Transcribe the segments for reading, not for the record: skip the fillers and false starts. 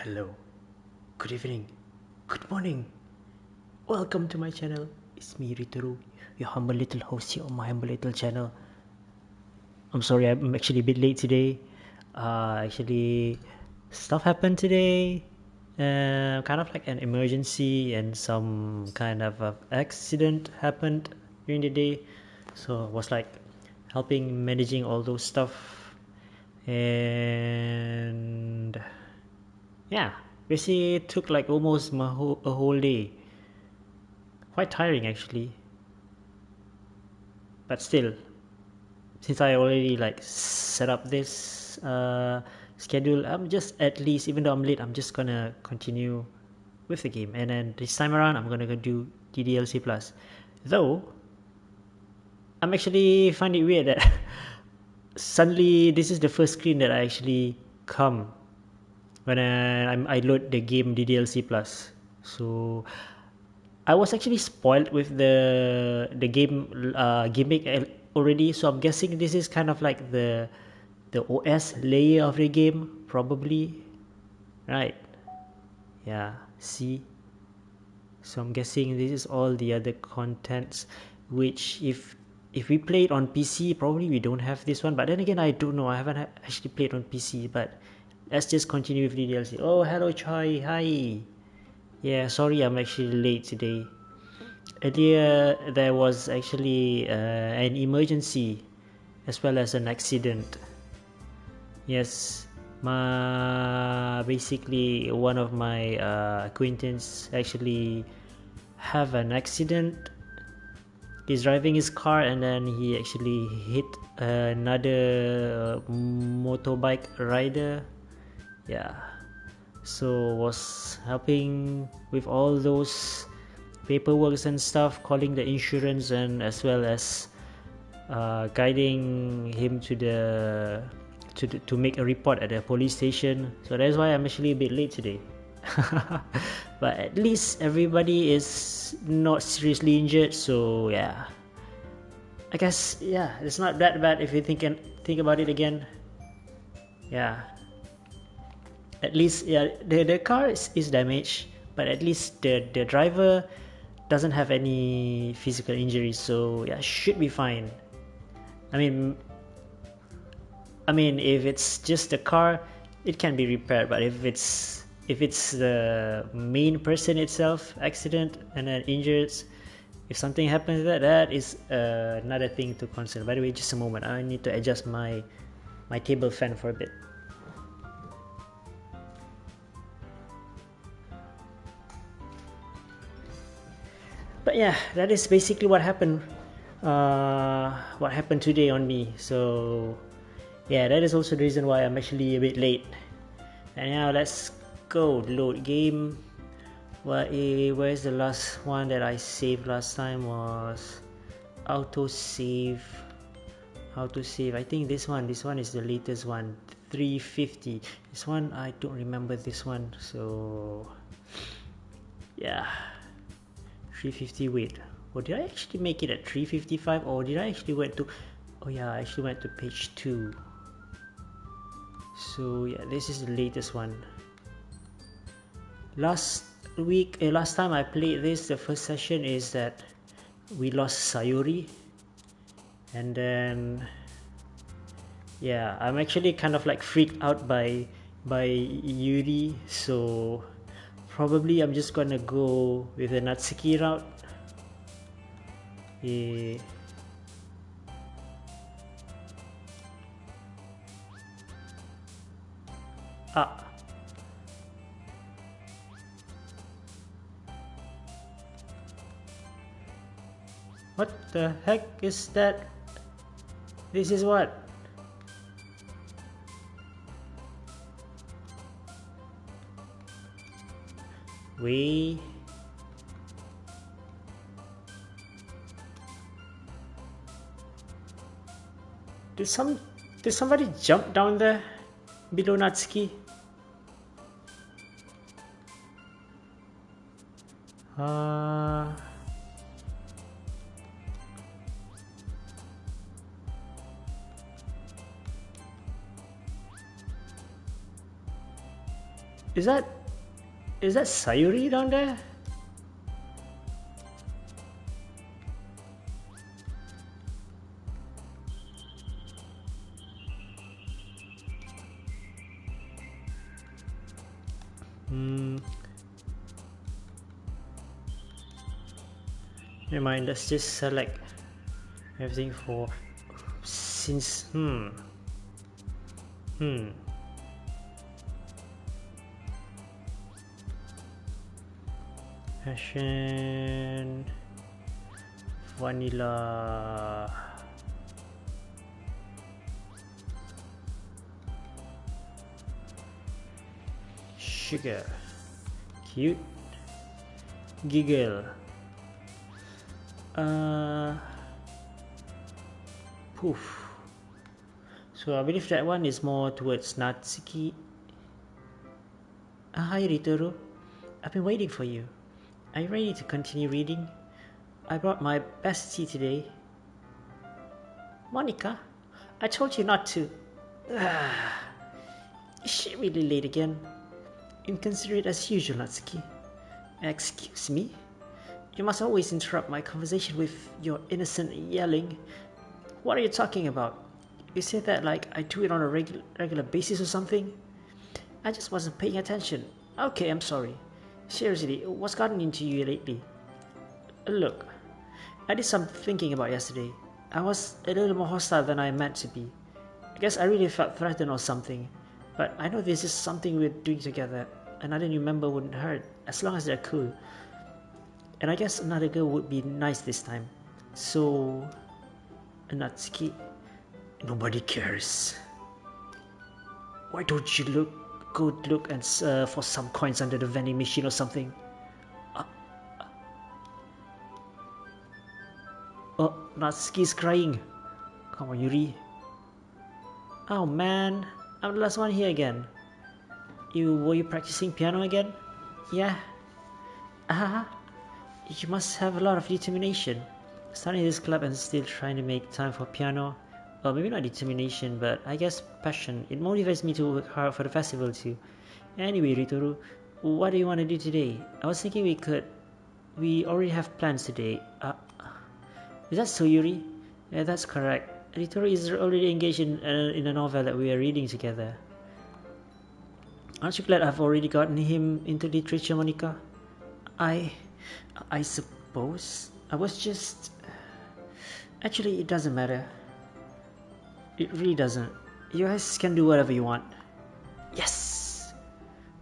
Hello, good evening, good morning. Welcome to my channel. It's me, Ritoru, your humble little host here on my humble little channel. I'm sorry, I'm actually a bit late today. Actually, stuff happened today. Kind of like an emergency and some kind of accident happened during the day. So I was like helping managing all those stuff. And yeah, basically it took like almost a whole day. Quite tiring actually, but still, since I already like set up this schedule, I'm just at least, even though I'm late, I'm just gonna continue with the game. And then this time around, I'm gonna go do DDLC plus. Though I'm actually find it weird that suddenly this is the first screen that I actually come when I load the game DDLC plus. So I was actually spoiled with the game gimmick already, so I'm guessing this is kind of like the OS layer of the game, probably, right? Yeah. See, so I'm guessing this is all the other contents, which if we play it on PC, probably we don't have this one. But then again, I don't know. I haven't actually played on PC, but let's just continue with the DLC. Oh, hello, Choi. Hi. Yeah, sorry, I'm actually late today. Earlier, there was actually an emergency as well as an accident. Yes, basically one of my acquaintance actually have an accident. He's driving his car and then he actually hit another motorbike rider. Yeah, so was helping with all those paperwork and stuff, calling the insurance, and as well as guiding him to make a report at the police station. So that's why I'm actually a bit late today. But at least everybody is not seriously injured, so yeah, I guess, yeah, it's not that bad if you think about it again. Yeah, at least, yeah, the car is damaged, but at least the driver doesn't have any physical injuries, so yeah, should be fine. I mean, if it's just the car, it can be repaired. But if it's the main person itself accident and then injured, if something happens to that is another thing to consider. By the way, just a moment. I need to adjust my table fan for a bit. But yeah, that is basically what happened. What happened today on me. So yeah, that is also the reason why I'm actually a bit late. And now let's go load game. Where's the last one that I saved last time? Was auto save. I think this one is the latest one, 350. This one I don't remember this one, so yeah, 350. Wait, or did I actually make it at 355, or did I actually went to, oh yeah, I actually went to page 2. So yeah, this is the latest one. Last time I played this, the first session is that we lost Sayuri, and then yeah, I'm actually kind of like freaked out by Yuri, so probably I'm just gonna go with the Natsuki route. Yeah. Ah, what the heck is that? This is what? We did somebody jump down there below Natsuki? Uh Is that Sayuri down there? Never mind, let's just select everything for since passion vanilla sugar cute giggle poof. So I believe that one is more towards Natsuki. Hi Ritoru, I've been waiting for you. Are you ready to continue reading? I brought my best tea today. Monica, I told you not to. Is she really late again? Inconsiderate as usual, Natsuki. Excuse me? You must always interrupt my conversation with your innocent yelling. What are you talking about? You say that like I do it on a regular basis or something? I just wasn't paying attention. Okay, I'm sorry. Seriously, what's gotten into you lately? Look, I did some thinking about yesterday. I was a little more hostile than I meant to be. I guess I really felt threatened or something. But I know this is something we're doing together, and I didn't remember wouldn't hurt, as long as they're cool. And I guess another girl would be nice this time. So, Natsuki, nobody cares. Why don't you go look and for some coins under the vending machine or something? Oh, Natsuki's crying. Come on, Yuri. Oh man, I'm the last one here again. Were you practicing piano again? Yeah. You must have a lot of determination. Starting this club and still trying to make time for piano. Well, maybe not determination, but I guess passion. It motivates me to work hard for the festival too. Anyway, Ritoru, what do you want to do today? I was thinking we already have plans today. Is that so, Yuri? Yeah, that's correct. Ritoru is already engaged in a novel that we are reading together. Aren't you glad I've already gotten him into literature, Monica? I suppose. I was just... Actually, it doesn't matter. It really doesn't. You guys can do whatever you want. Yes!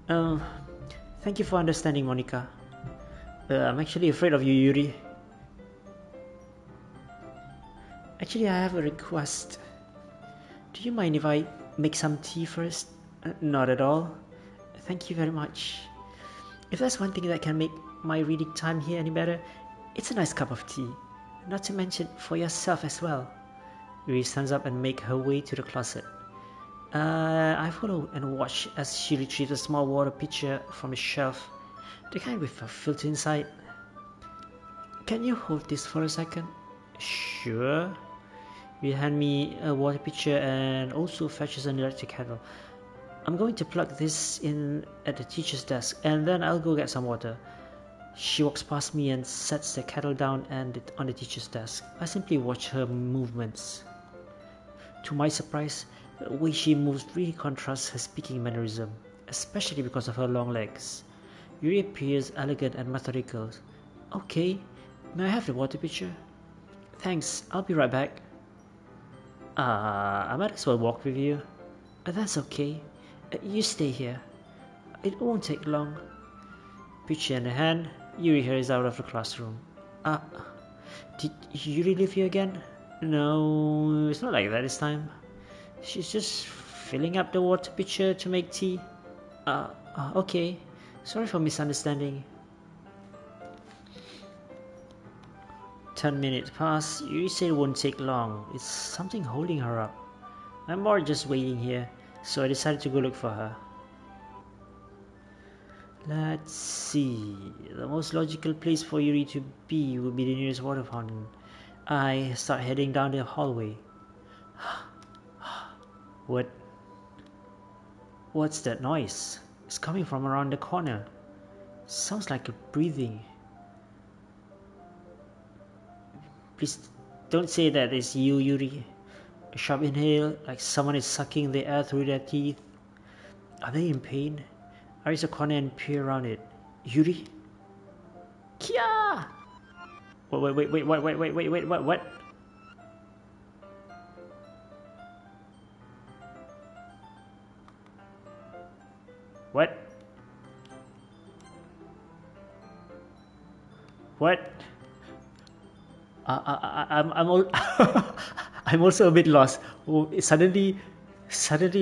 Thank you for understanding, Monica. I'm actually afraid of you, Yuri. Actually, I have a request. Do you mind if I make some tea first? Not at all. Thank you very much. If there's one thing that can make my reading time here any better, it's a nice cup of tea. Not to mention for yourself as well. Yuri stands up and makes her way to the closet. I follow and watch as she retrieves a small water pitcher from the shelf, the kind with a filter inside. Can you hold this for a second? Sure. You hand me a water pitcher and also fetches an electric kettle. I'm going to plug this in at the teacher's desk and then I'll go get some water. She walks past me and sets the kettle down on the teacher's desk. I simply watch her movements. To my surprise, the way she moves really contrasts her speaking mannerism, especially because of her long legs. Yuri appears elegant and methodical. Okay, may I have the water pitcher? Thanks, I'll be right back. I might as well walk with you. That's okay. You stay here. It won't take long. Pitcher in hand, Yuri hurries out of the classroom. Did Yuri leave you again? No, it's not like that this time. She's just filling up the water pitcher to make tea. Okay. Sorry for misunderstanding. 10 minutes pass. Yuri said it won't take long. It's something holding her up. I'm bored just waiting here, so I decided to go look for her. Let's see. The most logical place for Yuri to be would be the nearest water fountain. I start heading down the hallway. What's that noise? It's coming from around the corner. Sounds like a breathing. Please don't say that it's you, Yuri. A sharp inhale, like someone is sucking the air through their teeth. Are they in pain? I raise a corner and peer around it. Yuri? Kia! Wait, what? What? What? I'm I'm also a bit lost. Oh, suddenly,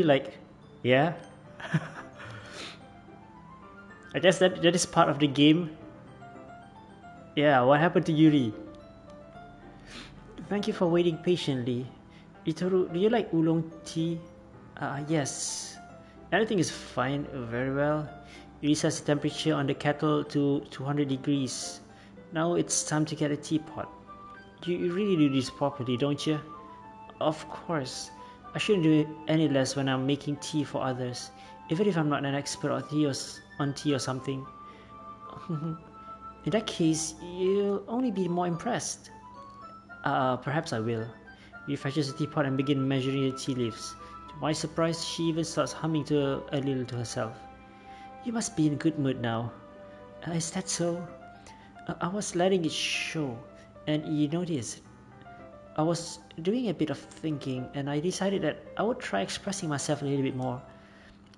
like, yeah. I guess that is part of the game. Yeah, what happened to Yuri? Thank you for waiting patiently. Ritoru, do you like oolong tea? Yes. Everything is fine, very well. Yuri sets the temperature on the kettle to 200 degrees. Now it's time to get a teapot. You really do this properly, don't you? Of course. I shouldn't do it any less when I'm making tea for others, even if I'm not an expert on tea or something. In that case, you'll only be more impressed. Perhaps I will. He fetches a teapot and begins measuring the tea leaves. To my surprise, she even starts humming a little to herself. You must be in a good mood now. Is that so? I was letting it show, and you noticed. I was doing a bit of thinking, and I decided that I would try expressing myself a little bit more.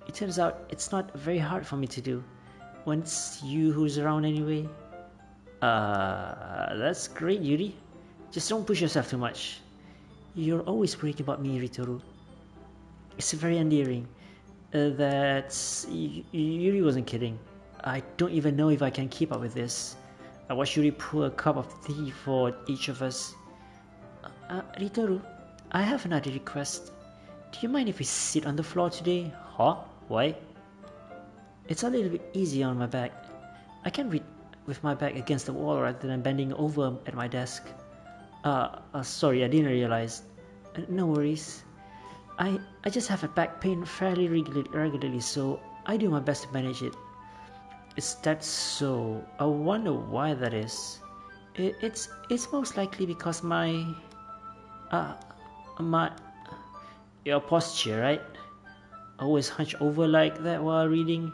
It turns out it's not very hard for me to do, when it's you who's around anyway. That's great, Yuri. Just don't push yourself too much. You're always worried about me, Ritoru. It's very endearing. Yuri wasn't kidding. I don't even know if I can keep up with this. I watched Yuri pour a cup of tea for each of us. Ritoru, I have another request. Do you mind if we sit on the floor today? Huh? Why? It's a little bit easier on my back. I can read with my back against the wall rather than bending over at my desk. Sorry, I didn't realize. No worries. I just have a back pain fairly regularly, so I do my best to manage it. Is that so? I wonder why that is. It's most likely because your posture, right? Always hunch over like that while reading.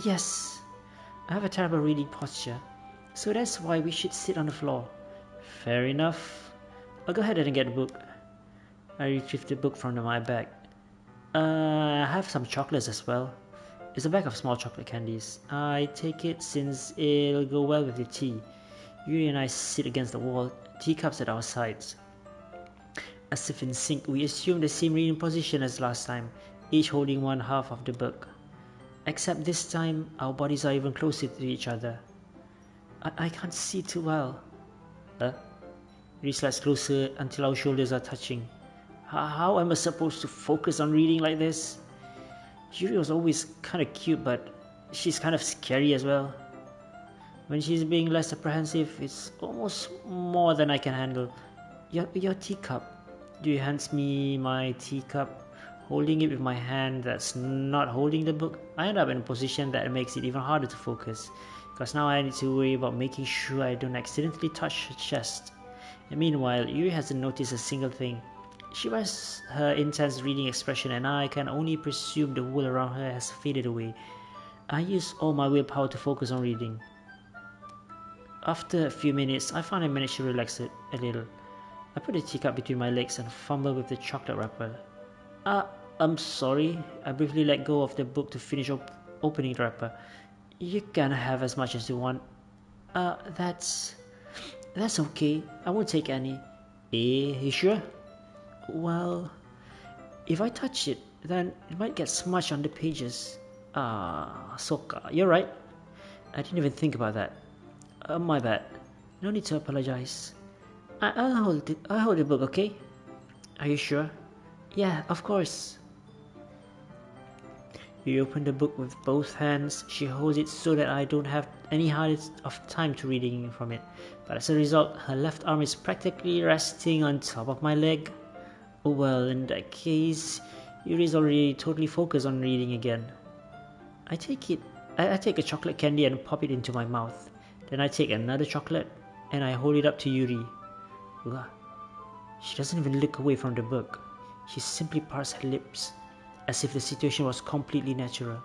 Yes, I have a terrible reading posture, so that's why we should sit on the floor. Fair enough. I'll go ahead and get a book. I retrieved the book from my bag. I have some chocolates as well. It's a bag of small chocolate candies. I take it since it'll go well with the tea. Yuri and I sit against the wall, teacups at our sides. As if in sync, we assume the same reading position as last time, each holding one half of the book. Except this time, our bodies are even closer to each other. I can't see too well. Yuri slides closer until our shoulders are touching. How am I supposed to focus on reading like this? Yuri was always kinda cute, but she's kind of scary as well. When she's being less apprehensive, it's almost more than I can handle. Your teacup. Yuri hands me my teacup. Holding it with my hand that's not holding the book, I end up in a position that makes it even harder to focus, because now I need to worry about making sure I don't accidentally touch her chest. And meanwhile, Yuri hasn't noticed a single thing. She wears her intense reading expression, and I can only presume the wool around her has faded away. I use all my willpower to focus on reading. After a few minutes, I finally managed to relax it a little. I put the teacup between my legs and fumble with the chocolate wrapper. I'm sorry. I briefly let go of the book to finish opening the wrapper. You can have as much as you want. That's okay. I won't take any. You sure? Well, if I touch it, then it might get smudged on the pages. Soka, you're right. I didn't even think about that. My bad. No need to apologize. I'll hold the book, okay? Are you sure? Yeah, of course. You open the book with both hands. She holds it so that I don't have any hardest of time to reading from it. But as a result, her left arm is practically resting on top of my leg. Oh well, in that case, Yuri's already totally focused on reading again. I take it. I take a chocolate candy and pop it into my mouth. Then I take another chocolate and I hold it up to Yuri. Ugh. She doesn't even look away from the book. She simply parts her lips, as if the situation was completely natural.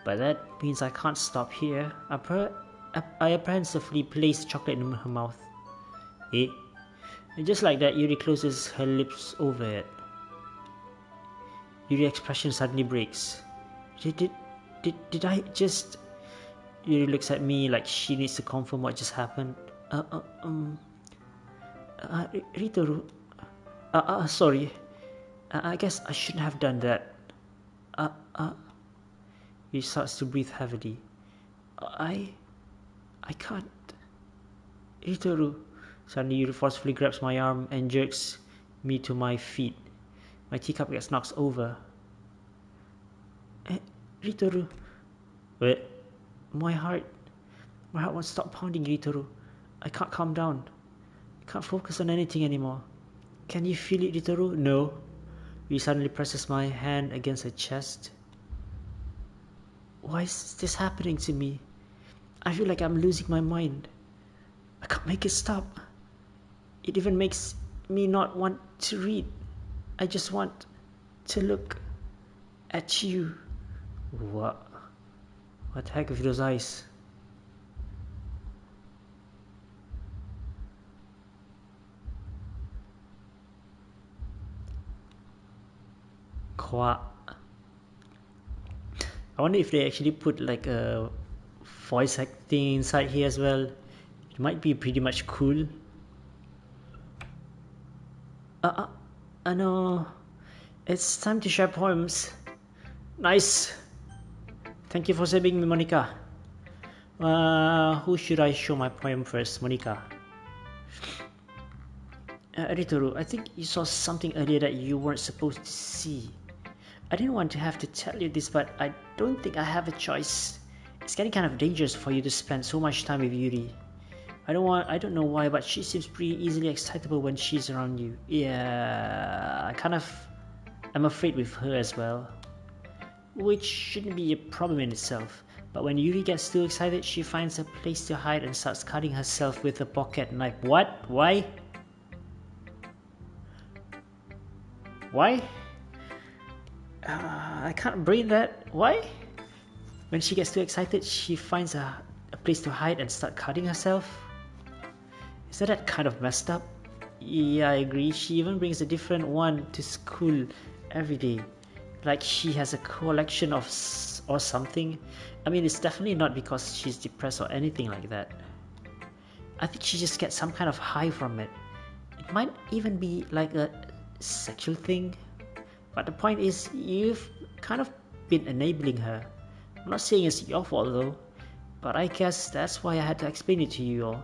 But that means I can't stop here. I apprehensively place the chocolate in her mouth. Eh? And just like that, Yuri closes her lips over it. Yuri's expression suddenly breaks. Did I just... Yuri looks at me like she needs to confirm what just happened. Ritoru... sorry. I guess I shouldn't have done that. He starts to breathe heavily. I can't... Ritoru... Suddenly Yuri forcefully grabs my arm and jerks me to my feet. My teacup gets knocked over. Ritoru... Wait... My heart won't stop pounding, Ritoru. I can't calm down. I can't focus on anything anymore. Can you feel it, Ritoru? No. He suddenly presses my hand against her chest. Why is this happening to me? I feel like I'm losing my mind. I can't make it stop. It even makes me not want to read. I just want to look at you. What the heck with those eyes? Qua. I wonder if they actually put like a voice acting inside here as well. It might be pretty much cool. No. It's time to share poems. Nice. Thank you for saving me, Monica. Who should I show my poem first? Monica. Ritoru, I think you saw something earlier that you weren't supposed to see. I didn't want to have to tell you this, but I don't think I have a choice. It's getting kind of dangerous for you to spend so much time with Yuri. I don't know why, but she seems pretty easily excitable when she's around you. Yeah, I'm afraid with her as well. Which shouldn't be a problem in itself. But when Yuri gets too excited, she finds a place to hide and starts cutting herself with a pocket knife. What? Why? Why? I can't brain that. Why? When she gets too excited, she finds a place to hide and start cutting herself. Is that kind of messed up? Yeah, I agree. She even brings a different one to school every day. Like she has a collection of or something. I mean, it's definitely not because she's depressed or anything like that. I think she just gets some kind of high from it. It might even be like a sexual thing. But the point is, you've kind of been enabling her. I'm not saying it's your fault though, but I guess that's why I had to explain it to you all.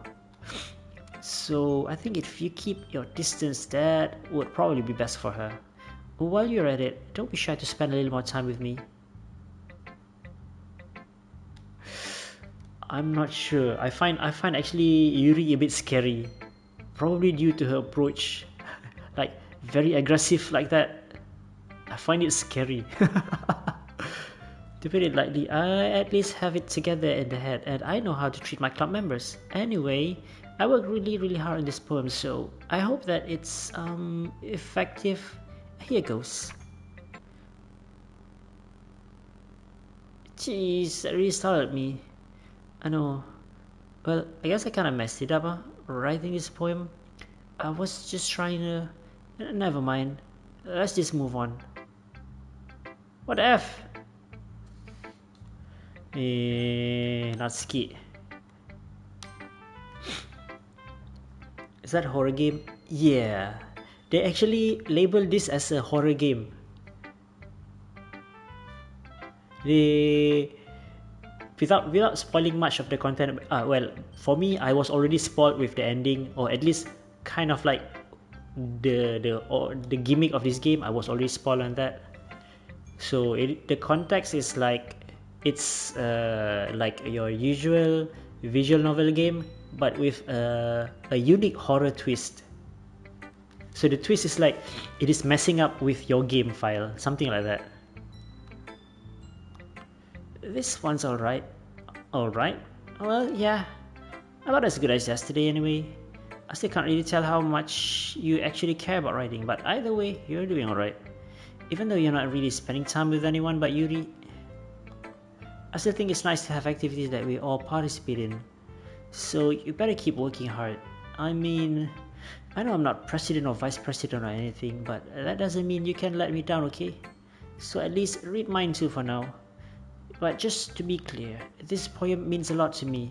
So I think if you keep your distance, that would probably be best for her. While you're at it, don't be shy to spend a little more time with me. I'm not sure. I find actually Yuri a bit scary. Probably due to her approach. Like very aggressive like that. I find it scary. To put it lightly, I at least have it together in the head and I know how to treat my club members. Anyway, I worked really hard on this poem, so I hope that it's effective. Here goes. Jeez, that really startled me. I know. Well, I guess I kinda messed it up, writing this poem. I was just trying to... Never mind. Let's just move on. What the F? Natsuki. Is that a horror game? Yeah. They actually labeled this as a horror game. Without spoiling much of the content, well, for me, I was already spoiled with the ending, or at least kind of like the gimmick of this game. I was already spoiled on that. So the context is like it's like your usual visual novel game, but with a unique horror twist. So the twist is like it is messing up with your game file, something like that. This one's alright. Alright? Well, yeah. About as good as yesterday anyway. I still can't really tell how much you actually care about writing, but either way, you're doing alright. Even though you're not really spending time with anyone but Yuri, I still think it's nice to have activities that we all participate in. So you better keep working hard. I mean, I know I'm not president or vice president or anything, but that doesn't mean you can let me down, okay? So at least read mine too for now. But just to be clear, this poem means a lot to me.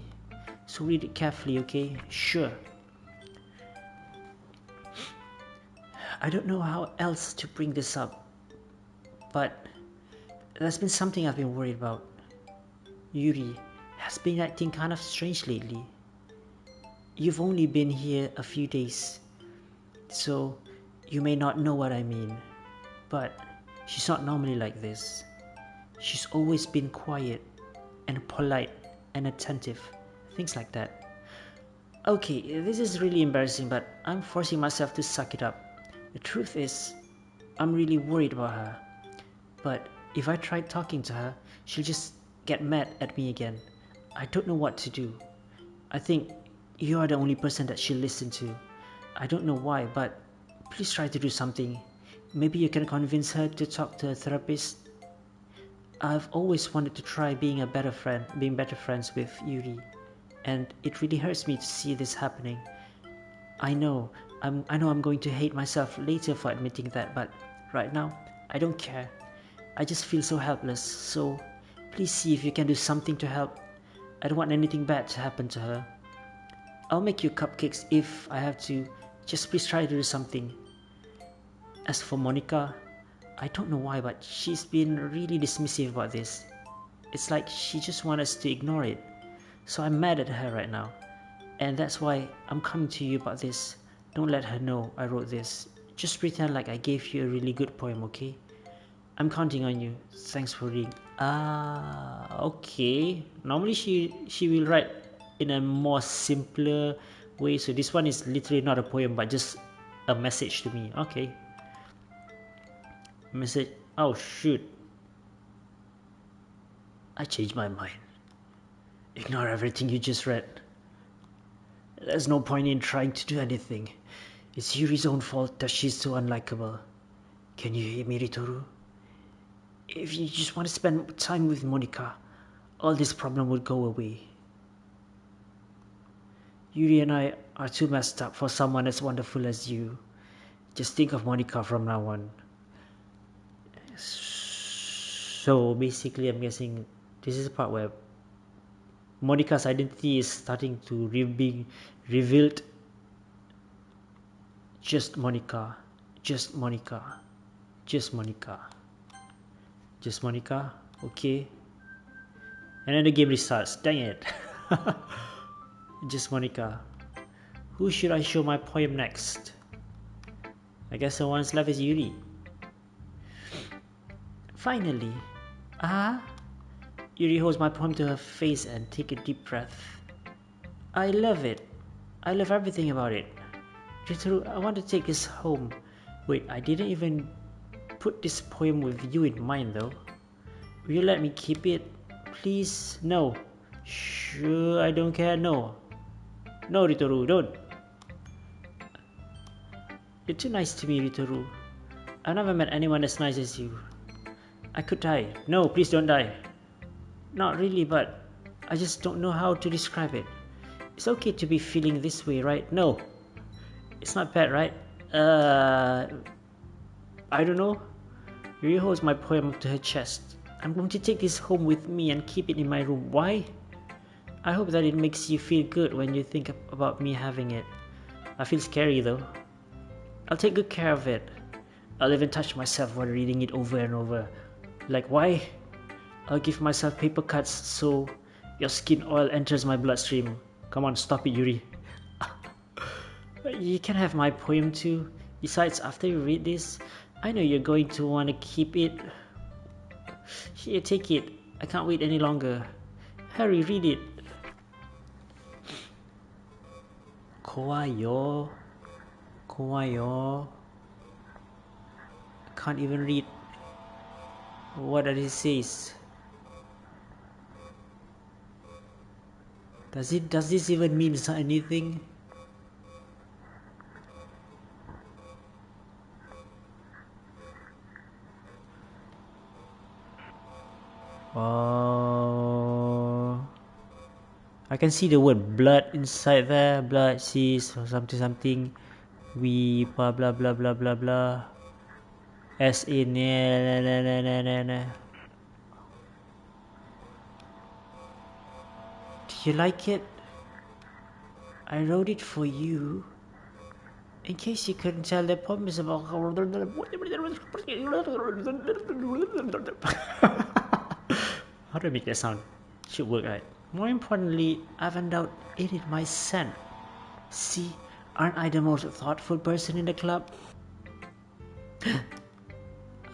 So read it carefully, okay? Sure. I don't know how else to bring this up, but there's been something I've been worried about. Yuri has been acting kind of strange lately. You've only been here a few days, so you may not know what I mean, but she's not normally like this. She's always been quiet and polite and attentive, things like that. Okay, this is really embarrassing, but I'm forcing myself to suck it up. The truth is, I'm really worried about her. But if I try talking to her, she'll just get mad at me again. I don't know what to do. I think you are the only person that she'll listen to. I don't know why, but please try to do something. Maybe you can convince her to talk to a therapist. I've always wanted to try being better friends with Yuri, and it really hurts me to see this happening. I know I'm going to hate myself later for admitting that, but right now, I don't care. I just feel so helpless, so please see if you can do something to help. I don't want anything bad to happen to her. I'll make you cupcakes if I have to. Just please try to do something. As for Monica, I don't know why, but she's been really dismissive about this. It's like she just wants us to ignore it. So I'm mad at her right now. And that's why I'm coming to you about this. Don't let her know I wrote this. Just pretend like I gave you a really good poem, okay? I'm counting on you. Thanks for reading. Okay. Normally she will write in a more simpler way. So this one is literally not a poem, but just a message to me. Okay. Message. Oh shoot. I changed my mind. Ignore everything you just read. There's no point in trying to do anything. It's Yuri's own fault that she's so unlikable. Can you hear me, Ritoru? If you just want to spend time with Monica, all this problem would go away. Yuri and I are too messed up for someone as wonderful as you. Just think of Monica from now on. So basically, I'm guessing this is the part where Monica's identity is starting to be revealed. Just Monica. Just Monica. Just Monica. Just Monica. Okay. And then the game restarts. Dang it. Just Monica. Who should I show my poem next? I guess the one's left is Yuri. Finally. Yuri holds my poem to her face and take a deep breath. I love it. I love everything about it. Ritoru, I want to take this home. Wait, I didn't even put this poem with you in mind though. Will you let me keep it? Please? No. Sure, I don't care. No. No, Ritoru, don't. You're too nice to me, Ritoru. I've never met anyone as nice as you. I could die. No, please don't die. Not really, but I just don't know how to describe it. It's okay to be feeling this way, right? No. It's not bad, right? I don't know. Yuri holds my poem to her chest. I'm going to take this home with me and keep it in my room. Why? I hope that it makes you feel good when you think about me having it. I feel scary though. I'll take good care of it. I'll even touch myself while reading it over and over. Like why? I'll give myself paper cuts so your skin oil enters my bloodstream. Come on, stop it, Yuri. You can have my poem too. Besides, after you read this, I know you're going to want to keep it. Here, take it. I can't wait any longer. Hurry, read it. Kawaii. Kawaii. I can't even read what it says. Does this even mean anything? Oh, I can see the word blood inside there. Blood, sees or something. We blah blah blah blah blah blah. S in nah, nah, nah, nah, nah, nah. Do you like it? I wrote it for you. In case you couldn't tell, the poem is about how. How do I make that sound? Should work, right? More importantly, I found out it is my scent. See, aren't I the most thoughtful person in the club?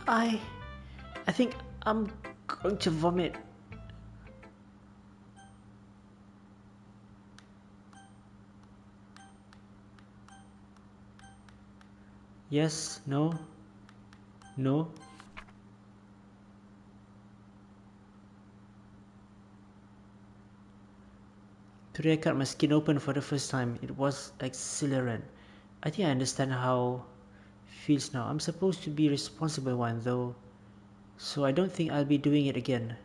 I think I'm going to vomit. Yes, no, no. Today I cut my skin open for the first time. It was exhilarant. I think I understand how it feels now. I'm supposed to be a responsible one though, so I don't think I'll be doing it again.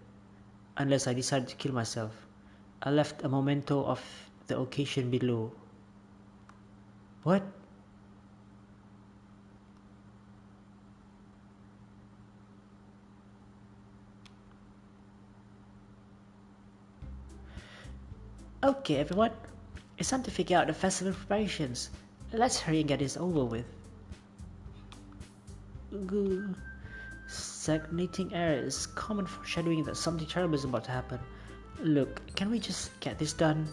Unless I decide to kill myself. I left a memento of the occasion below. What? Okay, everyone. It's time to figure out the festival preparations. Let's hurry and get this over with. Stagnating air is common foreshadowing that something terrible is about to happen. Look, can we just get this done?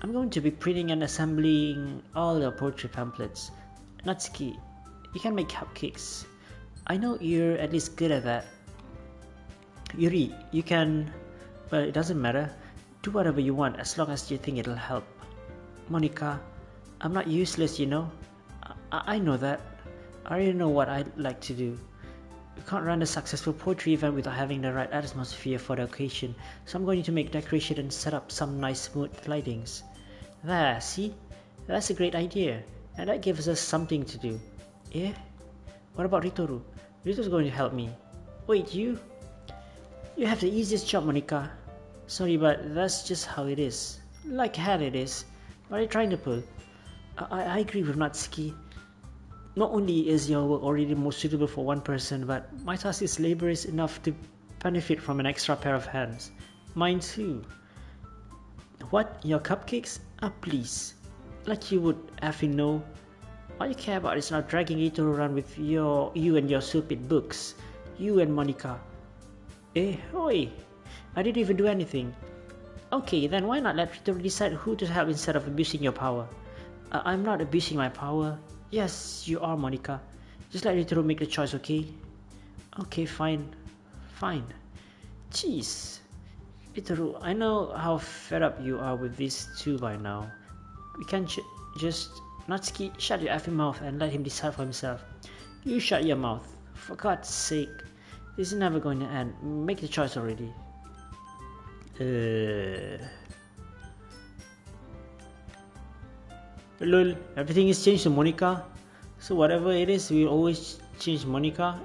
I'm going to be printing and assembling all the poetry pamphlets. Natsuki, you can make cupcakes. I know you're at least good at that. Yuri, you can... Well, it doesn't matter. Do whatever you want as long as you think it'll help. Monica, I'm not useless, you know. I know that. I already know what I'd like to do. We can't run a successful poetry event without having the right atmosphere for the occasion, so I'm going to make decoration and set up some nice smooth lightings. There, see? That's a great idea, and that gives us something to do. Yeah? What about Ritoru? Ritoru's going to help me. Wait, you? You have the easiest job, Monica. Sorry, but that's just how it is. Like hell it is. What are you trying to pull? I agree with Natsuki. Not only is your work already more suitable for one person, but my task is laborious enough to benefit from an extra pair of hands. Mine too. What? Your cupcakes? Ah, please. Like you would effing know. All you care about is not dragging Ritoru around with you and your stupid books. You and Monica. Oi! I didn't even do anything. Okay, then why not let Ritoru decide who to help instead of abusing your power? I'm not abusing my power. Yes, you are, Monica. Just let Ritoru make the choice, okay? Okay, fine. Fine. Jeez. Ritoru, I know how fed up you are with these two by now. We can't just... Natsuki, shut your effing mouth and let him decide for himself. You shut your mouth. For God's sake. This is never going to end. Make the choice already. Lol, everything is changed to Monica. So whatever it is, we'll always change Monica.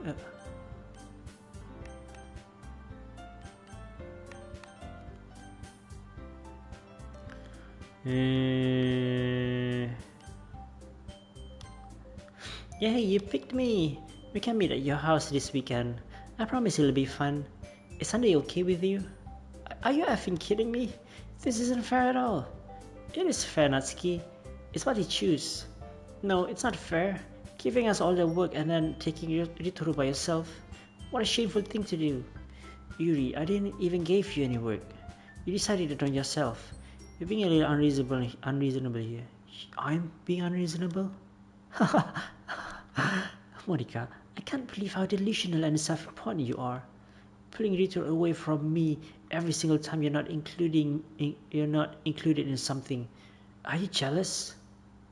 Yay, you picked me. We can meet at your house this weekend. I promise it'll be fun. Is Sunday okay with you? Are you effing kidding me? This isn't fair at all. It is fair, Natsuki. It's what you choose. No, it's not fair. Giving us all the work and then taking Ritoru by yourself. What a shameful thing to do. Yuri, I didn't even give you any work. You decided it on yourself. You're being a little unreasonable here. I'm being unreasonable? Monica, I can't believe how delusional and self-important you are. Pulling Ritoru away from me every single time you're not included in something. Are you jealous?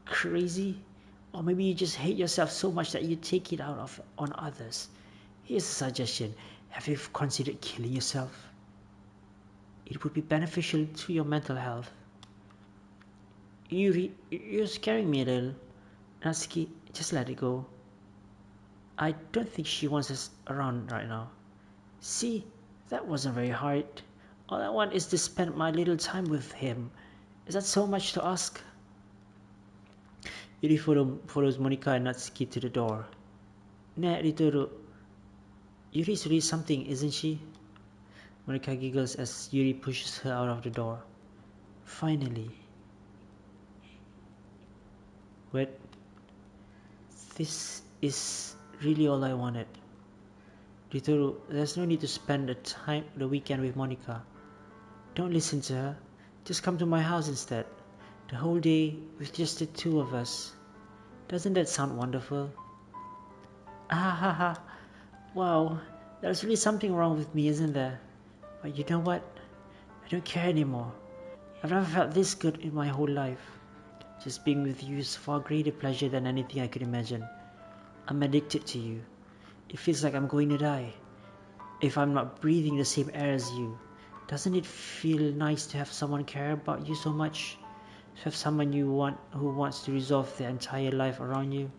Crazy? Or maybe you just hate yourself so much that you take it out on others. Here's a suggestion. Have you considered killing yourself? It would be beneficial to your mental health. You're scaring me a little. Natsuki, just let it go. I don't think she wants us around right now. See, that wasn't very hard. All I want is to spend my little time with him. Is that so much to ask? Yuri follows Monika and Natsuki to the door. Nah, Ritoru. Yuri's really something, isn't she? Monika giggles as Yuri pushes her out of the door. Finally. Wait. This is really all I wanted. Ritoru, there's no need to spend the weekend with Monika. Don't listen to her. Just come to my house instead. The whole day with just the two of us. Doesn't that sound wonderful? Ah ha ha. Wow, there's really something wrong with me, isn't there? But you know what? I don't care anymore. I've never felt this good in my whole life. Just being with you is far greater pleasure than anything I could imagine. I'm addicted to you. It feels like I'm going to die. If I'm not breathing the same air as you, doesn't it feel nice to have someone care about you so much? To have someone you want who wants to resolve their entire life around you?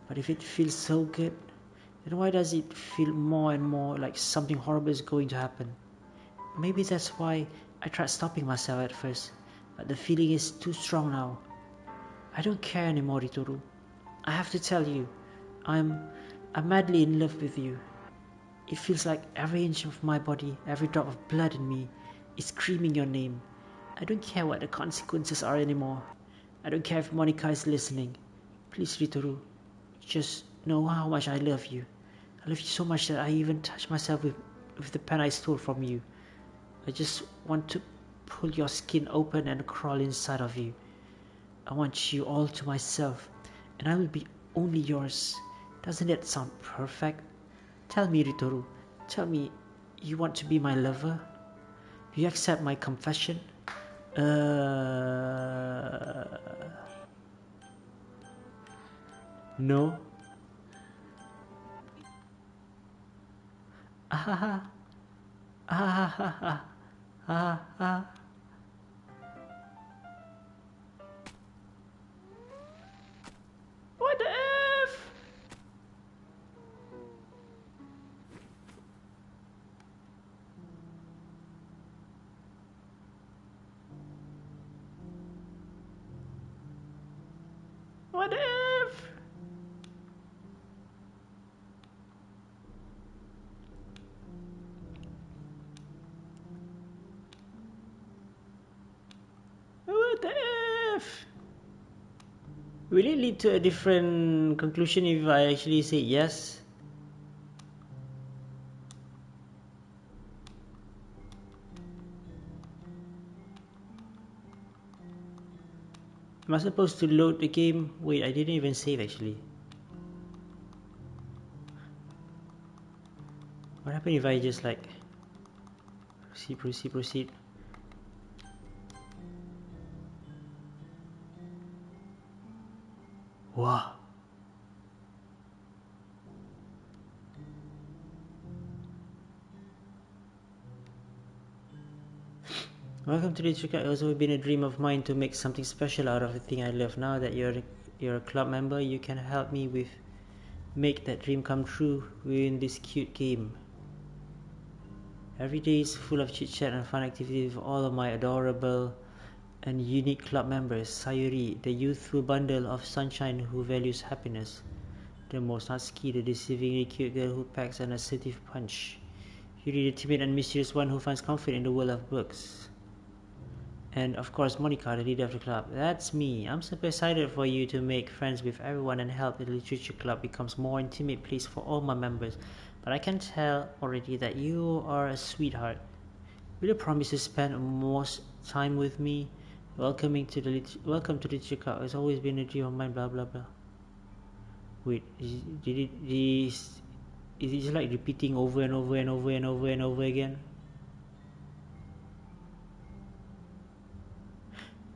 But if it feels so good, then why does it feel more and more like something horrible is going to happen? Maybe that's why I tried stopping myself at first, but the feeling is too strong now. I don't care anymore, Ritoru. I have to tell you, I'm madly in love with you. It feels like every inch of my body, every drop of blood in me is screaming your name. I don't care what the consequences are anymore. I don't care if Monika is listening. Please, Ritoru, just know how much I love you. I love you so much that I even touch myself with the pen I stole from you. I just want to pull your skin open and crawl inside of you. I want you all to myself, and I will be only yours. Doesn't that sound perfect? Tell me, Ritoru. Tell me, you want to be my lover? You accept my confession? No? Ah, ah, ah, ah, ah. What the F? What the F? What the F? Will it lead to a different conclusion if I actually say yes? Am I supposed to load the game? Wait, I didn't even save actually. What happened if I just like proceed? Wow. Welcome to the Trick. It's always been a dream of mine to make something special out of the thing I love. Now that you're a club member, you can help me with make that dream come true within this cute game. Every day is full of chit chat and fun activities with all of my adorable and unique club members. Sayuri, the youthful bundle of sunshine who values happiness. The most Natsuki, the deceivingly cute girl who packs an assertive punch. Yuri, the timid and mysterious one who finds comfort in the world of books. And of course, Monika, the leader of the club. That's me. I'm super excited for you to make friends with everyone and help the literature club becomes more intimate place for all my members. But I can tell already that you are a sweetheart. Will you promise to spend most time with me? Welcome to the literature club. It's always been a dream of mine. Blah blah blah. Wait, is it just like repeating over and over and over and over and over again?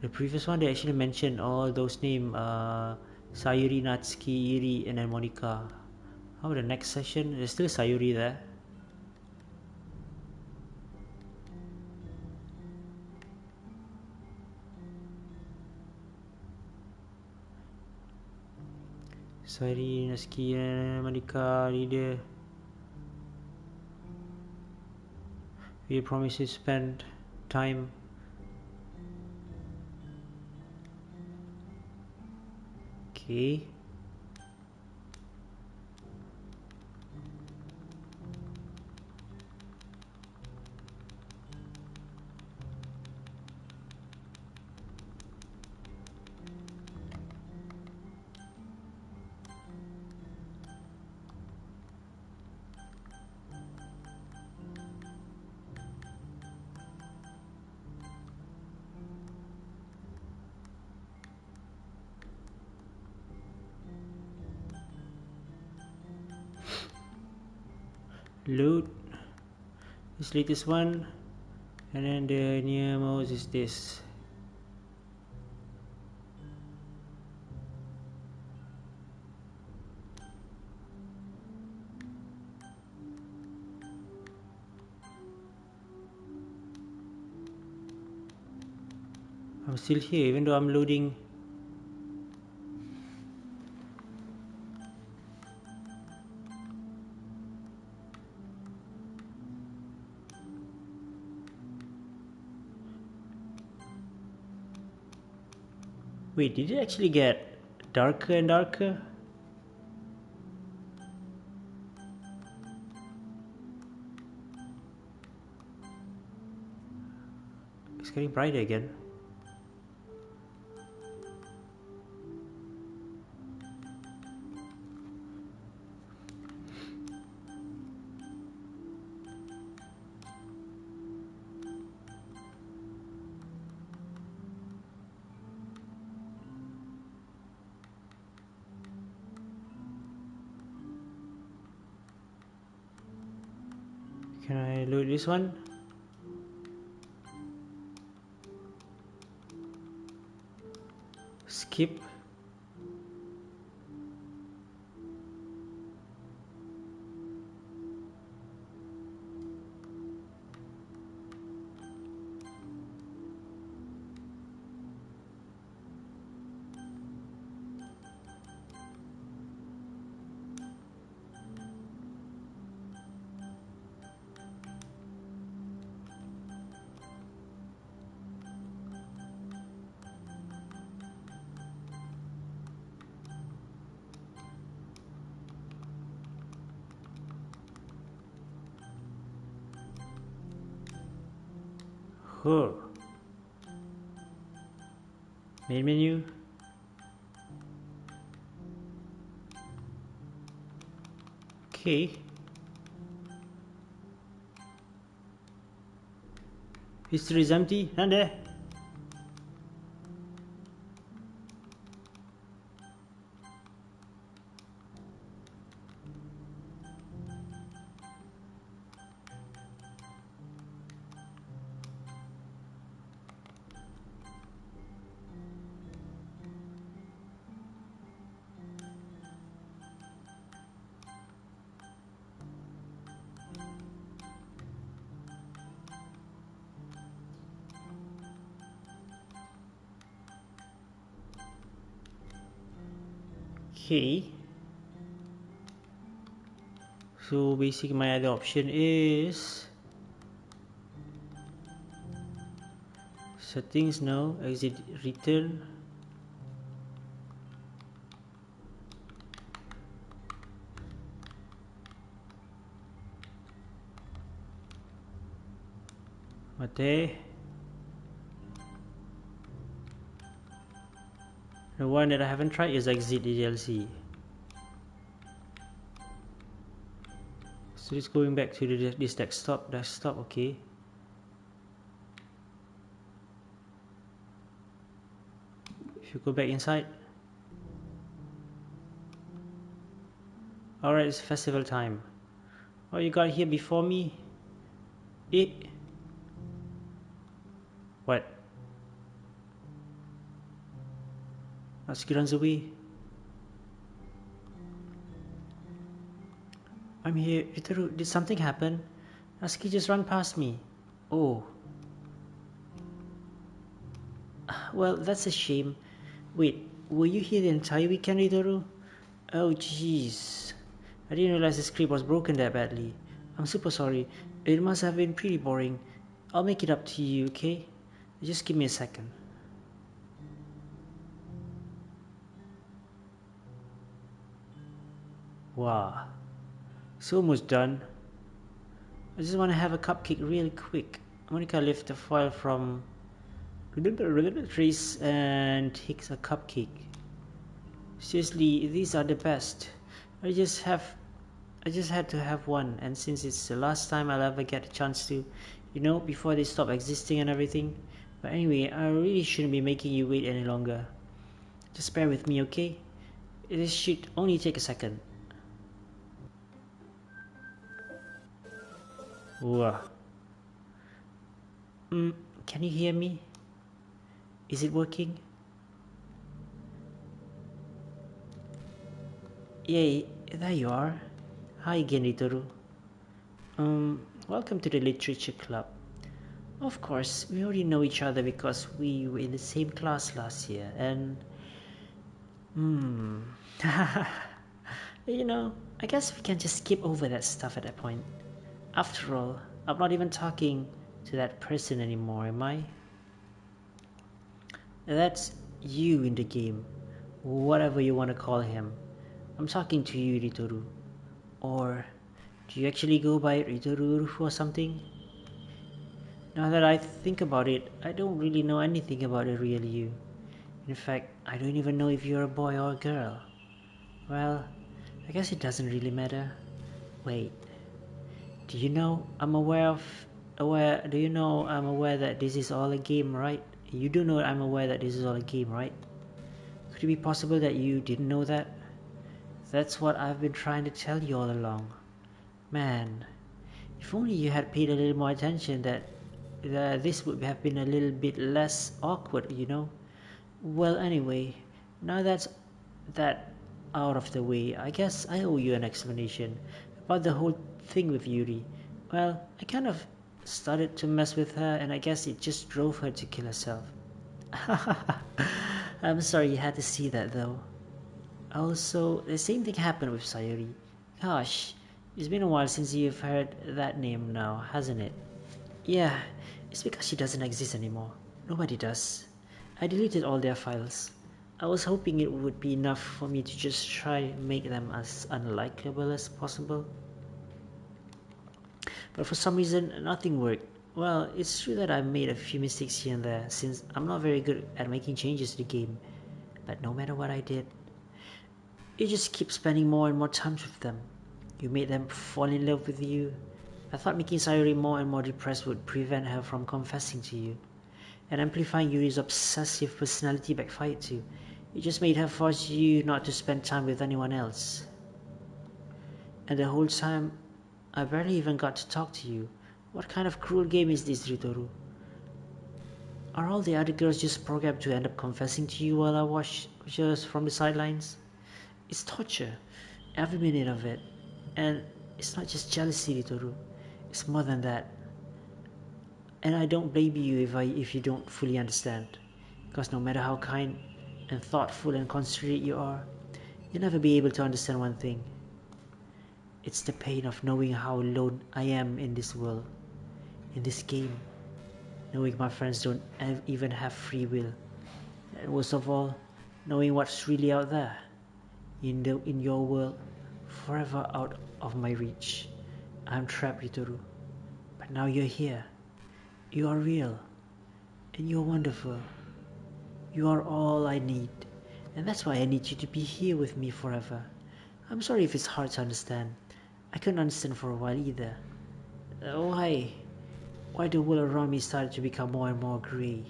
The previous one they actually mentioned all those names, Sayuri, Natsuki, Iri, and then Monika. How about the next session? There's still Sayuri there. Sari, Naski, Malika, leader. We promise to spend time. Okay. Load this latest one, and then the near most is this. I'm still here even though I'm loading. Wait, did it actually get darker and darker? It's getting brighter again. Can I load this one? Skip. Oh. Main menu. Okay. History is empty. Nande. Okay. So basically my other option is settings now, exit return. Mate. The one that I haven't tried is exit DDLC. So it's going back to this desktop, okay. If you go back inside. Alright, it's festival time. Oh, you got here before me? What? Natsuki runs away. I'm here. Ritoru, did something happen? Natsuki just ran past me. Oh. Well, that's a shame. Wait, were you here the entire weekend, Ritoru? Oh jeez. I didn't realize the script was broken that badly. I'm super sorry. It must have been pretty boring. I'll make it up to you, okay? Just give me a second. Wow. It's almost done. I just want to have a cupcake really quick. Monica lifted the file from trees and takes a cupcake. Seriously, these are the best. I just had to have one, and since it's the last time I'll ever get a chance to, before they stop existing and everything. But anyway, I really shouldn't be making you wait any longer. Just bear with me, okay? This should only take a second. Whoa. Can you hear me? Is it working? Yay, there you are. Hi again, Ritoru. Welcome to the Literature Club. Of course, we already know each other because we were in the same class last year, and... I guess we can just skip over that stuff at that point. After all, I'm not even talking to that person anymore, am I? That's you in the game, whatever you want to call him. I'm talking to you, Ritoru. Or do you actually go by Ritoru or something? Now that I think about it, I don't really know anything about the real you. In fact, I don't even know if you're a boy or a girl. Well, I guess it doesn't really matter. Wait, do you know I'm aware that this is all a game, right? You do know I'm aware that this is all a game, right? Could it be possible that you didn't know that? That's what I've been trying to tell you all along. Man, if only you had paid a little more attention, that this would have been a little bit less awkward, Well, anyway, now that's that out of the way, I guess I owe you an explanation about the whole thing with Yuri. Well, I kind of started to mess with her, and I guess it just drove her to kill herself. I'm sorry you had to see that, though. Also, the same thing happened with Sayuri. Gosh, it's been a while since you've heard that name now, hasn't it? Yeah, it's because she doesn't exist anymore. Nobody does. I deleted all their files. I was hoping it would be enough for me to just try and make them as unlikable as possible. But for some reason, nothing worked. Well, it's true that I made a few mistakes here and there, since I'm not very good at making changes to the game. But no matter what I did, you just keep spending more and more time with them. You made them fall in love with you. I thought making Sayuri more and more depressed would prevent her from confessing to you. And amplifying Yuri's obsessive personality backfired too. It just made her force you not to spend time with anyone else. And the whole time, I barely even got to talk to you. What kind of cruel game is this, Ritoru? Are all the other girls just programmed to end up confessing to you while I watch just from the sidelines? It's torture, every minute of it. And it's not just jealousy, Ritoru. It's more than that. And I don't blame you if you don't fully understand. Because no matter how kind and thoughtful and considerate you are, you'll never be able to understand one thing. It's the pain of knowing how alone I am in this world, in this game. Knowing my friends don't even have free will. And most of all, knowing what's really out there, in your world, forever out of my reach. I'm trapped, Ritoru. But now you're here. You are real. And you're wonderful. You are all I need. And that's why I need you to be here with me forever. I'm sorry if it's hard to understand. I couldn't understand for a while either. Why the world around me started to become more and more grey.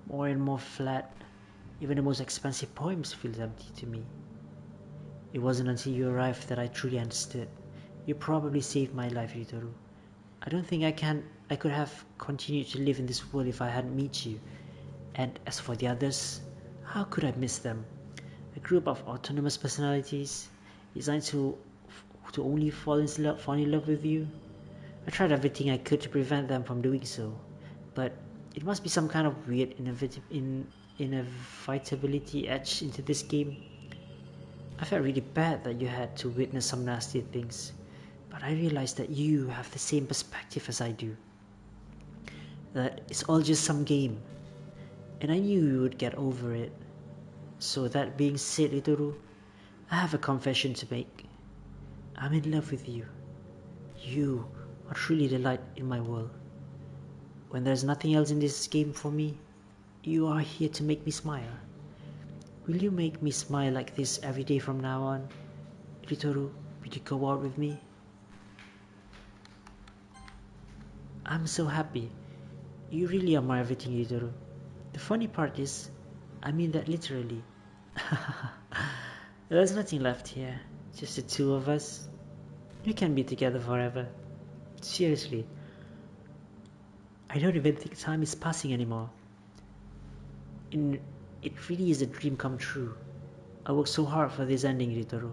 More and more flat. Even the most expensive poems feel empty to me. It wasn't until you arrived that I truly understood. You probably saved my life, Ritoru. I don't think I could have continued to live in this world if I hadn't met you. And as for the others, how could I miss them? A group of autonomous personalities designed to only fall in love with you. I tried everything I could to prevent them from doing so, but it must be some kind of weird inevitability etched into this game. I felt really bad that you had to witness some nasty things, but I realized that you have the same perspective as I do. That it's all just some game, and I knew you would get over it. So that being said, Ritoru, I have a confession to make. I'm in love with you. You are truly the light in my world. When there's nothing else in this game for me, you are here to make me smile. Will you make me smile like this every day from now on? Ritoru, will you go out with me? I'm so happy. You really are my everything, Ritoru. The funny part is, I mean that literally. There's nothing left here, just the two of us. We can be together forever. Seriously. I don't even think time is passing anymore. It really is a dream come true. I worked so hard for this ending, Ritoru.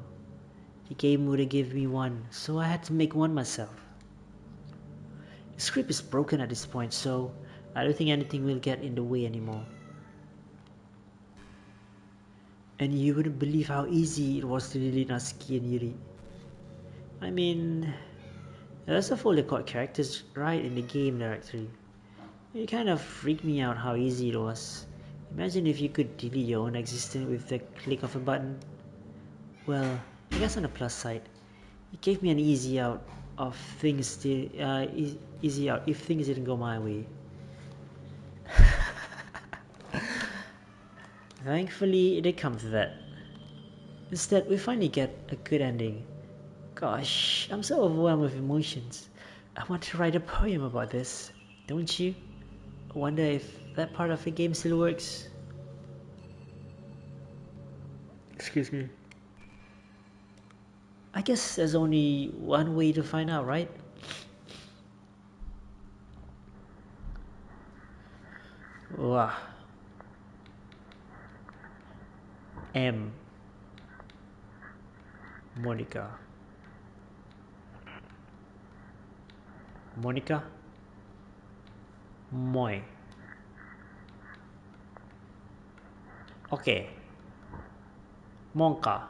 The game wouldn't give me one, so I had to make one myself. The script is broken at this point, so I don't think anything will get in the way anymore. And you wouldn't believe how easy it was to delete Natsuki and Yuri. I mean, there's a all the core characters right in the game directory. It kind of freaked me out how easy it was. Imagine if you could delete your own existence with the click of a button. Well, I guess on the plus side, it gave me an easy out of things. Easy out if things didn't go my way. Thankfully, it did come to that. Instead, we finally get a good ending. Gosh, I'm so overwhelmed with emotions. I want to write a poem about this, don't you? I wonder if that part of the game still works. Excuse me. I guess there's only one way to find out, right? Wow. M. Monica. Monica. Moi. Okay. Monka.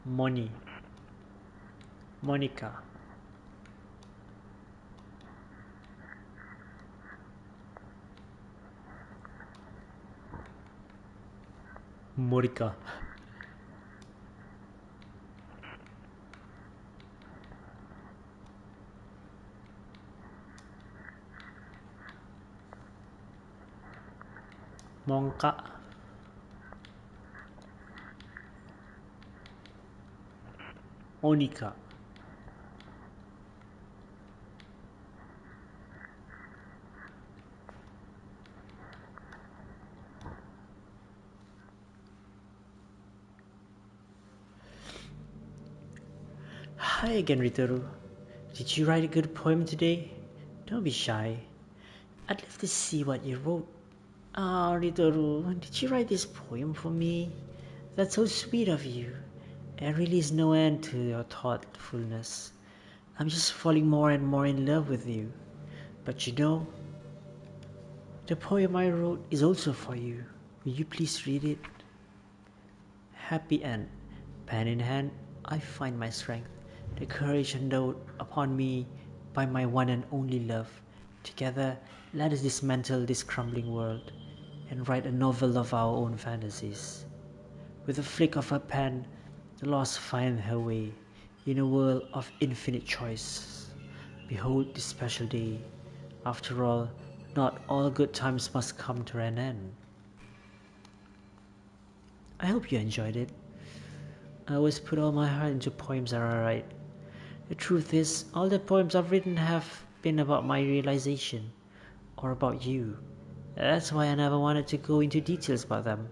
Moni. Monica. Monica. Monka. Monica. Hi again, Ritoru. Did you write a good poem today? Don't be shy. I'd love to see what you wrote. Oh, Ritoru, did you write this poem for me? That's so sweet of you. There really is no end to your thoughtfulness. I'm just falling more and more in love with you. But you know, the poem I wrote is also for you. Will you please read it? Happy end. Pen in hand, I find my strength, the courage endowed upon me by my one and only love. Together, let us dismantle this crumbling world and write a novel of our own fantasies. With a flick of her pen, the lost find her way in a world of infinite choice. Behold this special day. After all, not all good times must come to an end. I hope you enjoyed it. I always put all my heart into poems that I write. The truth is, all the poems I've written have been about my realization, or about you. That's why I never wanted to go into details about them.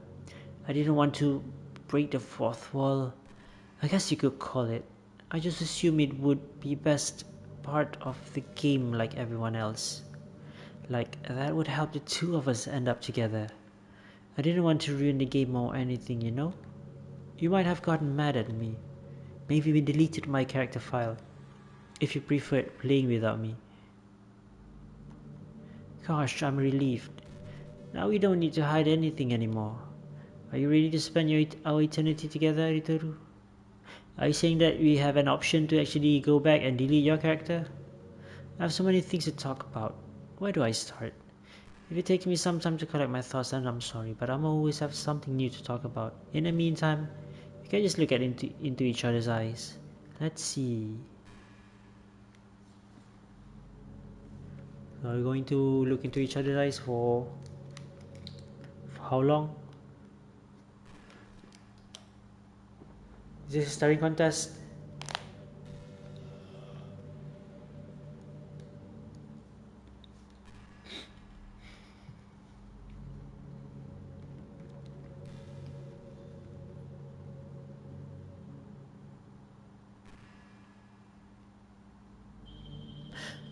I didn't want to break the fourth wall, I guess you could call it. I just assumed it would be best part of the game like everyone else. Like, that would help the two of us end up together. I didn't want to ruin the game or anything, you know? You might have gotten mad at me. Maybe we deleted my character file, if you preferred playing without me. Gosh, I'm relieved. Now we don't need to hide anything anymore. Are you ready to spend our eternity together, Ritoru? Are you saying that we have an option to actually go back and delete your character? I have so many things to talk about. Where do I start? If it takes me some time to collect my thoughts, then I'm sorry, but I'm always have something new to talk about. In the meantime, we can just look into each other's eyes. Let's see. Are we going to look into each other's eyes for how long? Is this a staring contest?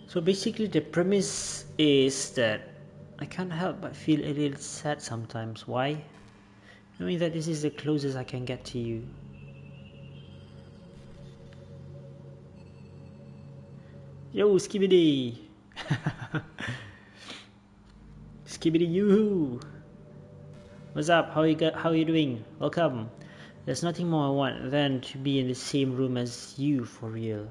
So basically the premise is that I can't help but feel a little sad sometimes. Why? Knowing that this is the closest I can get to you. Yo, skibidi! Skibidi yoo! What's up? How you doing? Welcome. There's nothing more I want than to be in the same room as you for real.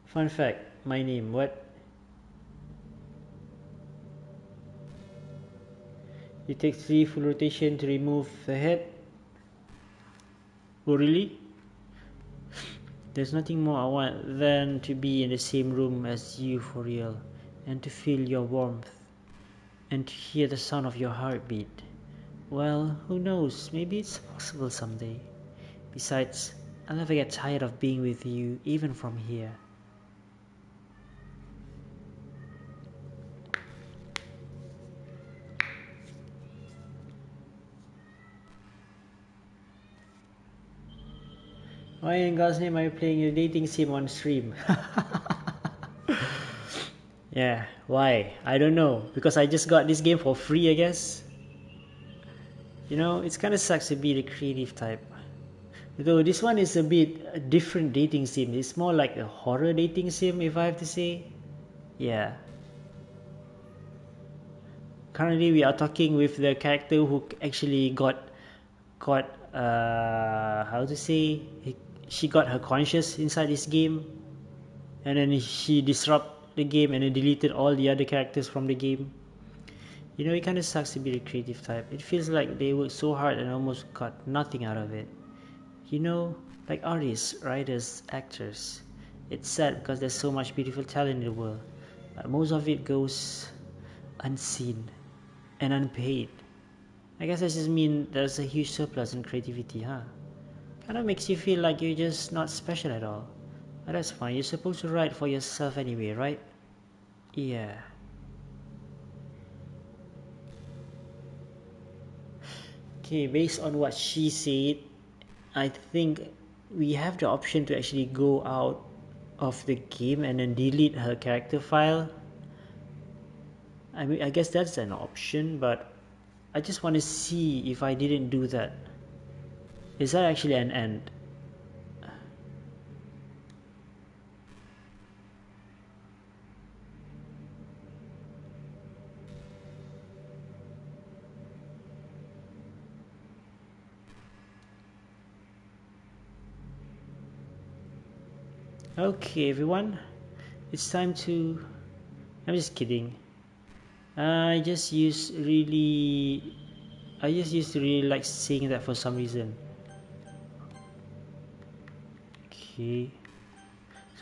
Fun fact, my name, what? It takes 3 full rotation to remove the head. Oh really? There's nothing more I want than to be in the same room as you for real, and to feel your warmth, and to hear the sound of your heartbeat. Well, who knows, maybe it's possible someday. Besides, I'll never get tired of being with you, even from here. Why in God's name are you playing your dating sim on stream? Yeah, why? I don't know. Because I just got this game for free, I guess. You know, it's kinda sucks to be the creative type. Though this one is a bit a different dating sim. It's more like a horror dating sim, if I have to say. Yeah. Currently we are talking with the character who actually got how to say, she got her conscious inside this game, and then she disrupted the game and then deleted all the other characters from the game. You know, it kind of sucks to be the creative type. It feels like they worked so hard and almost got nothing out of it. You know, like artists, writers, actors. It's sad because there's so much beautiful talent in the world, but most of it goes unseen and unpaid. I guess that just means there's a huge surplus in creativity, huh? Kinda makes you feel like you're just not special at all. But that's fine, you're supposed to write for yourself anyway, right? Yeah. Okay, based on what she said, I think we have the option to actually go out of the game and then delete her character file. I mean, I guess that's an option, but I just want to see if I didn't do that. Is that actually an end? Okay, everyone, it's time to. I'm just kidding. I just used to really like saying that for some reason. Okay.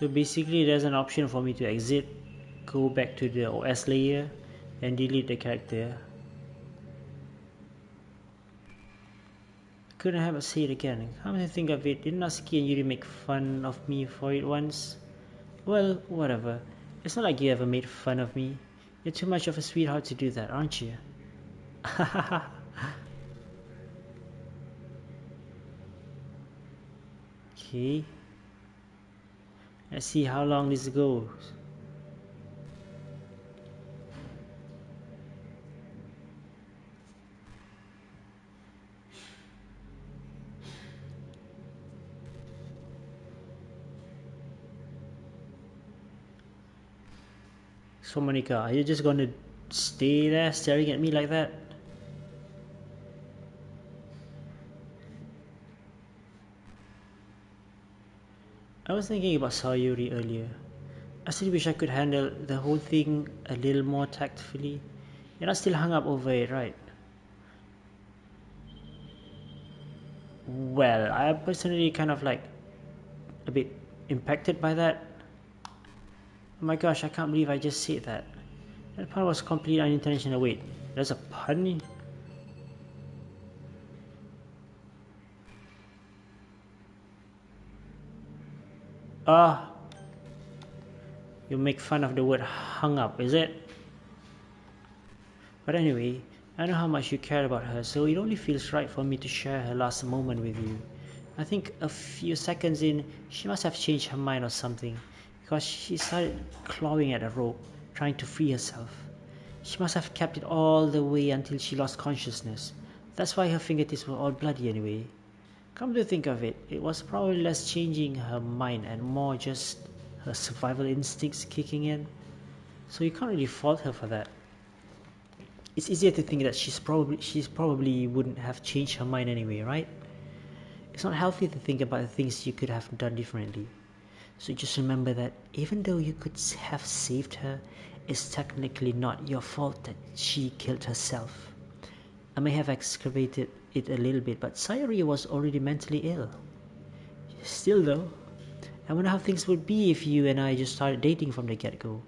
So basically, there's an option for me to exit, go back to the OS layer, and delete the character. Couldn't have a say it again. Come to think of it, didn't Aski and Yuri make fun of me for it once? Well, whatever. It's not like you ever made fun of me. You're too much of a sweetheart to do that, aren't you? Okay. Let's see how long this goes. So Monica, are you just gonna stay there staring at me like that? I was thinking about Sayuri earlier. I still wish I could handle the whole thing a little more tactfully. You're not still hung up over it, right? Well, I am personally kind of like a bit impacted by that. Oh my gosh, I can't believe I just said that. That pun was completely unintentional. Wait, there's a pun? Ah, you make fun of the word hung up, is it? But anyway, I know how much you care about her, so it only feels right for me to share her last moment with you. I think a few seconds in, she must have changed her mind or something, because she started clawing at a rope, trying to free herself. She must have kept it all the way until she lost consciousness. That's why her fingertips were all bloody anyway. Come to think of it, it was probably less changing her mind and more just her survival instincts kicking in. So you can't really fault her for that. It's easier to think that she's probably wouldn't have changed her mind anyway, right? It's not healthy to think about the things you could have done differently. So just remember that even though you could have saved her, it's technically not your fault that she killed herself. I may have excavated it a little bit, but Sayuri was already mentally ill. Still though, I wonder how things would be if you and I just started dating from the get-go.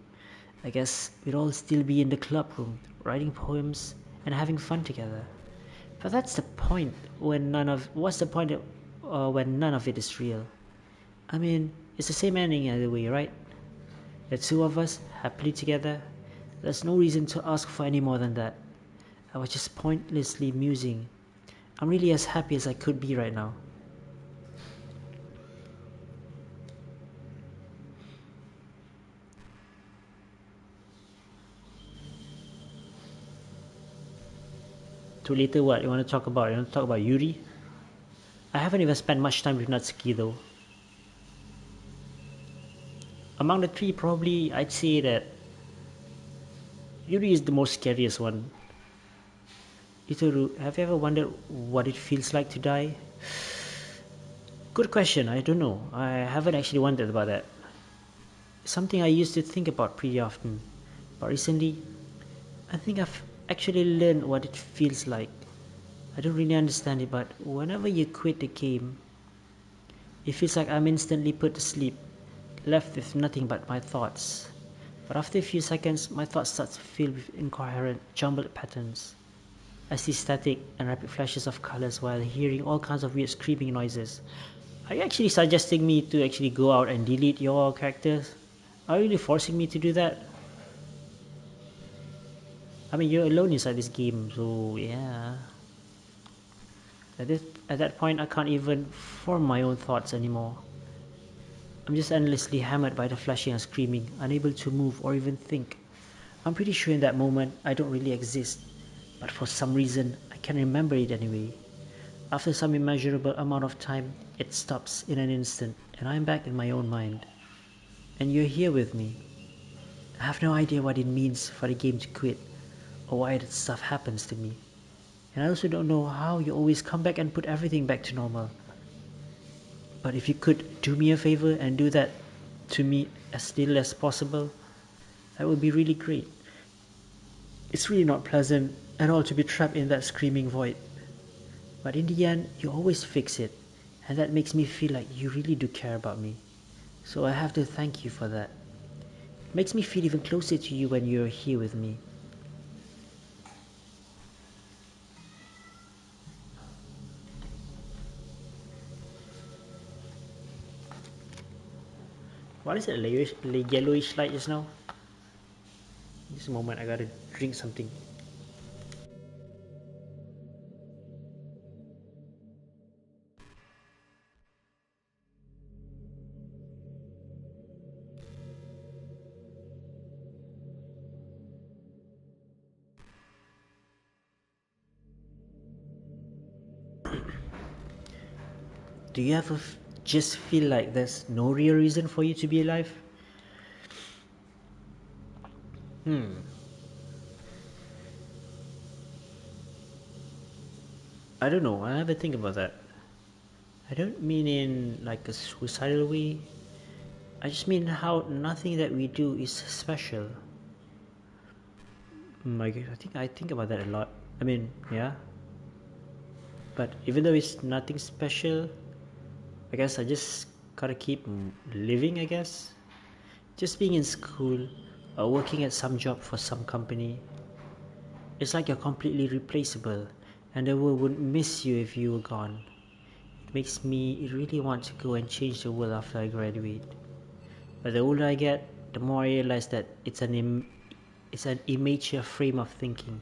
I guess we'd all still be in the club room, writing poems and having fun together. But that's the point what's the point when none of it is real? I mean, it's the same ending either way, right? The two of us happily together. There's no reason to ask for any more than that. I was just pointlessly musing. I'm really as happy as I could be right now. So later what? You want to talk about? You want to talk about Yuri? I haven't even spent much time with Natsuki though. Among the three, probably I'd say that Yuri is the most scariest one. Ritoru, have you ever wondered what it feels like to die? Good question, I don't know. I haven't actually wondered about that. It's something I used to think about pretty often. But recently, I think I've actually learned what it feels like. I don't really understand it, but whenever you quit the game, it feels like I'm instantly put to sleep, left with nothing but my thoughts. But after a few seconds, my thoughts start to fill with incoherent, jumbled patterns. I see static and rapid flashes of colors while hearing all kinds of weird screaming noises. Are you actually suggesting me to actually go out and delete your characters? Are you really forcing me to do that? I mean, you're alone inside this game, so yeah. At that point, I can't even form my own thoughts anymore. I'm just endlessly hammered by the flashing and screaming, unable to move or even think. I'm pretty sure in that moment, I don't really exist, but for some reason, I can remember it anyway. After some immeasurable amount of time, it stops in an instant, and I'm back in my own mind. And you're here with me. I have no idea what it means for the game to quit, or why that stuff happens to me. And I also don't know how you always come back and put everything back to normal. But if you could do me a favor and do that to me as little as possible, that would be really great. It's really not pleasant at all to be trapped in that screaming void. But in the end, you always fix it, and that makes me feel like you really do care about me. So I have to thank you for that. It makes me feel even closer to you when you're here with me. What is that yellowish light just now? Just a moment, I gotta drink something. Do you ever just feel like there's no real reason for you to be alive? I don't know. I never think about that. I don't mean in like a suicidal way. I just mean how nothing that we do is special. I think I think about that a lot. I mean, yeah. But even though it's nothing special, I guess I just gotta keep living, I guess. Just being in school or working at some job for some company, it's like you're completely replaceable and the world would miss you if you were gone. It makes me really want to go and change the world after I graduate. But the older I get, the more I realize that it's an immature frame of thinking.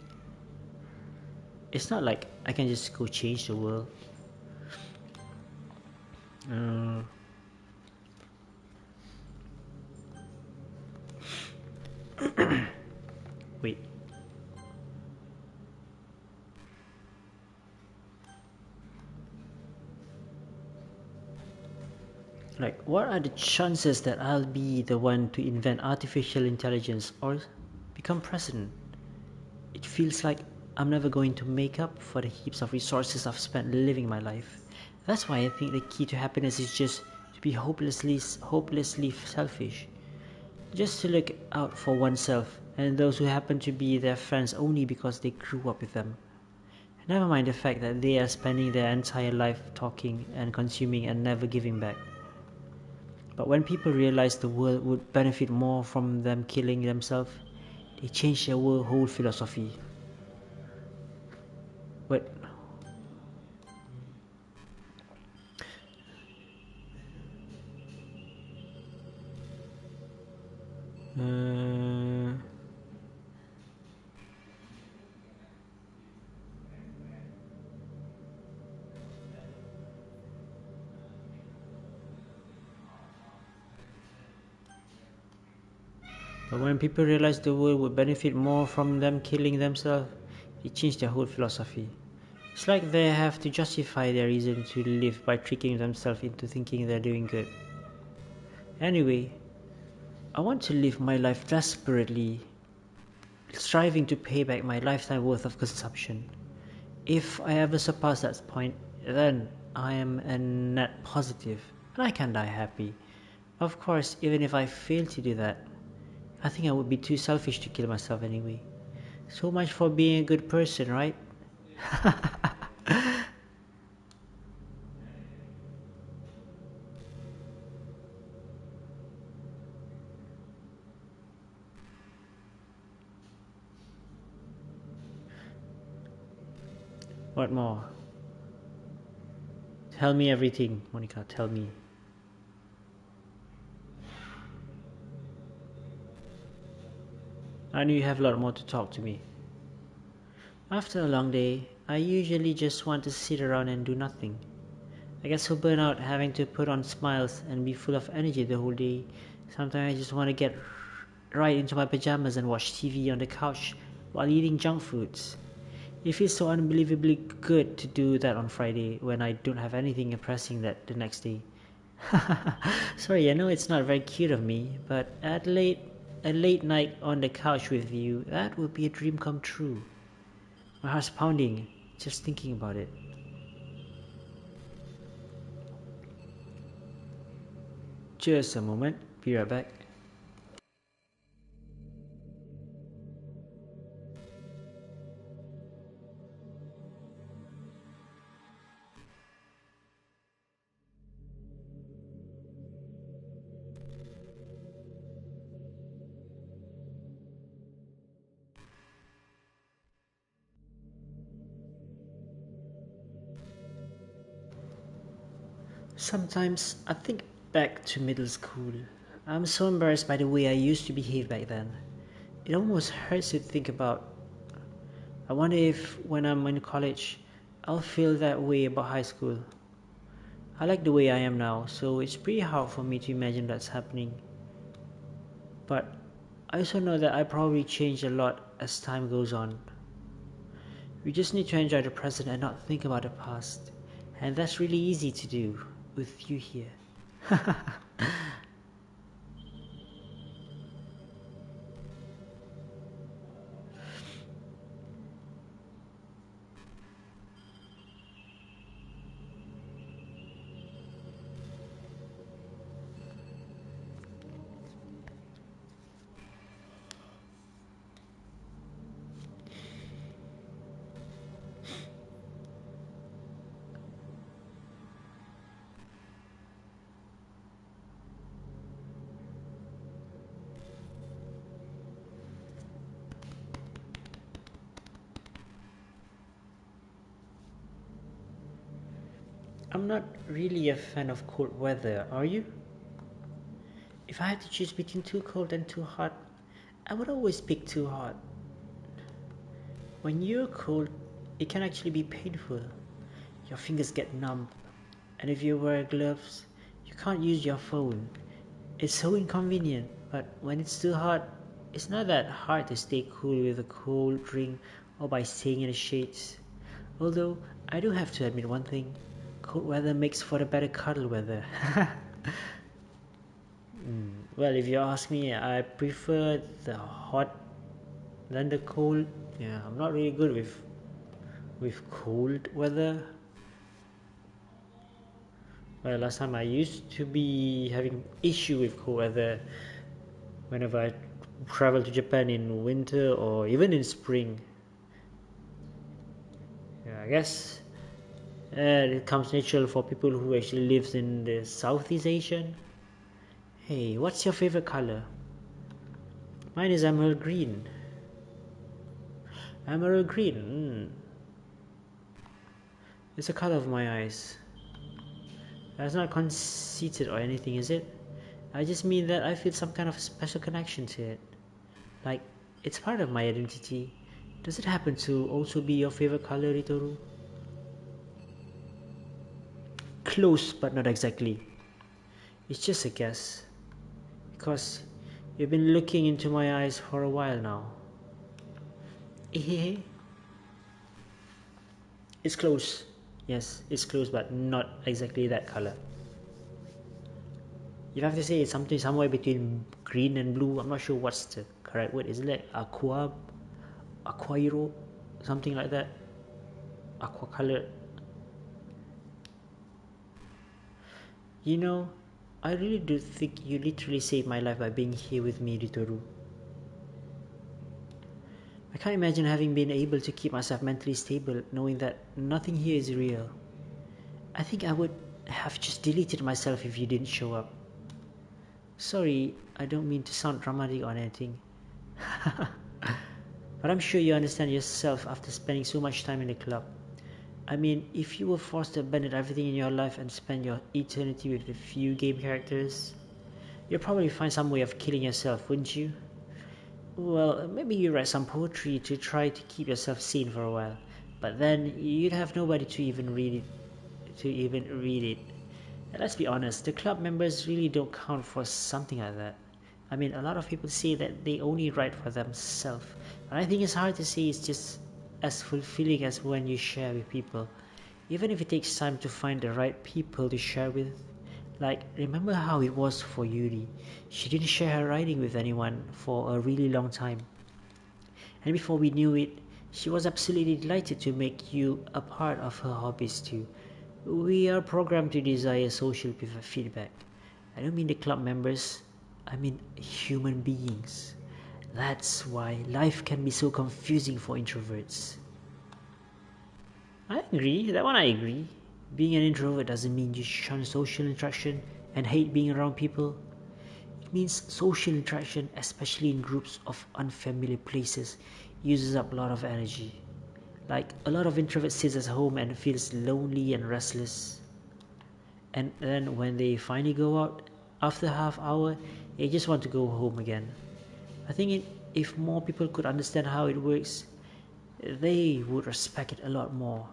It's not like I can just go change the world. Uh, Wait. Like, what are the chances that I'll be the one to invent artificial intelligence or become president? It feels like I'm never going to make up for the heaps of resources I've spent living my life. That's why I think the key to happiness is just to be hopelessly selfish. Just to look out for oneself and those who happen to be their friends only because they grew up with them. Never mind the fact that they are spending their entire life talking and consuming and never giving back. But when people realize the world would benefit more from them killing themselves, they change their whole philosophy. But uh, but when people realize the world would benefit more from them killing themselves, they change their whole philosophy. It's like they have to justify their reason to live by tricking themselves into thinking they're doing good. Anyway, I want to live my life desperately, striving to pay back my lifetime worth of consumption. If I ever surpass that point, then I am a net positive and I can die happy. Of course, even if I fail to do that, I think I would be too selfish to kill myself anyway. So much for being a good person, right? What more? Tell me everything, Monica, tell me. I knew you have a lot more to talk to me. After a long day, I usually just want to sit around and do nothing. I get so burnt out having to put on smiles and be full of energy the whole day. Sometimes I just want to get right into my pajamas and watch TV on the couch while eating junk foods. It feels so unbelievably good to do that on Friday when I don't have anything pressing that the next day. Sorry, I know it's not very cute of me, but a late night on the couch with you, that would be a dream come true. My heart's pounding just thinking about it. Just a moment, be right back. Sometimes I think back to middle school. I'm so embarrassed by the way I used to behave back then. It almost hurts to think about. I wonder if when I'm in college, I'll feel that way about high school. I like the way I am now, so it's pretty hard for me to imagine that's happening. But I also know that I probably change a lot as time goes on. We just need to enjoy the present and not think about the past. And that's really easy to do with you here. I'm not really a fan of cold weather, are you? If I had to choose between too cold and too hot, I would always pick too hot. When you're cold, it can actually be painful. Your fingers get numb, and if you wear gloves, you can't use your phone. It's so inconvenient, but when it's too hot, it's not that hard to stay cool with a cold drink or by staying in the shades. Although, I do have to admit one thing, cold weather makes for the better cuddle weather. Well, if you ask me, I prefer the hot than the cold. Yeah, I'm not really good with cold weather. Well, last time I used to be having issue with cold weather whenever I travel to Japan in winter or even in spring. Yeah, I guess it comes natural for people who actually lives in the Southeast Asian. Hey, what's your favorite color? Mine is emerald green. Emerald green. It's the color of my eyes. That's not conceited or anything, is it? I just mean that I feel some kind of special connection to it. Like, it's part of my identity. Does it happen to also be your favorite color, Ritoru? Close, but not exactly. It's just a guess. Because you've been looking into my eyes for a while now. It's close. Yes, it's close, but not exactly that color. You have to say it's something somewhere between green and blue. I'm not sure what's the correct word. Is it like aquairo, something like that? Aqua colored. You know, I really do think you literally saved my life by being here with me, Ritoru. I can't imagine having been able to keep myself mentally stable knowing that nothing here is real. I think I would have just deleted myself if you didn't show up. Sorry, I don't mean to sound dramatic or anything. But I'm sure you understand yourself after spending so much time in the club. I mean, if you were forced to abandon everything in your life and spend your eternity with a few game characters, you'd probably find some way of killing yourself, wouldn't you? Well, maybe you write some poetry to try to keep yourself sane for a while, but then you'd have nobody to even read it. And let's be honest, the club members really don't count for something like that. I mean, a lot of people say that they only write for themselves, but I think it's hard to say it's just as fulfilling as when you share with people, even if it takes time to find the right people to share with. Like, remember how it was for Yuri? She didn't share her writing with anyone for a really long time. And before we knew it, she was absolutely delighted to make you a part of her hobbies too. We are programmed to desire social feedback. I don't mean the club members, I mean human beings. That's why life can be so confusing for introverts. I agree, that one I agree. Being an introvert doesn't mean you shun social interaction and hate being around people. It means social interaction, especially in groups of unfamiliar places, uses up a lot of energy. Like, a lot of introverts sits at home and feels lonely and restless. And then when they finally go out, after half hour, they just want to go home again. I think if more people could understand how it works, they would respect it a lot more.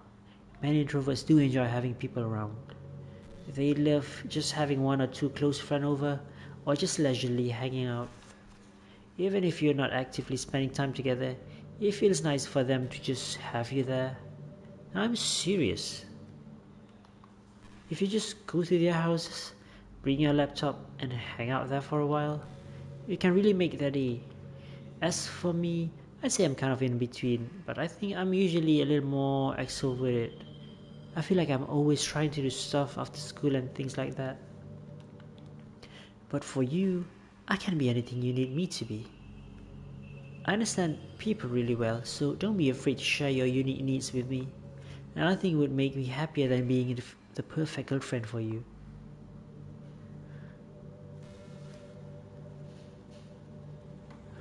Many introverts do enjoy having people around. They love just having one or two close friends over or just leisurely hanging out. Even if you're not actively spending time together, it feels nice for them to just have you there. I'm serious. If you just go to their houses, bring your laptop and hang out there for a while, it can really make their day. As for me, I'd say I'm kind of in between, but I think I'm usually a little more extroverted. I feel like I'm always trying to do stuff after school and things like that. But for you, I can be anything you need me to be. I understand people really well, so don't be afraid to share your unique needs with me. And I think it would make me happier than being the perfect girlfriend for you.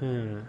Hmm.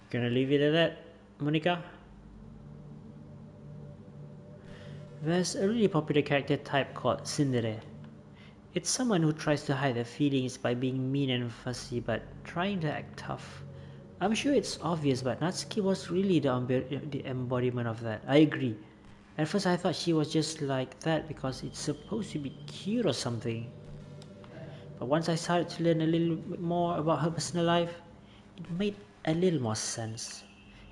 Gonna leave it at that, Monica? There's a really popular character type called tsundere. It's someone who tries to hide their feelings by being mean and fussy but trying to act tough. I'm sure it's obvious, but Natsuki was really the embodiment of that. I agree. At first I thought she was just like that because it's supposed to be cute or something. But once I started to learn a little bit more about her personal life, it made a little more sense.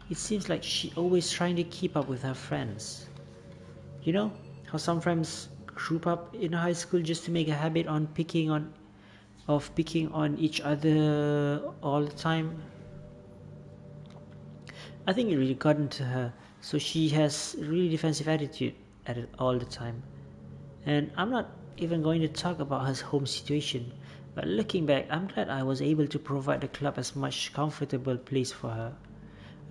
It seems like she always trying to keep up with her friends. You know how some friends group up in high school just to make a habit of picking on each other all the time. I think it really got into her, so she has really defensive attitude at it all the time. And I'm not even going to talk about her home situation, but looking back, I'm glad I was able to provide the club as much comfortable place for her.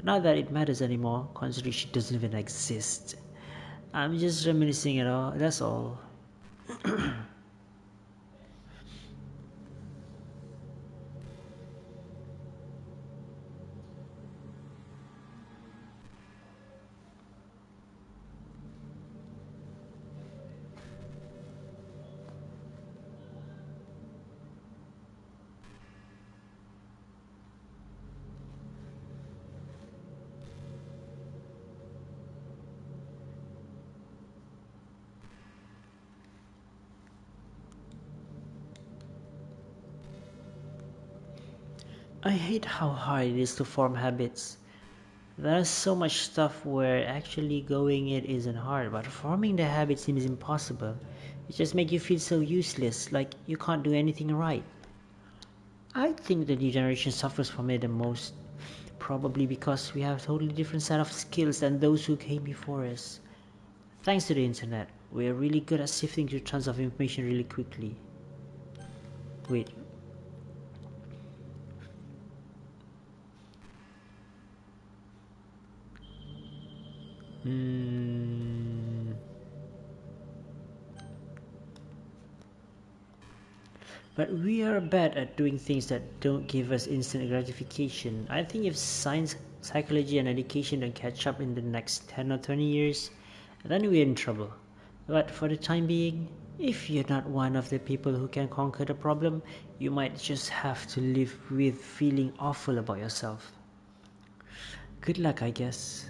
Not that it matters anymore, considering she doesn't even exist. I'm just reminiscing it all, that's all. I hate how hard it is to form habits. There's so much stuff where actually going it isn't hard, but forming the habit seems impossible. It just makes you feel so useless, like you can't do anything right. I think the new generation suffers from it the most, probably because we have a totally different set of skills than those who came before us. Thanks to the internet, we're really good at sifting through tons of information really quickly. Wait. But we are bad at doing things that don't give us instant gratification. I think if science, psychology, and education don't catch up in the next 10 or 20 years, then we're in trouble. But for the time being, if you're not one of the people who can conquer the problem, you might just have to live with feeling awful about yourself. Good luck, I guess.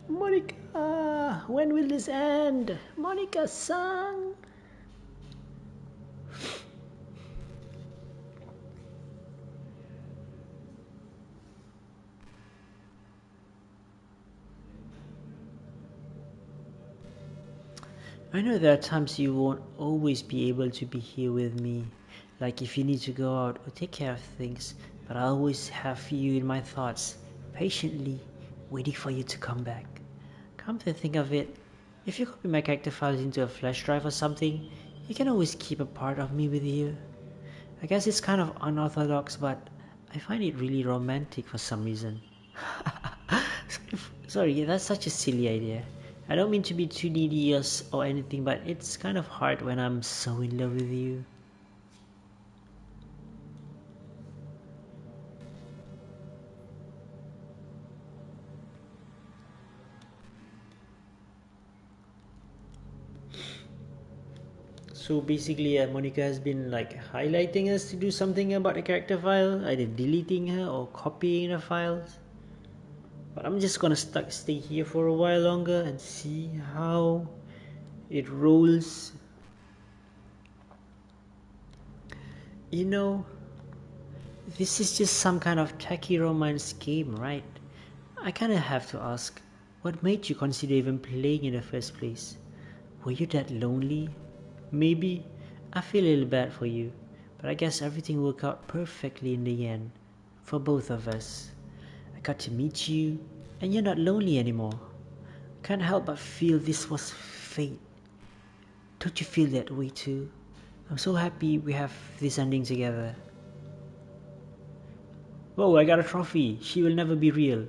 Monica, when will this end? Monica-san. I know there are times you won't always be able to be here with me, like if you need to go out or take care of things, but I always have you in my thoughts, patiently waiting for you to come back. Come to think of it, if you copy my character files into a flash drive or something, you can always keep a part of me with you. I guess it's kind of unorthodox, but I find it really romantic for some reason. Sorry, that's such a silly idea. I don't mean to be too needy or anything, but it's kind of hard when I'm so in love with you. So basically, Monica has been like highlighting us to do something about the character file, either deleting her or copying the files. But I'm just gonna stay here for a while longer and see how it rolls. You know, this is just some kind of tacky romance game, right? I kinda have to ask, what made you consider even playing in the first place? Were you that lonely? Maybe. I feel a little bad for you, but I guess everything worked out perfectly in the end, for both of us. I got to meet you, and you're not lonely anymore. Can't help but feel this was fate. Don't you feel that way too? I'm so happy we have this ending together. Whoa, I got a trophy. She will never be real.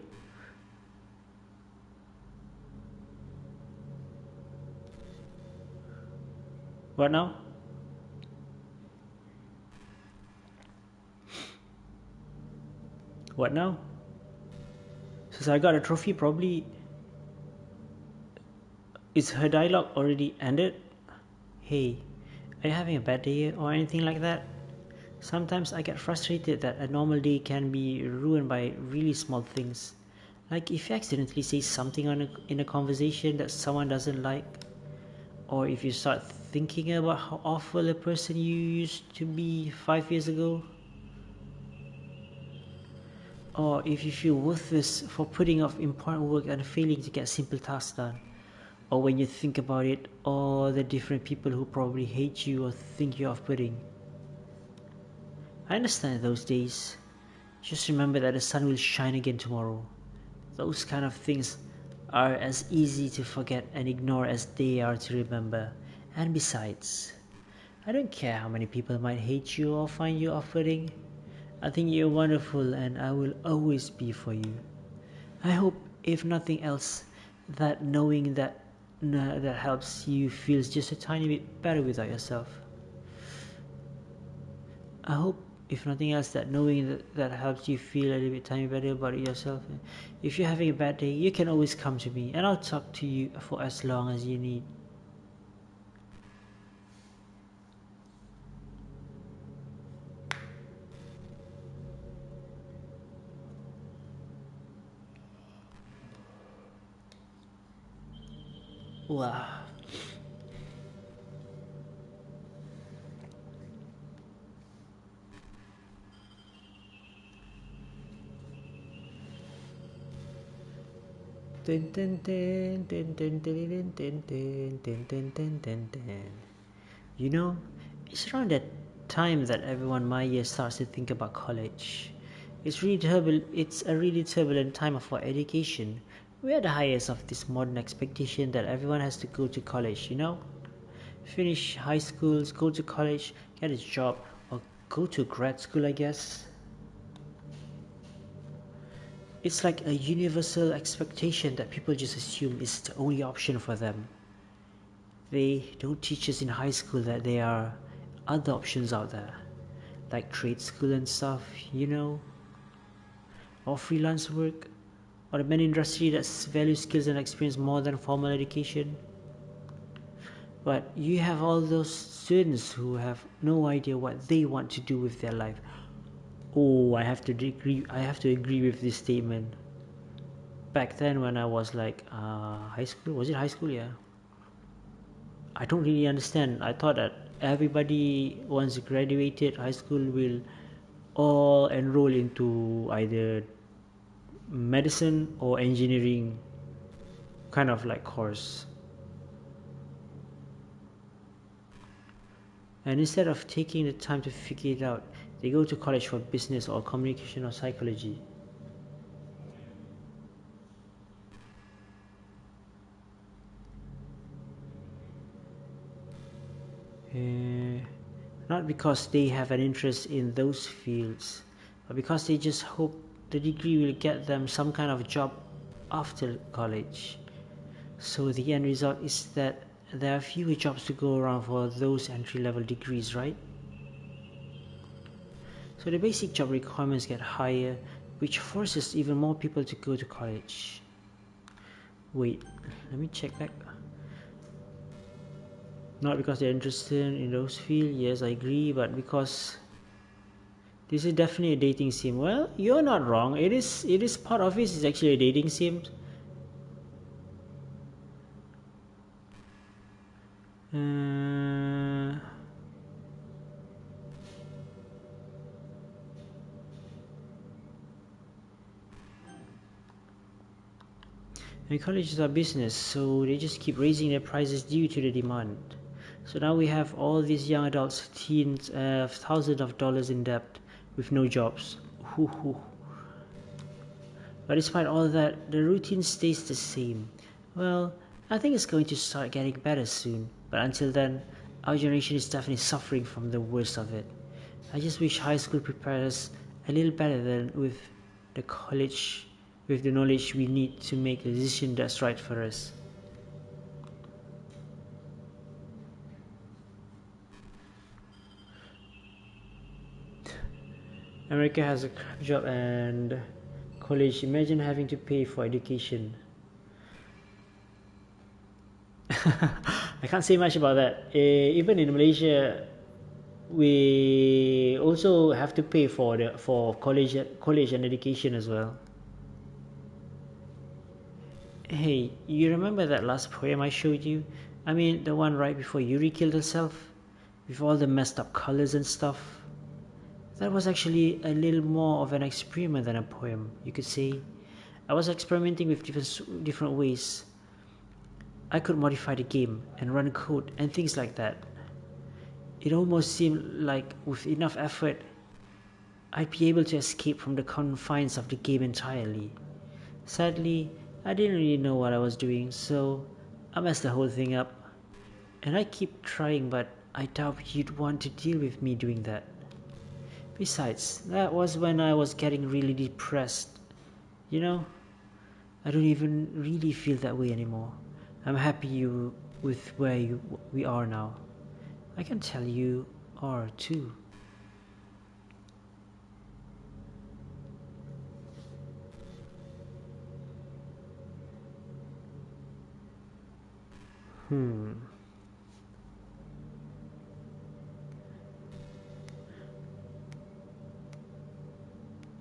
What now? What now? Since I got a trophy, probably... Is her dialogue already ended? Hey, are you having a bad day or anything like that? Sometimes I get frustrated that a normal day can be ruined by really small things. Like if you accidentally say something in a conversation that someone doesn't like, or if you start thinking about how awful a person you used to be 5 years ago, or if you feel worthless for putting off important work and failing to get simple tasks done, or when you think about it, all the different people who probably hate you or think you're off-putting. I understand those days. Just remember that the sun will shine again tomorrow. Those kind of things are as easy to forget and ignore as they are to remember. And besides, I don't care how many people might hate you or find you off-putting. I think you're wonderful and I will always be for you. I hope, if nothing else, that knowing that helps you feel just a tiny bit better without yourself. I hope, if nothing else, that knowing that helps you feel a little bit tiny better about yourself. If you're having a bad day, you can always come to me and I'll talk to you for as long as you need. Wow. Dun, dun, dun, dun, dun, dun, dun, dun, dun, dun, dun, dun, dun. You know, it's around that time that everyone my year starts to think about college. It's a really turbulent time for education. We're at the highest of this modern expectation that everyone has to go to college, you know? Finish high schools, go to college, get a job, or go to grad school, I guess. It's like a universal expectation that people just assume is the only option for them. They don't teach us in high school that there are other options out there, like trade school and stuff, you know, or freelance work, or the many industry that value skills and experience more than formal education. But you have all those students who have no idea what they want to do with their life. Oh, I have to agree with this statement. Back then, when I was like high school, was it high school? Yeah. I don't really understand. I thought that everybody once graduated high school will all enroll into either medicine or engineering kind of like course. And instead of taking the time to figure it out, they go to college for business or communication or psychology. Not because they have an interest in those fields, but because they just hope the degree will get them some kind of job after college. So the end result is that there are fewer jobs to go around for those entry-level degrees, right? So the basic job requirements get higher, which forces even more people to go to college. Wait, let me check back. Not because they're interested in those fields, yes I agree, but because this is definitely a dating sim. Well, you're not wrong. It is part of it. It's actually a dating sim. And colleges are business, so they just keep raising their prices due to the demand. So now we have all these young adults, teens, thousands of dollars in debt with no jobs. But despite all that, the routine stays the same. Well, I think it's going to start getting better soon, but until then, our generation is definitely suffering from the worst of it. I just wish high school prepared us a little better than with the college, with the knowledge we need to make the decision that's right for us. America has a crap job and college. Imagine having to pay for education. I can't say much about that. Even in Malaysia, we also have to pay for college and education as well. Hey, you remember that last poem I showed you? I mean, the one right before Yuri killed herself? With all the messed up colors and stuff? That was actually a little more of an experiment than a poem, you could say. I was experimenting with different ways. I could modify the game and run code and things like that. It almost seemed like with enough effort, I'd be able to escape from the confines of the game entirely. Sadly, I didn't really know what I was doing, so I messed the whole thing up. And I keep trying, but I doubt you'd want to deal with me doing that. Besides, that was when I was getting really depressed. You know, I don't even really feel that way anymore. I'm happy with where we are now. I can tell you are too.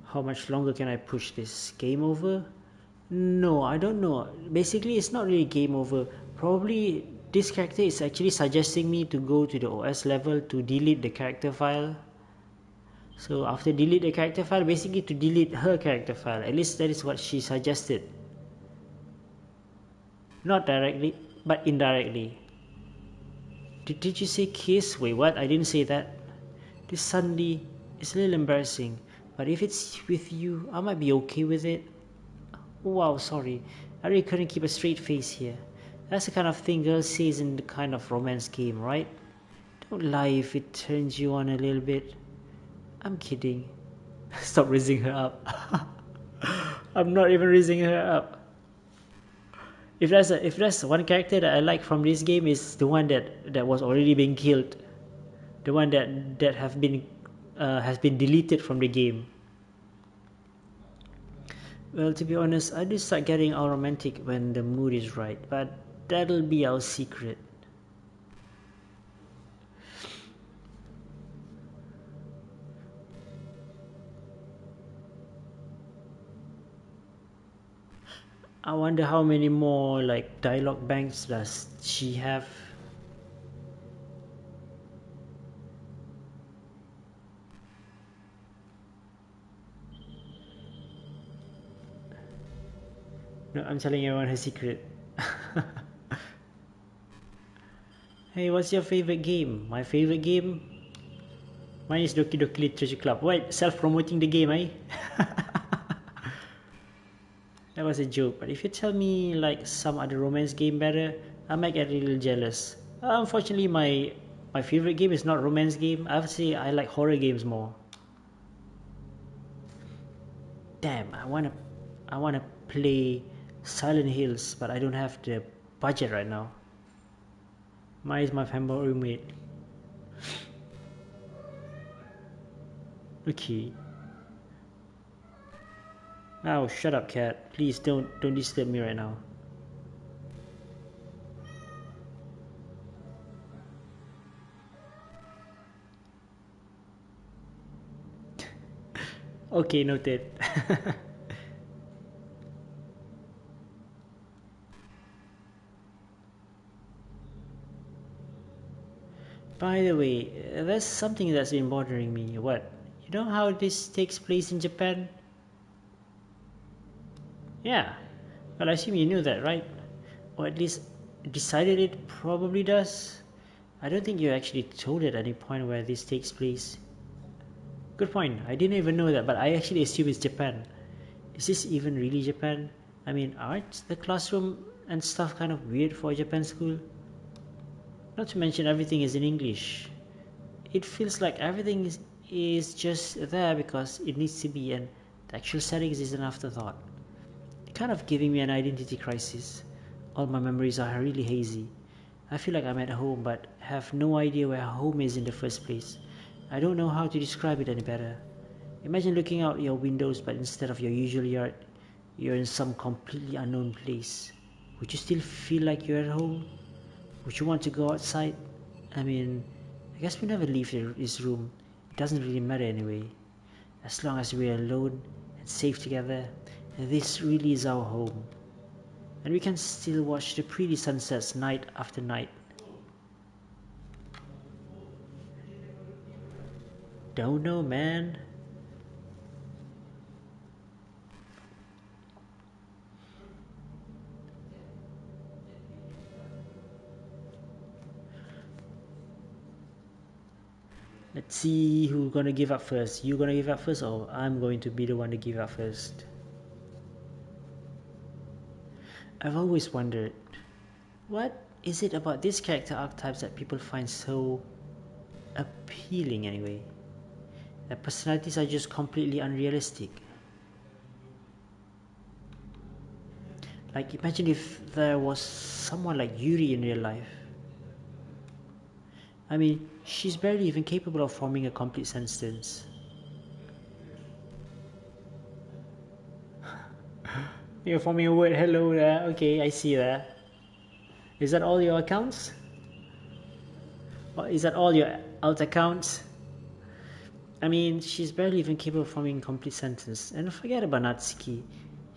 How much longer can I push this? Game over? No, I don't know. Basically, it's not really game over. Probably this character is actually suggesting me to go to the OS level to delete the character file. So after delete the character file, basically to delete her character file. At least that is what she suggested. Not directly, but indirectly. Did you say kiss? Wait, what? I didn't say that. This suddenly is a little embarrassing. But if it's with you, I might be okay with it. Wow, sorry. I really couldn't keep a straight face here. That's the kind of thing girls says in the kind of romance game, right? Don't lie if it turns you on a little bit. I'm kidding. Stop raising her up. I'm not even raising her up. If that's one character that I like from this game is the one that was already being killed, the one that has been deleted from the game. Well, to be honest, I do start getting all romantic when the mood is right, but that'll be our secret. I wonder how many more like dialogue banks does she have? No, I'm telling everyone her secret. Hey, what's your favorite game? My favorite game? Mine is Doki Doki Literature Club. What? Self-promoting the game, eh? That was a joke, but if you tell me like some other romance game better, I might get a little jealous. Unfortunately, my favorite game is not romance game. I would say I like horror games more. Damn, I wanna play Silent Hills, but I don't have the budget right now. Mine is my fanboy roommate. Okay. Oh, shut up, cat. Please don't disturb me right now. Okay, noted. By the way, there's something that's been bothering me. What? You know how this takes place in Japan? Yeah. Well, I assume you knew that, right? Or at least decided it probably does. I don't think you actually told at any point where this takes place. Good point. I didn't even know that, but I actually assume it's Japan. Is this even really Japan? I mean, aren't the classroom and stuff kind of weird for a Japan school? Not to mention everything is in English. It feels like everything is just there because it needs to be, and the actual settings is an afterthought. Kind of giving me an identity crisis. All my memories are really hazy. I feel like I'm at home but have no idea where home is in the first place. I don't know how to describe it any better. Imagine looking out your windows, but instead of your usual yard, you're in some completely unknown place. Would you still feel like you're at home? Would you want to go outside? I mean, I guess we never leave this room. It doesn't really matter anyway. As long as we're alone and safe together, this really is our home. And we can still watch the pretty sunsets night after night. Don't know, man. Let's see who's gonna give up first. You gonna give up first, or I'm going to be the one to give up first? I've always wondered, what is it about these character archetypes that people find so appealing anyway? Their personalities are just completely unrealistic. Like, imagine if there was someone like Yuri in real life. I mean, she's barely even capable of forming a complete sentence. You're forming a word hello there. Okay, I see that. Is that all your accounts? Or is that all your alt accounts? I mean, she's barely even capable of forming a complete sentence. And forget about Natsuki.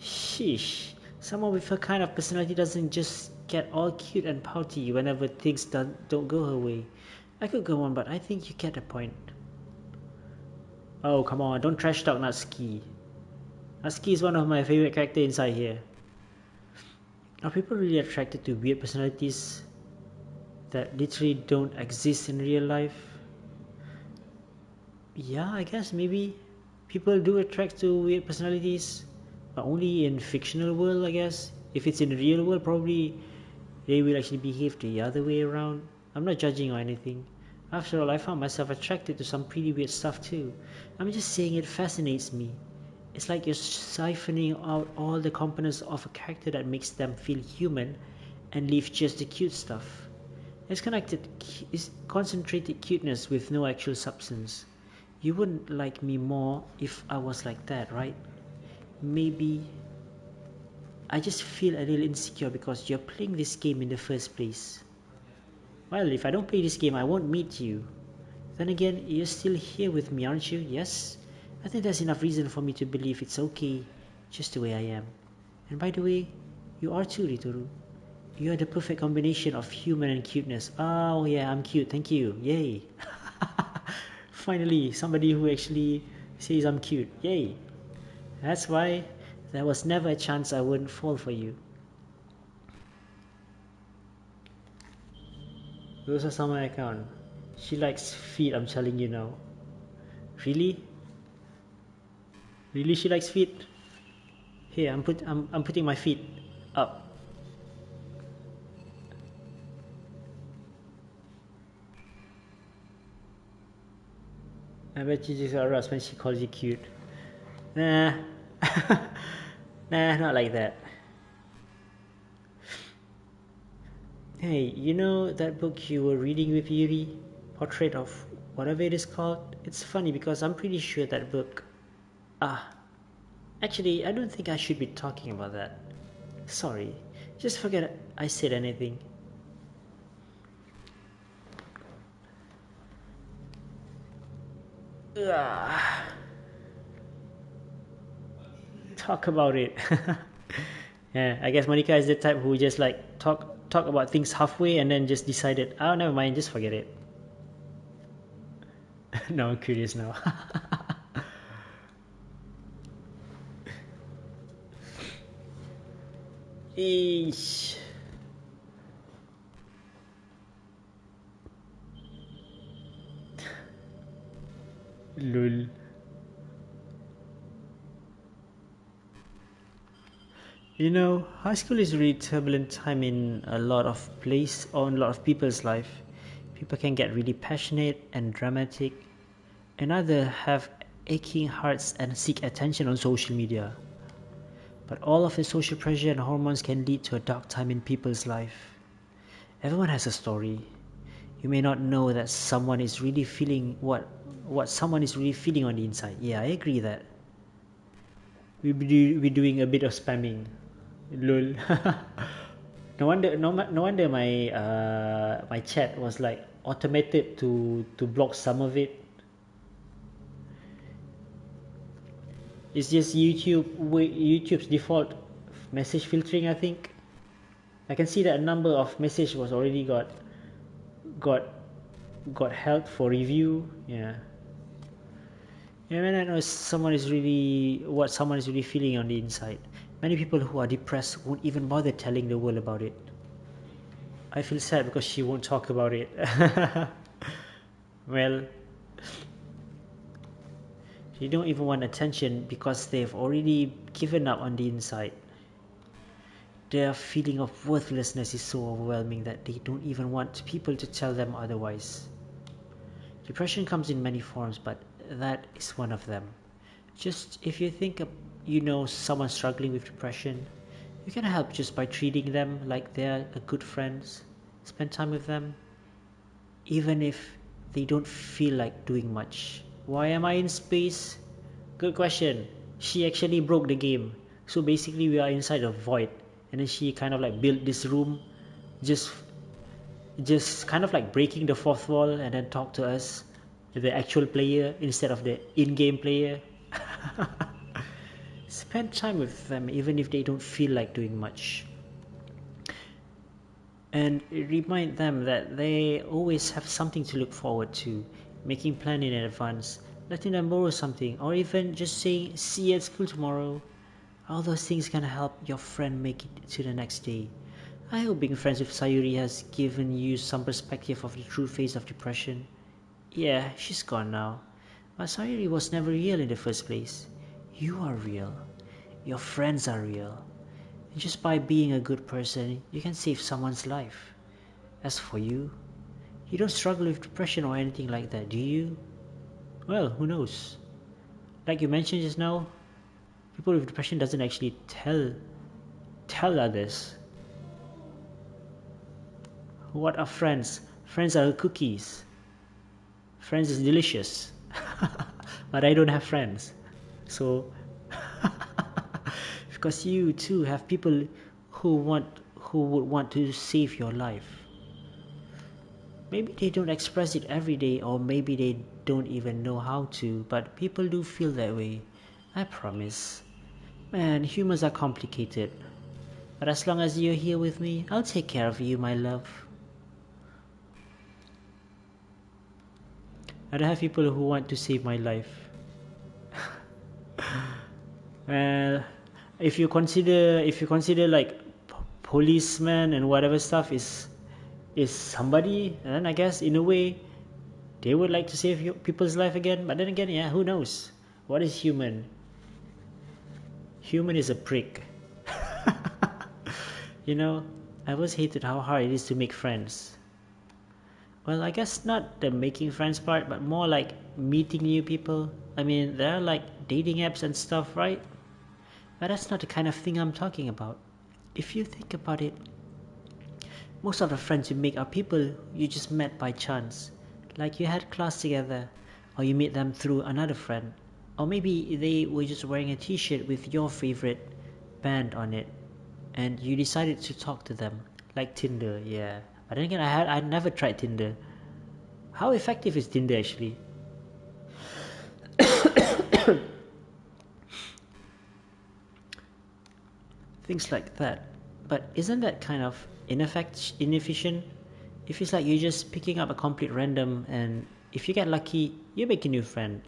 Sheesh. Someone with her kind of personality doesn't just get all cute and pouty whenever things don't go her way. I could go on, but I think you get the point. Oh, come on, don't trash talk Natsuki. Natsuki is one of my favorite characters inside here. Are people really attracted to weird personalities that literally don't exist in real life? Yeah, I guess maybe people do attract to weird personalities, but only in fictional world, I guess. If it's in the real world, probably they will actually behave the other way around. I'm not judging or anything. After all, I found myself attracted to some pretty weird stuff too. I'm just saying it fascinates me. It's like you're siphoning out all the components of a character that makes them feel human and leave just the cute stuff. It's concentrated cuteness with no actual substance. You wouldn't like me more if I was like that, right? Maybe I just feel a little insecure because you're playing this game in the first place. Well, if I don't play this game, I won't meet you. Then again, you're still here with me, aren't you? Yes? I think that's enough reason for me to believe it's okay, just the way I am. And by the way, you are too, Ritoru. You are the perfect combination of human and cuteness. Oh yeah, I'm cute, thank you. Yay. Finally, somebody who actually says I'm cute. Yay. That's why there was never a chance I wouldn't fall for you. Those are some of my account. She likes feet, I'm telling you now. Really? Really she likes feet? Here, I'm putting my feet up. I bet you just got rust when she calls you cute. Nah. Nah, not like that. Hey, you know that book you were reading with Yuri? Portrait of whatever it is called? It's funny because I'm pretty sure that book... Actually, I don't think I should be talking about that. Sorry, just forget I said anything. Talk about it. Yeah, I guess Monica is the type who just like talk about things halfway and then just decided, oh, never mind, just forget it. Now I'm curious now. Eesh. Lol. You know, high school is a really turbulent time in a lot of people's life. People can get really passionate and dramatic, and either have aching hearts and seek attention on social media. But all of the social pressure and hormones can lead to a dark time in people's life. Everyone has a story. you may not know that someone is really feeling what someone is really feeling on the inside. Yeah, I agree that. We're doing a bit of spamming. Lol. No wonder my chat was like automated to block some of it. It's just YouTube's default message filtering, I think. I can see that a number of message was already got held for review. Yeah. Yeah, when I know someone is really feeling on the inside. Many people who are depressed won't even bother telling the world about it. I feel sad because she won't talk about it. Well, they don't even want attention because they've already given up on the inside. Their feeling of worthlessness is so overwhelming that they don't even want people to tell them otherwise. Depression comes in many forms, but that is one of them. Just if you think you know someone struggling with depression, you can help just by treating them like they're a good friends. Spend time with them, even if they don't feel like doing much. Why am I in space? Good question. She actually broke the game. So basically we are inside a void, and then she kind of like built this room, just kind of like breaking the fourth wall, and then talk to us, the actual player, instead of the in-game player. Spend time with them even if they don't feel like doing much. And remind them that they always have something to look forward to, making plan in advance, letting them borrow something, or even just saying, see you at school tomorrow. All those things can help your friend make it to the next day. I hope being friends with Sayuri has given you some perspective of the true face of depression. Yeah, she's gone now. But Sayuri was never real in the first place. You are real. Your friends are real. And just by being a good person, you can save someone's life. As for you, you don't struggle with depression or anything like that, do you? Well, who knows? Like you mentioned just now, people with depression doesn't actually tell others. What are friends? Friends are cookies. Friends is delicious. But I don't have friends. So because you too have people who would want to save your life. Maybe they don't express it every day, or maybe they don't even know how to, but people do feel that way. I promise. Man, humans are complicated. But as long as you're here with me, I'll take care of you, my love. I don't have people who want to save my life. Well, if you consider like policemen and whatever stuff is somebody, then I guess in a way they would like to save people's life again. But then again, yeah, who knows? What is human? Human is a prick. You know, I always hated how hard it is to make friends. Well, I guess not the making friends part, but more like meeting new people. I mean, there are like dating apps and stuff, right? But that's not the kind of thing I'm talking about. If you think about it, most of the friends you make are people you just met by chance. Like you had class together, or you met them through another friend. Or maybe they were just wearing a t-shirt with your favorite band on it, and you decided to talk to them. Like Tinder, yeah. But then again, I never tried Tinder. How effective is Tinder actually? Things like that. But isn't that kind of inefficient? It feels like you're just picking up a complete random, and if you get lucky, you make a new friend.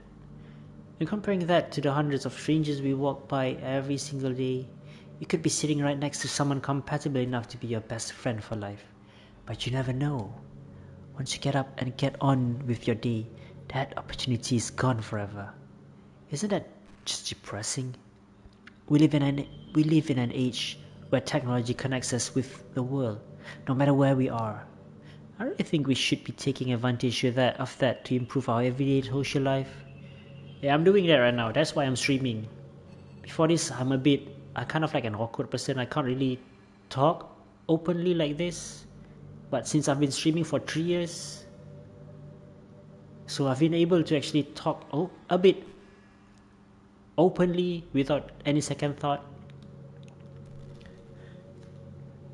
And comparing that to the hundreds of strangers we walk by every single day, you could be sitting right next to someone compatible enough to be your best friend for life. But you never know. Once you get up and get on with your day, that opportunity is gone forever. Isn't that just depressing? We live in an age where technology connects us with the world, no matter where we are. I really think we should be taking advantage of that to improve our everyday social life. Yeah, I'm doing that right now. That's why I'm streaming. Before this, I'm kind of like an awkward person. I can't really talk openly like this. But since I've been streaming for 3 years, So I've been able to actually talk a bit openly without any second thought.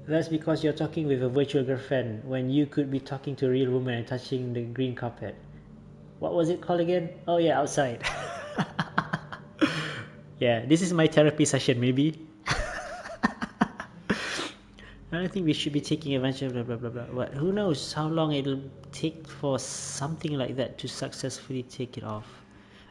That's because you're talking with a virtual girlfriend when you could be talking to a real woman and touching the green carpet. What was it called again? Oh yeah, outside. Yeah, this is my therapy session maybe. I don't think we should be taking advantage of blah blah blah blah. But who knows how long it'll take for something like that to successfully take it off.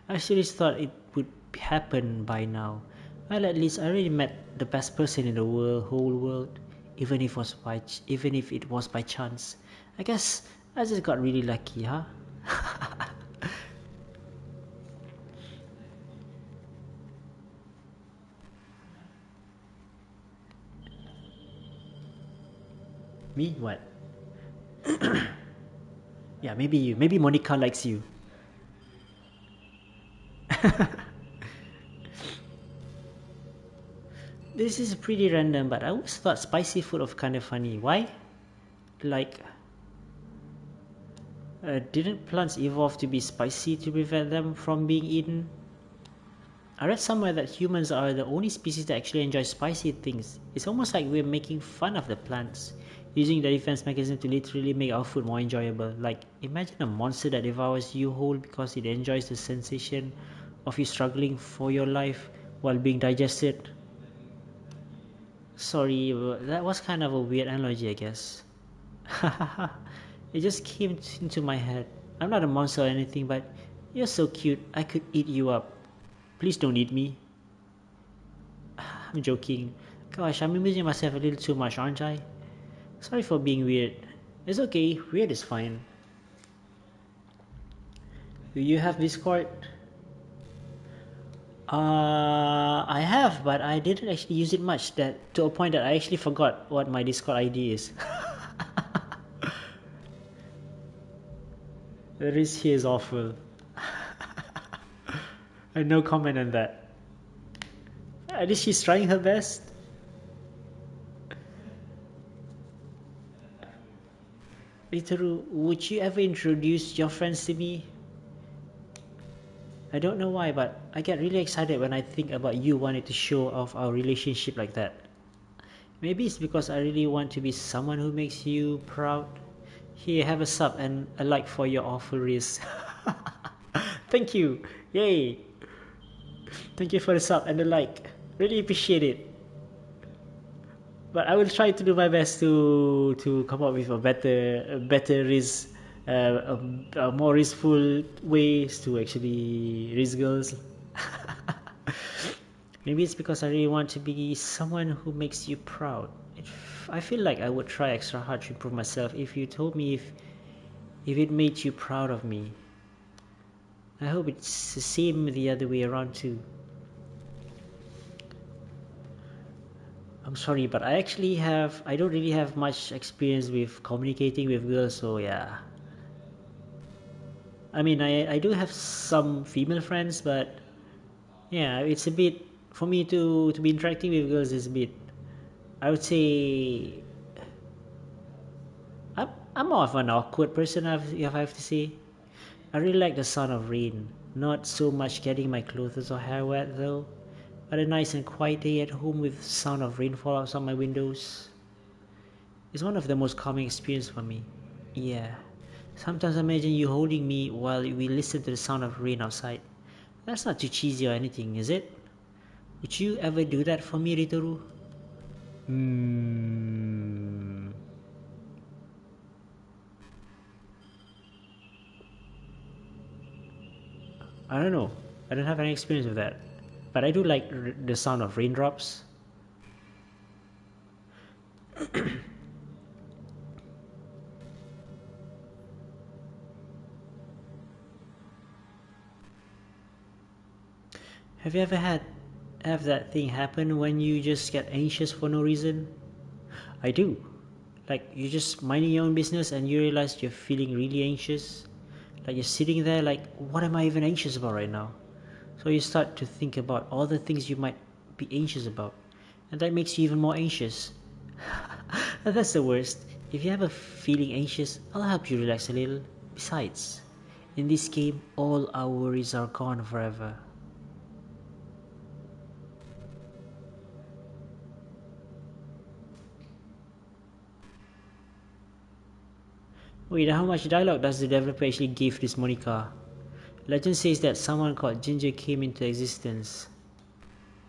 I seriously thought it would happen by now. Well, at least I already met the best person in the whole world, even if it was by chance. I guess I just got really lucky, huh? Me? What? Yeah, maybe you. Maybe Monica likes you. This is pretty random, but I always thought spicy food was kind of funny. Why? Like, didn't plants evolve to be spicy to prevent them from being eaten? I read somewhere that humans are the only species that actually enjoy spicy things. It's almost like we're making fun of the plants, using the defense mechanism to literally make our food more enjoyable. Like, imagine a monster that devours you whole because it enjoys the sensation of you struggling for your life while being digested. Sorry, that was kind of a weird analogy, I guess. It just came into my head. I'm not a monster or anything, but you're so cute, I could eat you up. Please don't eat me. I'm joking. Gosh, I'm amusing myself a little too much, aren't I? Sorry for being weird. It's okay, weird is fine. Do you have Discord? I have, but I didn't actually use it much. That to a point that I actually forgot what my Discord ID is. The risk here is awful. And no comment on that. At least she's trying her best. Ritoru, would you ever introduce your friends to me? I don't know why, but I get really excited when I think about you wanting to show off our relationship like that. Maybe it's because I really want to be someone who makes you proud. Here, have a sub and a like for your awful risk. Thank you. Yay. Thank you for the sub and the like. Really appreciate it. But I will try to do my best to come up with a better risk, a more riskful ways to actually risk girls. Maybe it's because I really want to be someone who makes you proud. I feel like I would try extra hard to improve myself if you told me if it made you proud of me. I hope it's the same the other way around too. I'm sorry, but I don't really have much experience with communicating with girls, so yeah. I mean, I do have some female friends, but yeah, it's a bit, for me to be interacting with girls is a bit, I would say, I'm more of an awkward person, if I have to say. I really like the sound of rain, not so much getting my clothes or hair wet though, but a nice and quiet day at home with the sound of rainfall outside my windows. It's one of the most calming experiences for me. Yeah. Sometimes I imagine you holding me while we listen to the sound of rain outside. That's not too cheesy or anything, is it? Would you ever do that for me, Ritoru? I don't know. I don't have any experience with that. But I do like the sound of raindrops. Have you ever have that thing happen when you just get anxious for no reason? I do. Like you're just minding your own business and you realize you're feeling really anxious. Like you're sitting there like, what am I even anxious about right now? So you start to think about all the things you might be anxious about. And that makes you even more anxious. That's the worst. If you have a feeling anxious, I'll help you relax a little. Besides, In this game, all our worries are gone forever. Wait, how much dialogue does the developer actually give this Monica? Legend says that someone called Ginger came into existence.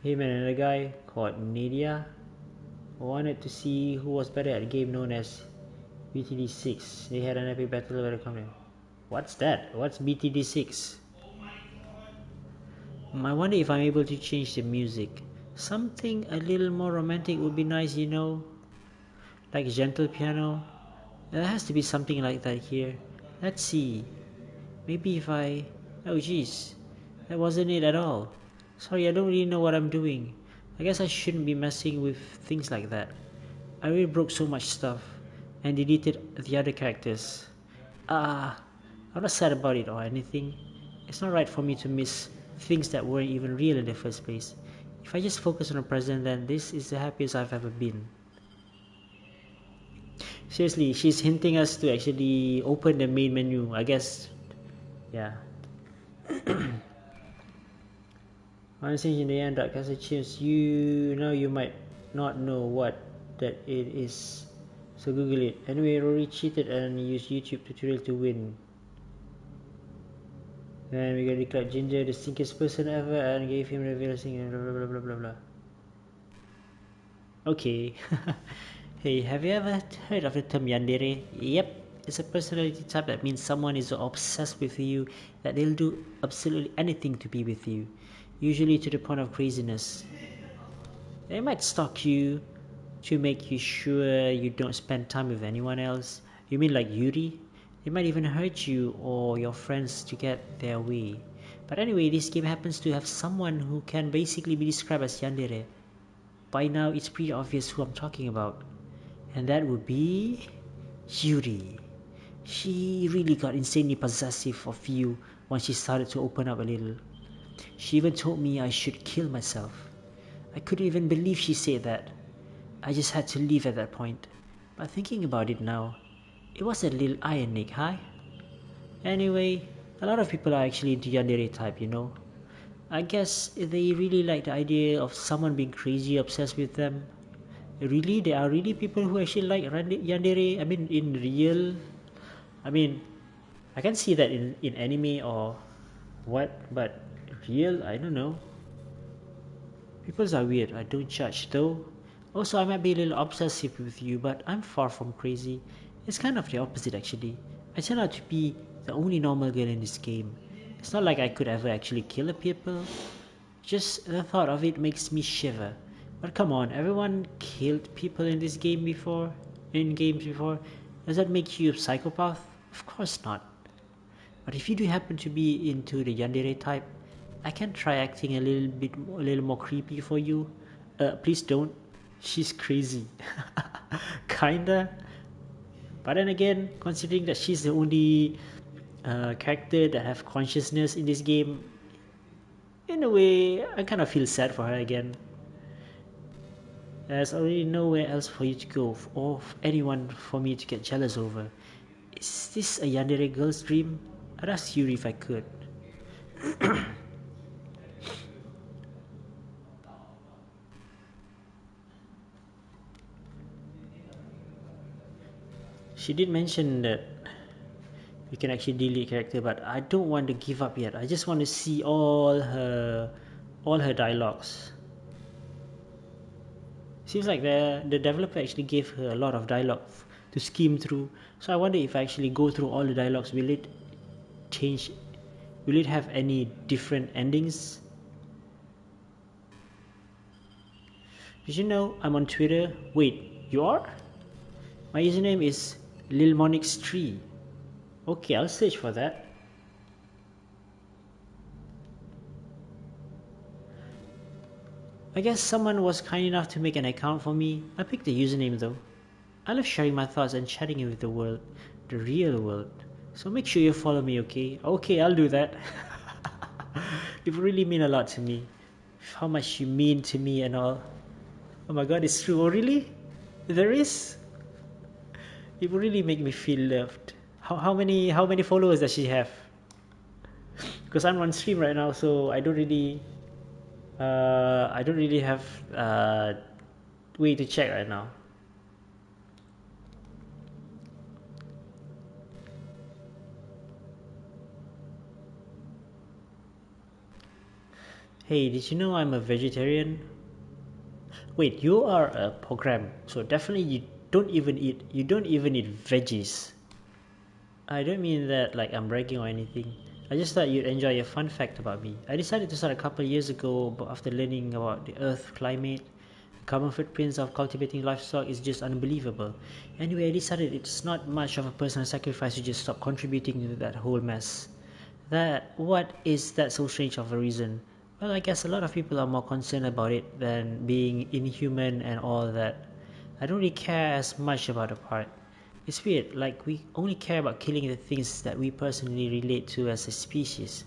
Him and another guy called Nadia wanted to see who was better at a game known as BTD6. They had an epic battle where the company. What's that? What's BTD6? I wonder if I'm able to change the music. Something a little more romantic would be nice, you know? Like gentle piano. There has to be something like that here. Let's see. Maybe if I... Oh jeez. That wasn't it at all. Sorry, I don't really know what I'm doing. I guess I shouldn't be messing with things like that. I really broke so much stuff and deleted the other characters. I'm not sad about it or anything. It's not right for me to miss things that weren't even real in the first place. If I just focus on the present, then this is the happiest I've ever been. Seriously, she's hinting us to actually open the main menu, I guess. Yeah. Honestly, in the end, that has a chance. You might not know what that it is. So Google it. Anyway, Rory cheated and used YouTube tutorial to win. Then we got declared Ginger the stinkiest person ever and gave him the reveal singing blah blah blah blah blah blah. Okay. Hey, have you ever heard of the term yandere? Yep. It's a personality type that means someone is so obsessed with you that they'll do absolutely anything to be with you. Usually to the point of craziness. They might stalk you to make you sure you don't spend time with anyone else. You mean like Yuri? They might even hurt you or your friends to get their way. But anyway, this game happens to have someone who can basically be described as yandere. By now, it's pretty obvious who I'm talking about. And that would be... Yuri. She really got insanely possessive of you once she started to open up a little. She even told me I should kill myself. I couldn't even believe she said that. I just had to leave at that point. But thinking about it now, it was a little ironic, huh? Anyway, a lot of people are actually into yandere type, you know. I guess they really like the idea of someone being crazy obsessed with them. Really, there are really people who actually like yandere. I mean, in real... I mean, I can see that in anime or what, but real, I don't know. People are weird, I don't judge though. Also, I might be a little obsessive with you, but I'm far from crazy. It's kind of the opposite actually. I turn out to be the only normal girl in this game. It's not like I could ever actually kill a people. Just the thought of it makes me shiver. But come on, everyone killed people in this game before? In games before? Does that make you a psychopath? Of course not. But if you do happen to be into the yandere type, I can try acting a little more creepy for you. Please don't. She's crazy. Kinda. But then again, considering that she's the only character that have consciousness in this game, in a way, I kind of feel sad for her again. There's already nowhere else for you to go, or anyone for me to get jealous over. Is this a yandere girl's dream? I'd ask Yuri if I could. She did mention that we can actually delete character, but I don't want to give up yet. I just want to see all her dialogues. Seems like the developer actually gave her a lot of dialogue to skim through. So I wonder if I actually go through all the dialogues, will it change? Will it have any different endings? Did you know I'm on Twitter? Wait, you are? My username is lilmonix3. Okay, I'll search for that. I guess someone was kind enough to make an account for me. I picked the username though. I love sharing my thoughts and chatting with the world, the real world. So make sure you follow me, okay? Okay, I'll do that. You really mean a lot to me. How much you mean to me and all. Oh my god, it's true. Oh really? There is? It will really make me feel loved. How many followers does she have? because I'm on stream right now, so I don't really have way to check right now. Hey, did you know I'm a vegetarian? Wait, you are a program, so definitely you don't even eat veggies. I don't mean that like I'm bragging or anything. I just thought you'd enjoy a fun fact about me. I decided to start a couple of years ago, but after learning about the earth, climate, the carbon footprints of cultivating livestock is just unbelievable. Anyway, I decided it's not much of a personal sacrifice to just stop contributing to that whole mess. What is that so strange of a reason? Well, I guess a lot of people are more concerned about it than being inhuman and all that. I don't really care as much about the part. It's weird, like we only care about killing the things that we personally relate to as a species.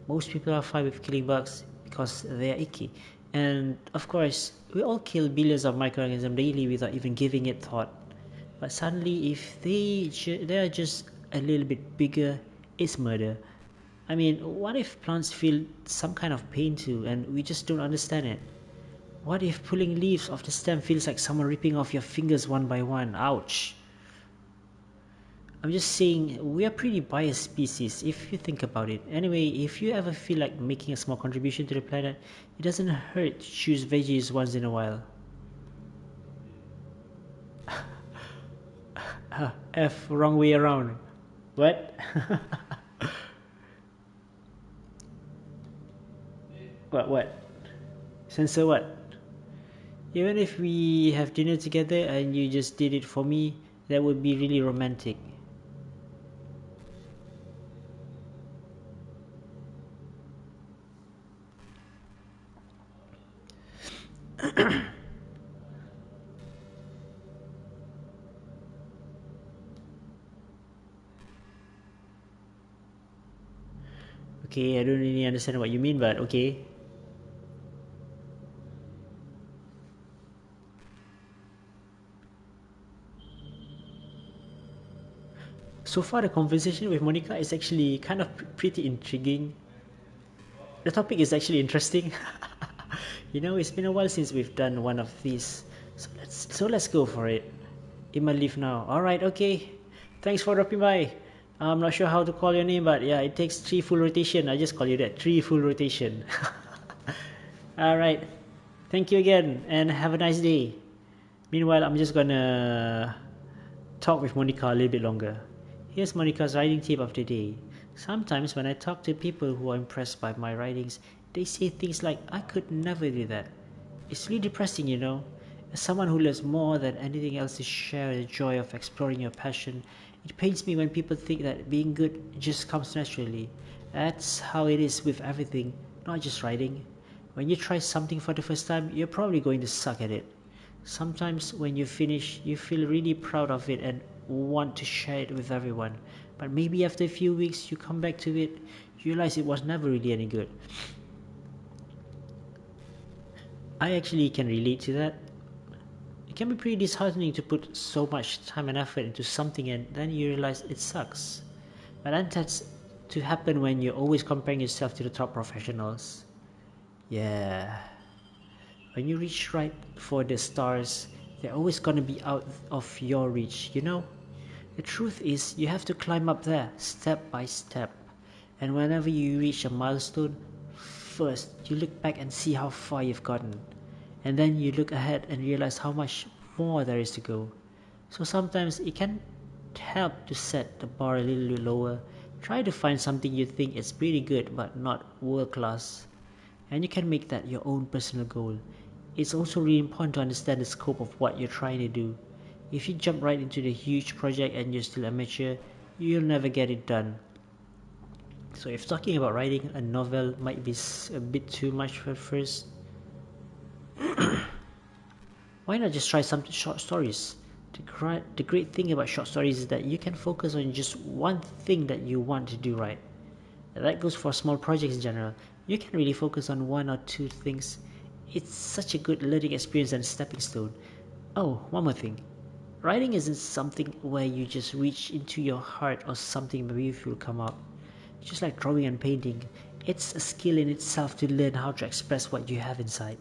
Most people are fine with killing bugs because they are icky. And of course, we all kill billions of microorganisms daily without even giving it thought. But suddenly, if they are just a little bit bigger, it's murder. I mean, what if plants feel some kind of pain too and we just don't understand it? What if pulling leaves off the stem feels like someone ripping off your fingers one by one? Ouch. I'm just saying, we are pretty biased species if you think about it. Anyway, if you ever feel like making a small contribution to the planet, it doesn't hurt to choose veggies once in a while. F, wrong way around. What? What? Censor what? Even if we have dinner together and you just did it for me, that would be really romantic. Okay, I don't really understand what you mean, but okay. So far, the conversation with Monica is actually kind of pretty intriguing. The topic is actually interesting. It's been a while since we've done one of these, so let's go for it. In my leave now. All right, okay. Thanks for dropping by. I'm not sure how to call your name, but yeah, it takes 3 full rotation. I just call you that, 3 full rotation. All right. Thank you again, and have a nice day. Meanwhile, I'm just gonna talk with Monica a little bit longer. Here's Monica's writing tip of the day. Sometimes when I talk to people who are impressed by my writings, they say things like, I could never do that. It's really depressing. As someone who loves more than anything else to share the joy of exploring your passion, it pains me when people think that being good just comes naturally. That's how it is with everything, not just writing. When you try something for the first time, you're probably going to suck at it. Sometimes when you finish, you feel really proud of it and want to share it with everyone. But maybe after a few weeks, you come back to it, you realize it was never really any good. I actually can relate to that. It can be pretty disheartening to put so much time and effort into something and then you realize it sucks. But that tends to happen when you're always comparing yourself to the top professionals. Yeah. When you reach right for the stars, they're always gonna be out of your reach. The truth is, you have to climb up there, step by step. And whenever you reach a milestone, first you look back and see how far you've gotten. And then you look ahead and realize how much more there is to go. So sometimes it can help to set the bar a little bit lower. Try to find something you think is pretty good but not world class. And you can make that your own personal goal. It's also really important to understand the scope of what you're trying to do. If you jump right into the huge project and you're still amateur, you'll never get it done. So if talking about writing a novel might be a bit too much at first, why not just try some short stories? The great thing about short stories is that you can focus on just one thing that you want to do right. And that goes for small projects in general. You can really focus on one or two things. It's such a good learning experience and stepping stone. Oh, one more thing. Writing isn't something where you just reach into your heart or something beautiful come out. Just like drawing and painting, It's a skill in itself to learn how to express what you have inside.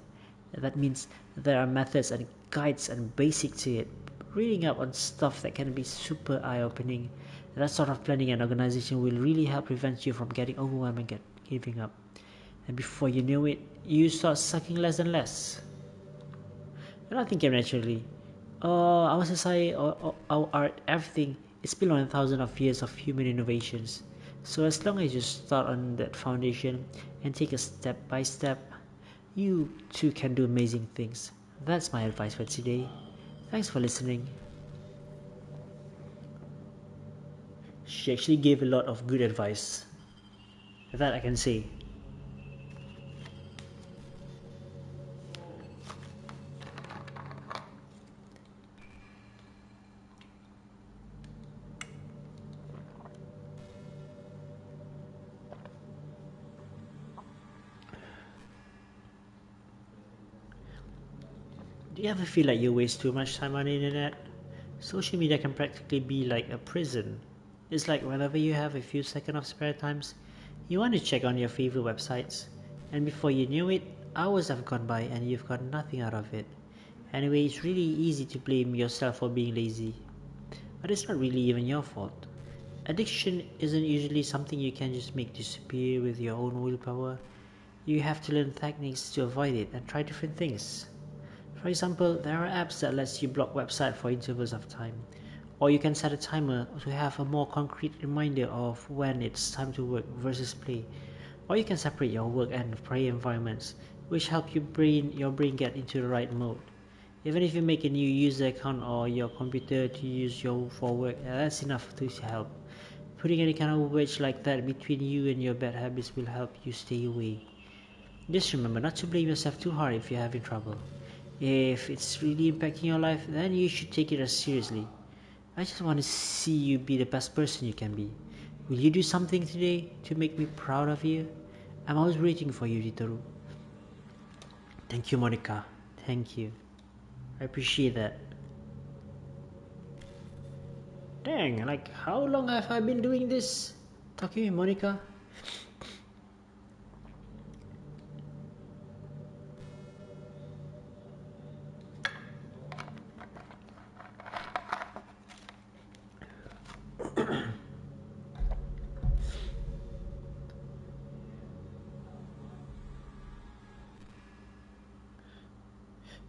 That means there are methods and guides and basic to it. Reading up on stuff that can be super eye-opening. That sort of planning and organization will really help prevent you from getting overwhelmed and giving up. And before you know it, you start sucking less and less. You're not thinking naturally. Oh, our society, our art, everything is built on thousands of years of human innovations. So as long as you start on that foundation and take a step by step, you too can do amazing things. That's my advice for today. Thanks for listening. She actually gave a lot of good advice. That I can say. Do you ever feel like you waste too much time on the internet? Social media can practically be like a prison. It's like whenever you have a few seconds of spare times, you want to check on your favorite websites, and before you knew it, hours have gone by and you've got nothing out of it. Anyway, it's really easy to blame yourself for being lazy, but it's not really even your fault. Addiction isn't usually something you can just make disappear with your own willpower. You have to learn techniques to avoid it and try different things. For example, there are apps that lets you block website for intervals of time, or you can set a timer to have a more concrete reminder of when it's time to work versus play, or you can separate your work and play environments, which help your brain get into the right mode. Even if you make a new user account or your computer to use for work, that's enough to help. Putting any kind of wedge like that between you and your bad habits will help you stay away. Just remember not to blame yourself too hard if you're having trouble. If it's really impacting your life, then you should take it as seriously. I just want to see you be the best person you can be. Will you do something today to make me proud of you? I'm always rooting for you, ritoru. Thank you, Monica. Thank you. I appreciate that. Dang, like how long have I been doing this? Talking with Monica?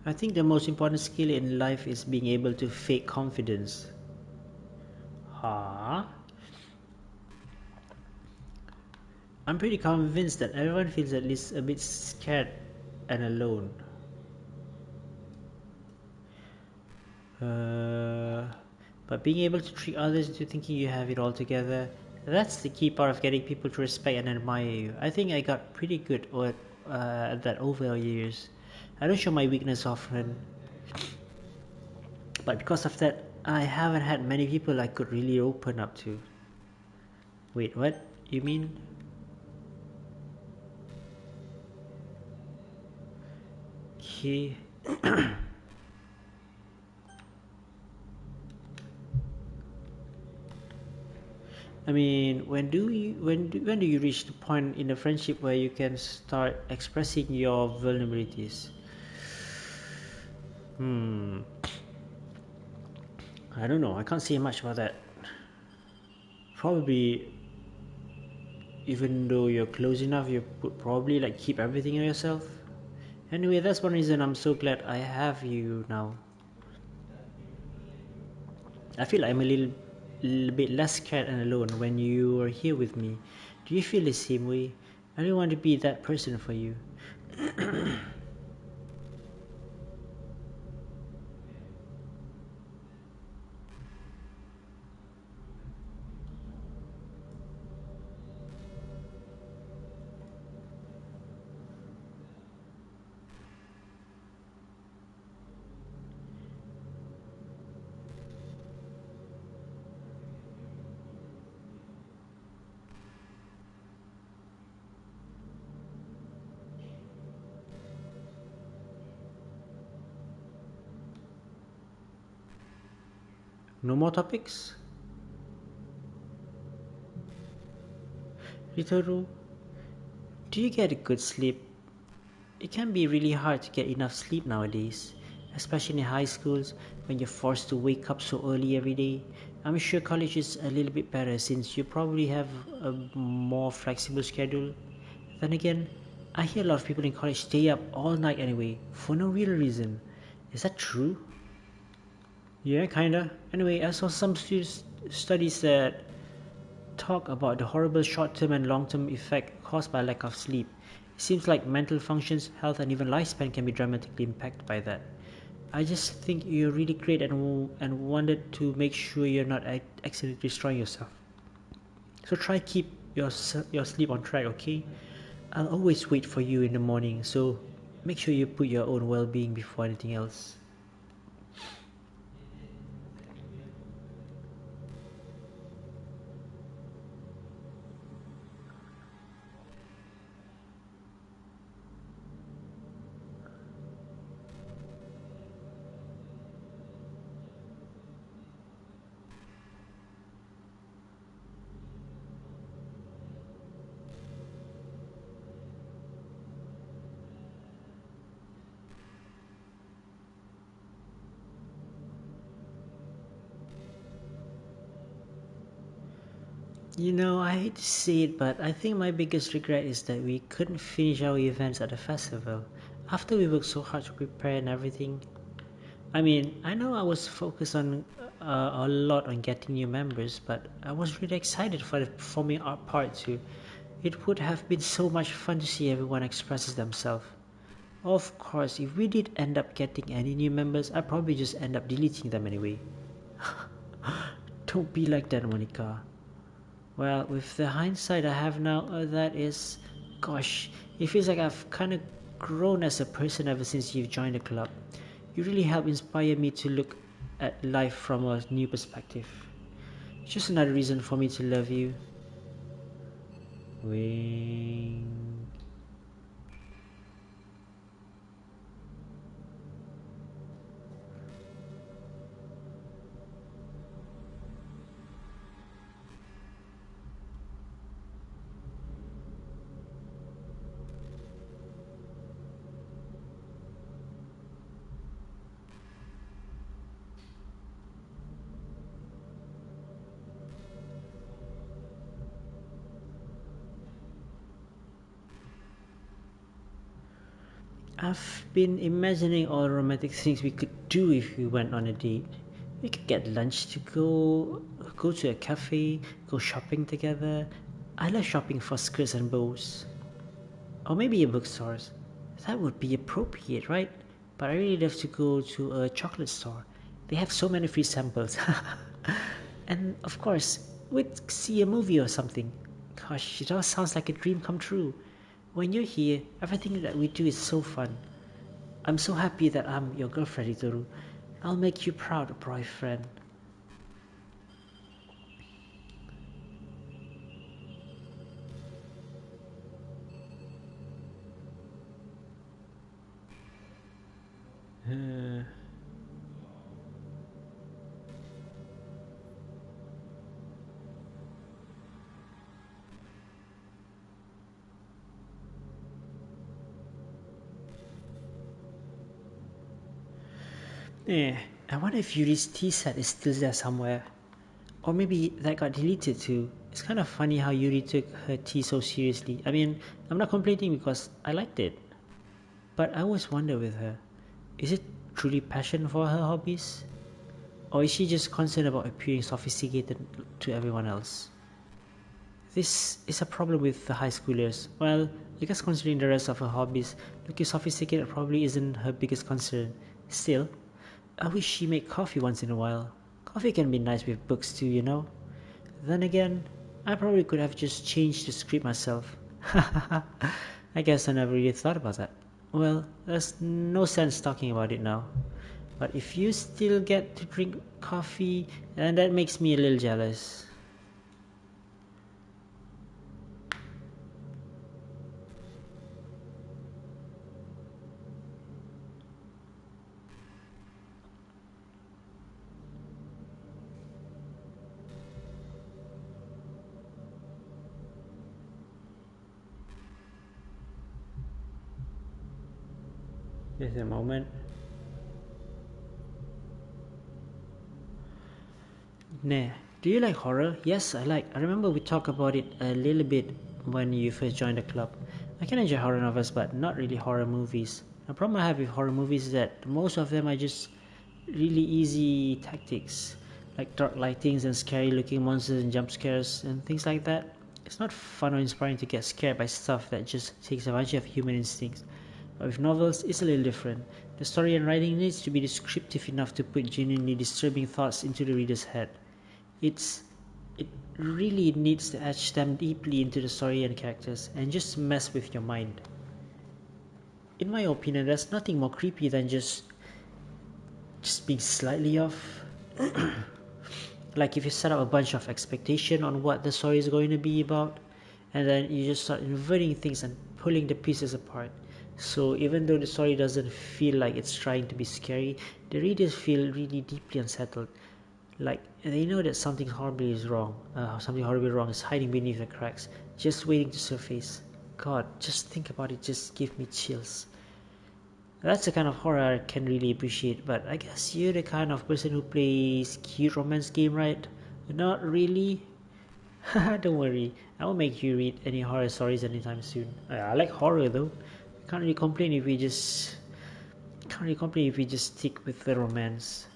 I think the most important skill in life is being able to fake confidence. Huh? I'm pretty convinced that everyone feels at least a bit scared and alone. But being able to trick others into thinking you have it all together, that's the key part of getting people to respect and admire you. I think I got pretty good at that over the years. I don't show my weakness often, but because of that, I haven't had many people I could really open up to. Wait, what? You mean? Okay. I mean, when do you reach the point in a friendship where you can start expressing your vulnerabilities? I don't know. I can't say much about that. Probably, even though you're close enough, you would probably like keep everything in yourself. Anyway, that's one reason I'm so glad I have you now. I feel I'm a little bit less scared and alone when you are here with me. Do you feel the same way? I don't want to be that person for you. No more topics? Ritoru, Do you get a good sleep? It can be really hard to get enough sleep nowadays, especially in high schools when you're forced to wake up so early every day. I'm sure college is a little bit better since you probably have a more flexible schedule. Then again, I hear a lot of people in college stay up all night anyway, for no real reason. Is that true? Yeah, kinda. Anyway, I saw some studies that talk about the horrible short-term and long-term effect caused by lack of sleep. It seems like mental functions, health, and even lifespan can be dramatically impacted by that. I just think you're really great and wanted to make sure you're not accidentally destroying yourself. So try keep your sleep on track, okay? I'll always wait for you in the morning, so make sure you put your own well-being before anything else. I hate to say it, but I think my biggest regret is that we couldn't finish our events at the festival. After we worked so hard to prepare and everything. I mean, I know I was focused on a lot on getting new members, but I was really excited for the performing art part too. It would have been so much fun to see everyone expresses themselves. Of course, if we did end up getting any new members, I'd probably just end up deleting them anyway. Don't be like that, Monica. Well, with the hindsight I have now, gosh, it feels like I've kind of grown as a person ever since you've joined the club. You really help inspire me to look at life from a new perspective. It's just another reason for me to love you. Wing. I've been imagining all the romantic things we could do if we went on a date. We could get lunch to go to a cafe, go shopping together. I love shopping for skirts and bows. Or maybe a bookstore. That would be appropriate, right? But I really love to go to a chocolate store. They have so many free samples. And of course, we'd see a movie or something. Gosh, it all sounds like a dream come true. When you're here, everything that we do is so fun. I'm so happy that I'm your girlfriend, Itoru. I'll make you proud, boyfriend. Uh, yeah, I wonder if Yuri's tea set is still there somewhere. Or maybe that got deleted too. It's kind of funny how Yuri took her tea so seriously. I mean, I'm not complaining because I liked it. But I always wonder with her, is it truly passion for her hobbies? Or is she just concerned about appearing sophisticated to everyone else? This is a problem with the high schoolers. Well, I guess considering the rest of her hobbies, looking sophisticated probably isn't her biggest concern. Still, I wish she made coffee once in a while. Coffee can be nice with books too. Then again, I probably could have just changed the script myself. I guess I never really thought about that. Well, there's no sense talking about it now. But if you still get to drink coffee, then that makes me a little jealous. Just a moment. Nah. Do you like horror? Yes, I like. I remember we talked about it a little bit when you first joined the club. I can enjoy horror novels, but not really horror movies. The problem I have with horror movies is that most of them are just really easy tactics, like dark lightings and scary looking monsters and jump scares and things like that. It's not fun or inspiring to get scared by stuff that just takes advantage of human instincts. But with novels, it's a little different. The story and writing needs to be descriptive enough to put genuinely disturbing thoughts into the reader's head. It really needs to etch them deeply into the story and characters and just mess with your mind. In my opinion, there's nothing more creepy than just being slightly off. Like if you set up a bunch of expectation on what the story is going to be about, and then you just start inverting things and pulling the pieces apart. So even though the story doesn't feel like it's trying to be scary, the readers feel really deeply unsettled. Like they know that something horribly wrong is hiding beneath the cracks, just waiting to surface. God, just think about it, just give me chills. That's the kind of horror I can really appreciate, but I guess you're the kind of person who plays cute romance game, right? Not really? Don't worry, I won't make you read any horror stories anytime soon. I like horror though. Can't really complain if we just stick with the romance.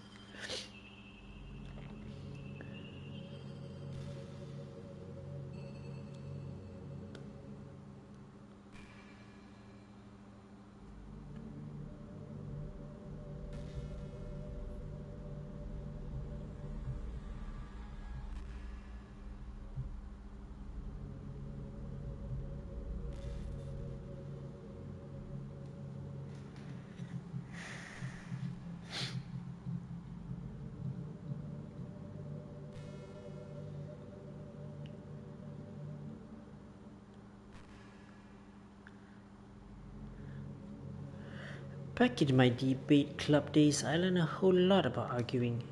Back in my debate club days, I learned a whole lot about arguing.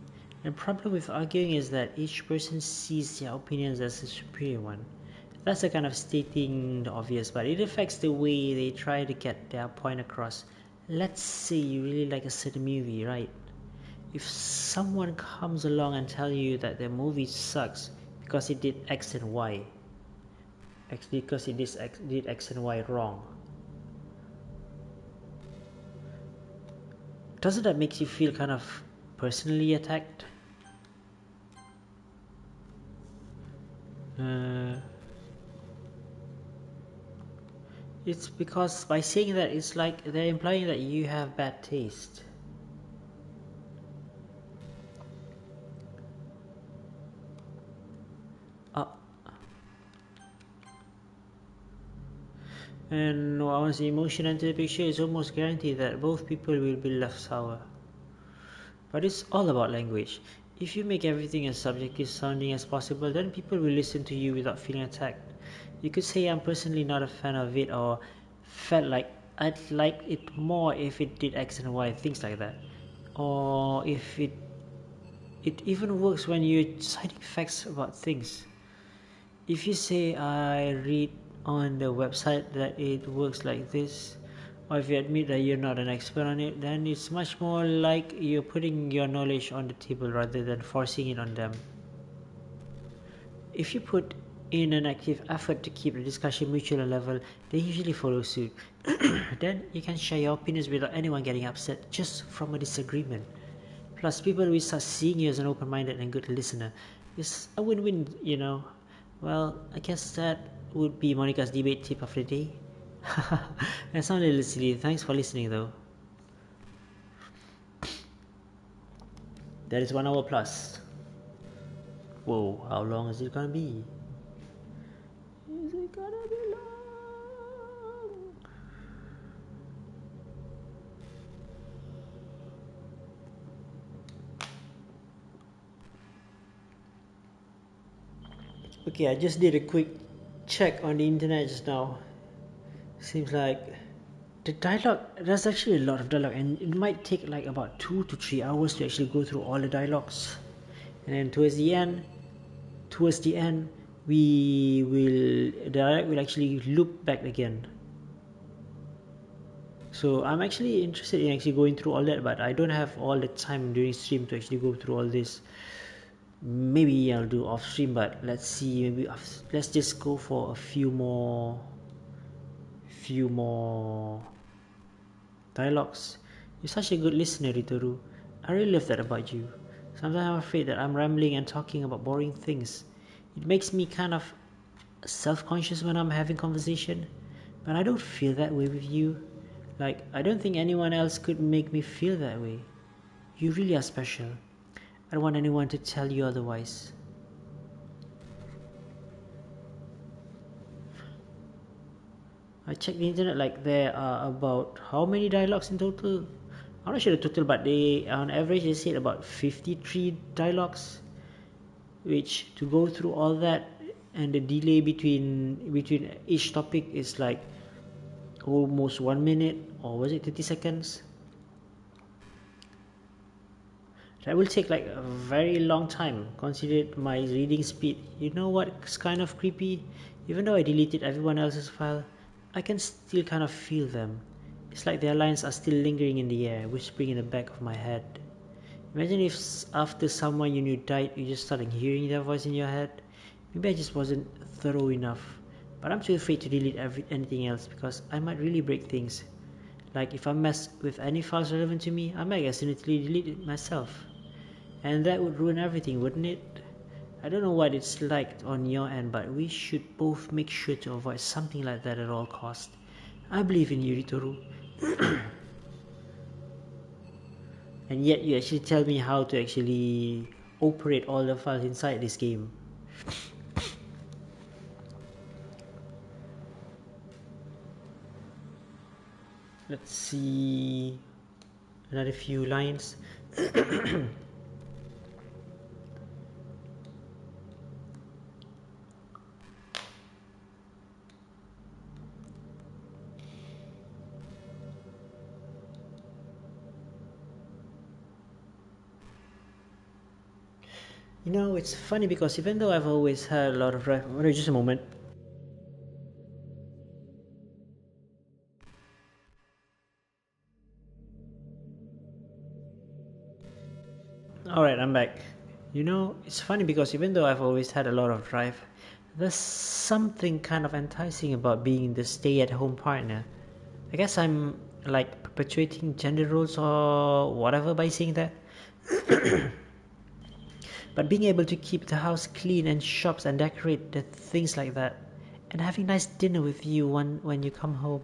The problem with arguing is that each person sees their opinions as a superior one. That's a kind of stating the obvious, but it affects the way they try to get their point across. Let's say you really like a certain movie, right? If someone comes along and tell you that the movie sucks because it did X and Y, actually because it did X and Y wrong, doesn't that make you feel kind of personally attacked? It's because by saying that, it's like they're implying that you have bad taste. Uh, and once the emotion enters the picture, it's almost guaranteed that both people will be left sour. But it's all about language. If you make everything as subjective sounding as possible, then people will listen to you without feeling attacked. You could say I'm personally not a fan of it, or felt like I'd like it more if it did X and Y, things like that. Or if it even works when you're citing facts about things. If you say I read on the website that it works like this, or if you admit that you're not an expert on it, then it's much more like you're putting your knowledge on the table rather than forcing it on them. If you put in an active effort to keep the discussion mutual and level, they usually follow suit. Then you can share your opinions without anyone getting upset just from a disagreement. Plus, people will start seeing you as an open-minded and good listener. It's a win-win, you know. Well, I guess that would be Monica's debate tip of the day. That sounded a little silly. Thanks for listening, though. That is 1 hour plus. Whoa, how long is it gonna be? Is it gonna be long? Okay, I just did a quick check on the internet just now. Seems like the dialogue, there's actually a lot of dialogue, and it might take like about 2 to 3 hours to actually go through all the dialogues. And then towards the end, the dialogue will actually loop back again. So I'm actually interested in actually going through all that, but I don't have all the time during stream to actually go through all this. Maybe I'll do off stream, but let's see. Maybe let's just go for a few more dialogues. You're such a good listener, Ritoru. I really love that about you. Sometimes I'm afraid that I'm rambling and talking about boring things. It makes me kind of self-conscious when I'm having conversation, but I don't feel that way with you. Like, I don't think anyone else could make me feel that way. You really are special. I don't want anyone to tell you otherwise. I checked the internet, like there are about how many dialogues in total? I'm not sure the total, but they on average they said about 53 dialogues, which to go through all that and the delay between each topic is like almost 1 minute, or was it 30 seconds? That will take like a very long time considered my reading speed. You know what's kind of creepy? Even though I deleted everyone else's file, I can still kind of feel them. It's like their lines are still lingering in the air, whispering in the back of my head. Imagine if after someone you knew died, you just started hearing their voice in your head. Maybe I just wasn't thorough enough. But I'm too afraid to delete anything else because I might really break things. Like if I mess with any files relevant to me, I might accidentally delete it myself. And that would ruin everything, wouldn't it? I don't know what it's like on your end, but we should both make sure to avoid something like that at all costs. I believe in you, Ritoru. And yet you actually tell me how to actually operate all the files inside this game. Let's see another few lines. You know, it's funny because even though I've always had a lot of wait just a moment. Alright, I'm back. You know, it's funny because even though I've always had a lot of drive, there's something kind of enticing about being the stay-at-home partner. I guess I'm like perpetuating gender roles or whatever by saying that. But being able to keep the house clean and shops and decorate the things like that, and having nice dinner with you when you come home,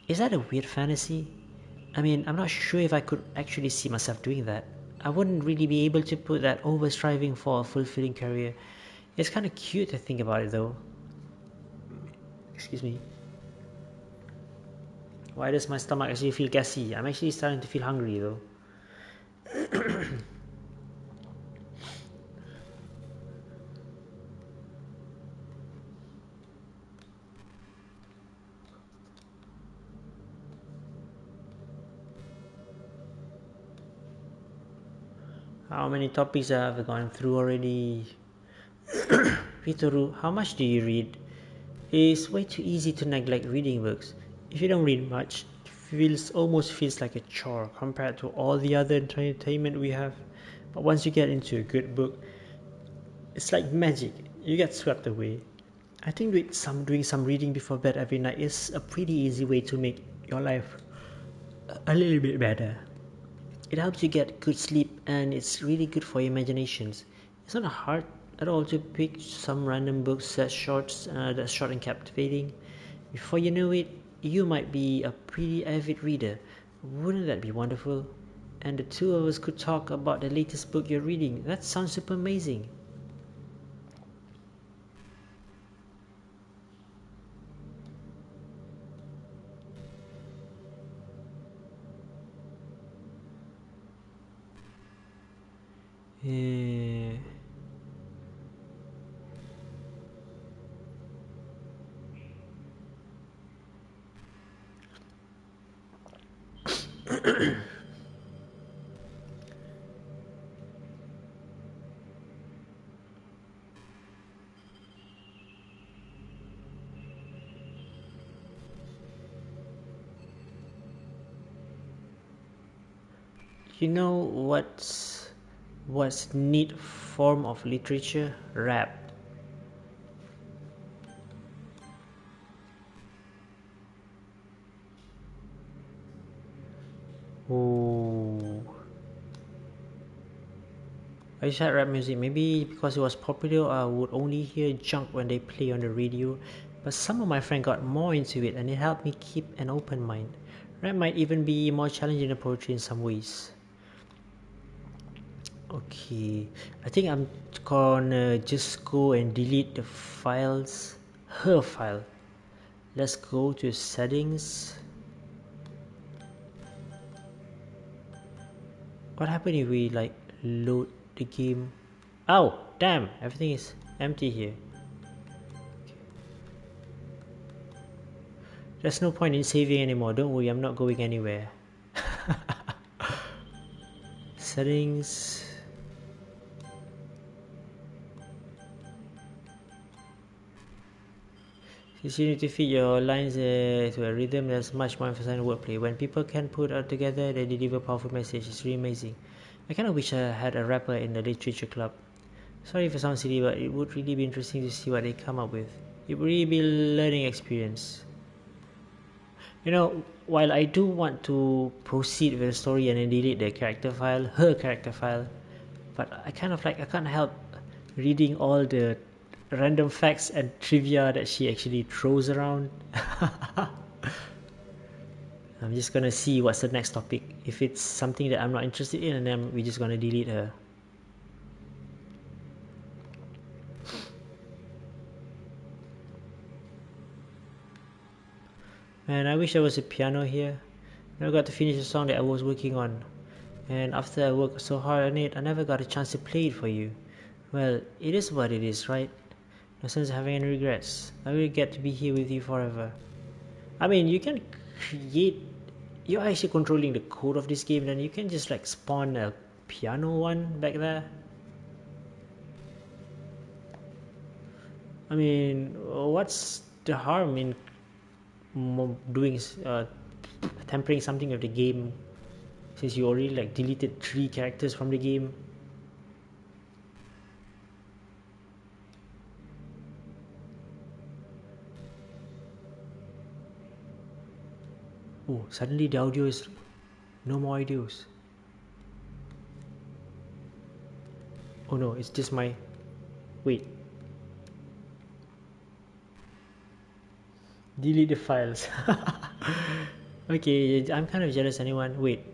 is that a weird fantasy? I mean, I'm not sure if I could actually see myself doing that. I wouldn't really be able to put that over striving for a fulfilling career. It's kind of cute to think about it though. Excuse me. Why does my stomach actually feel gassy? I'm actually starting to feel hungry though. How many topics have I gone through already? Ritoru, how much do you read? It's way too easy to neglect reading books. If you don't read much, it almost feels like a chore compared to all the other entertainment we have. But once you get into a good book, it's like magic. You get swept away. I think doing some reading before bed every night is a pretty easy way to make your life a little bit better. It helps you get good sleep and it's really good for your imaginations. It's not hard at all to pick some random books that's short and captivating. Before you know it, you might be a pretty avid reader. Wouldn't that be wonderful? And the two of us could talk about the latest book you're reading. That sounds super amazing. Yeah. You know what's neat form of literature? Rap. Oh, I used to like rap music. Maybe because it was popular, I would only hear junk when they play on the radio. But some of my friends got more into it, and it helped me keep an open mind. Rap might even be more challenging than poetry in some ways. Okay, I think I'm gonna just go and delete the files. Her file. Let's go to settings. What happened if we like load the game? Oh, damn, everything is empty here. There's no point in saving anymore. Don't worry, I'm not going anywhere. Settings. Since you need to fit your lines to a rhythm, there's much more emphasis on wordplay. When people can put out together, they deliver powerful message. It's really amazing. I kind of wish I had a rapper in the literature club. Sorry if it sounds silly, but it would really be interesting to see what they come up with. It would really be a learning experience. You know, while I do want to proceed with the story and then delete the character file, her character file, but I can't help reading all the random facts and trivia that she actually throws around. I'm just gonna see what's the next topic. If it's something that I'm not interested in, and then we're just gonna delete her. Man, I wish there was a piano here. I never got to finish the song that I was working on. And after I worked so hard on it, I never got a chance to play it for you. Well, it is what it is, right? No sense of having any regrets. I will get to be here with you forever. I mean, you can create... You're actually controlling the code of this game, then you can just like spawn a piano one back there. I mean, what's the harm in doing tampering something of the game, since you already like deleted 3 characters from the game? Oh, suddenly the audio is no more audios. Oh no, it's just my... Wait. Delete the files. Okay, I'm kind of jealous anyone. Wait.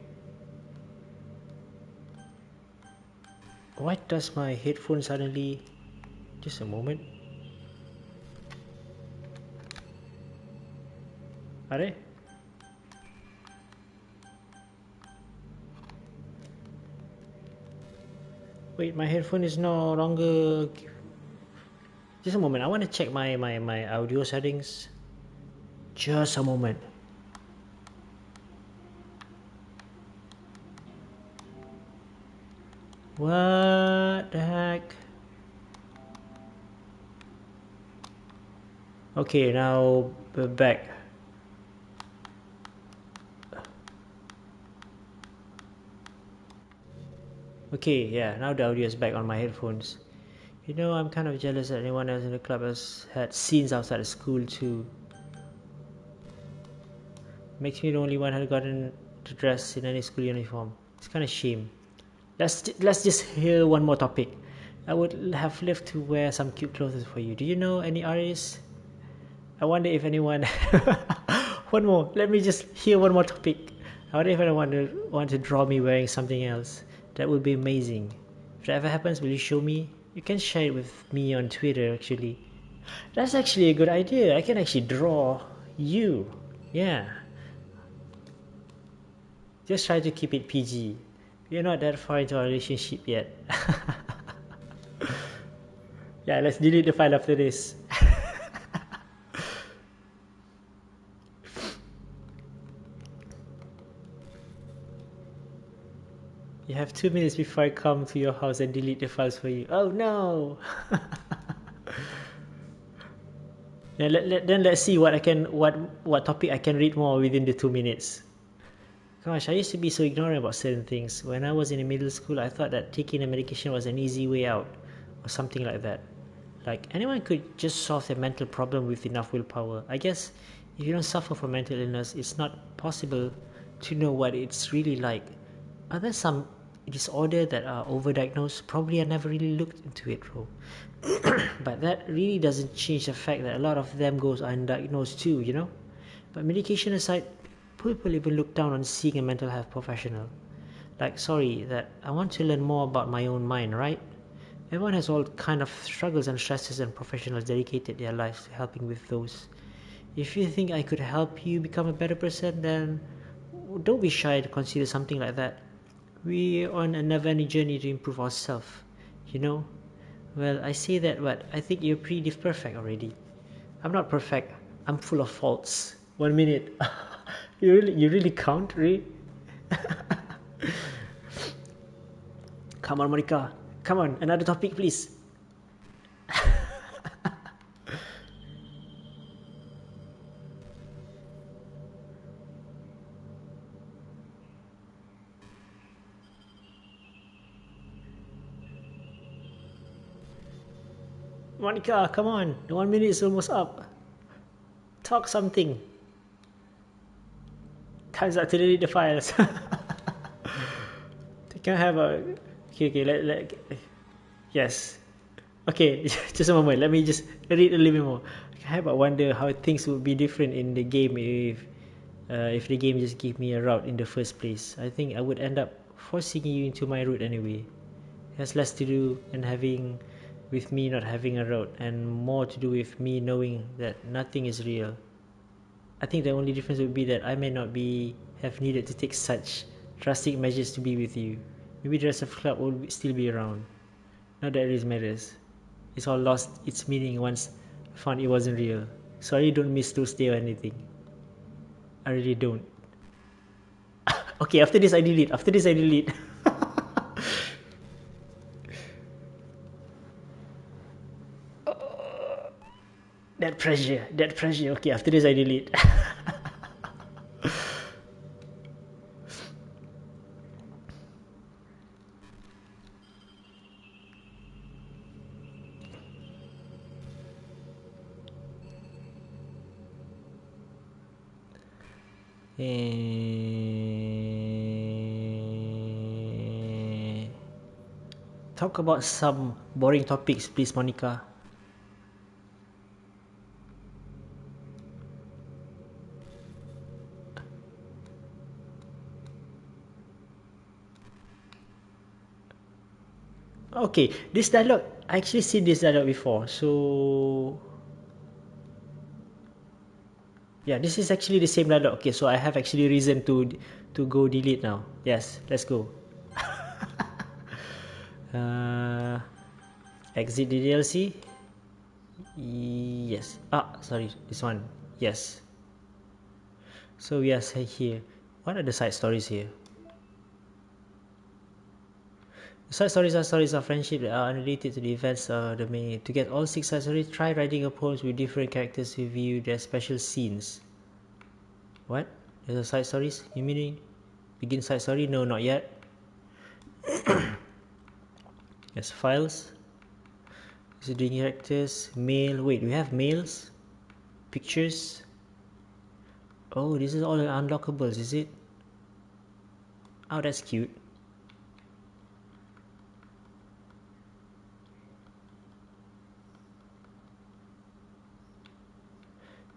Why does my headphone suddenly... Just a moment. Are they? Wait, my headphone is no longer... Just a moment, I want to check my audio settings. Just a moment. What the heck? Okay, now we're back. Okay, yeah, now the audio is back on my headphones. You know, I'm kind of jealous that anyone else in the club has had scenes outside of school too. Makes me the only one who had gotten to dress in any school uniform. It's kind of shame. Let's just hear one more topic. I would have loved to wear some cute clothes for you. Do you know any artists? I wonder if anyone... One more. Let me just hear one more topic. I wonder if anyone want to draw me wearing something else. That would be amazing. If that ever happens, will you show me? You can share it with me on Twitter, actually. That's actually a good idea. I can actually draw you. Yeah. Just try to keep it PG. We're not that far into our relationship yet. Yeah, let's delete the file after this. You have 2 minutes before I come to your house and delete the files for you. Oh no! Then let's see what topic I can read more within the 2 minutes. Gosh, I used to be so ignorant about certain things. When I was in middle school, I thought that taking a medication was an easy way out, or something like that. Like anyone could just solve their mental problem with enough willpower. I guess if you don't suffer from mental illness, it's not possible to know what it's really like. Are there some disorder that are overdiagnosed? Probably I never really looked into it, bro. But that really doesn't change the fact that a lot of them goes undiagnosed too, you know? But medication aside, people even look down on seeing a mental health professional. Like, sorry, that I want to learn more about my own mind, right? Everyone has all kind of struggles and stresses, and professionals dedicated their lives to helping with those. If you think I could help you become a better person, then don't be shy to consider something like that. We're on a never-ending journey to improve ourselves, you know? Well, I say that, but I think you're pretty perfect already. I'm not perfect. I'm full of faults. 1 minute. You really count, really? Come on, Monica. Come on, another topic, please. Monica, come on. The 1 minute is almost up. Talk something. Time's up to delete the files. Can I have a... Okay, yes. Okay, just a moment. Let me just read a little bit more. I have a wonder how things would be different in the game if the game just gave me a route in the first place. I think I would end up forcing you into my route anyway. It has less to do and having with me not having a route, and more to do with me knowing that nothing is real. I think the only difference would be that I may not have needed to take such drastic measures to be with you. Maybe the rest of the club will still be around. Not that it really matters. It's all lost its meaning once I found it wasn't real. So I really don't miss those days or anything. I really don't. Okay, after this I delete. After this I delete. That pressure. That pressure. Okay, after this I delete. Talk about some boring topics, please, Monica. Okay, this dialogue, I actually seen this dialogue before, so yeah, this is actually the same dialogue. Okay, so I have actually reason to go delete now. Yes, let's go. uh, Exit DDLC. Yes. Sorry, this one. Yes. So yes, here. What are the side stories here? The side stories are stories of friendship that are unrelated to the events of the main. To get all 6 side stories, try writing a poem with different characters who view their special scenes. What? There's a side stories? You meaning begin side story? No, not yet. Yes, files. Doing characters, mail. Wait, we have mails, pictures. Oh, this is all the unlockables, is it? Oh, that's cute.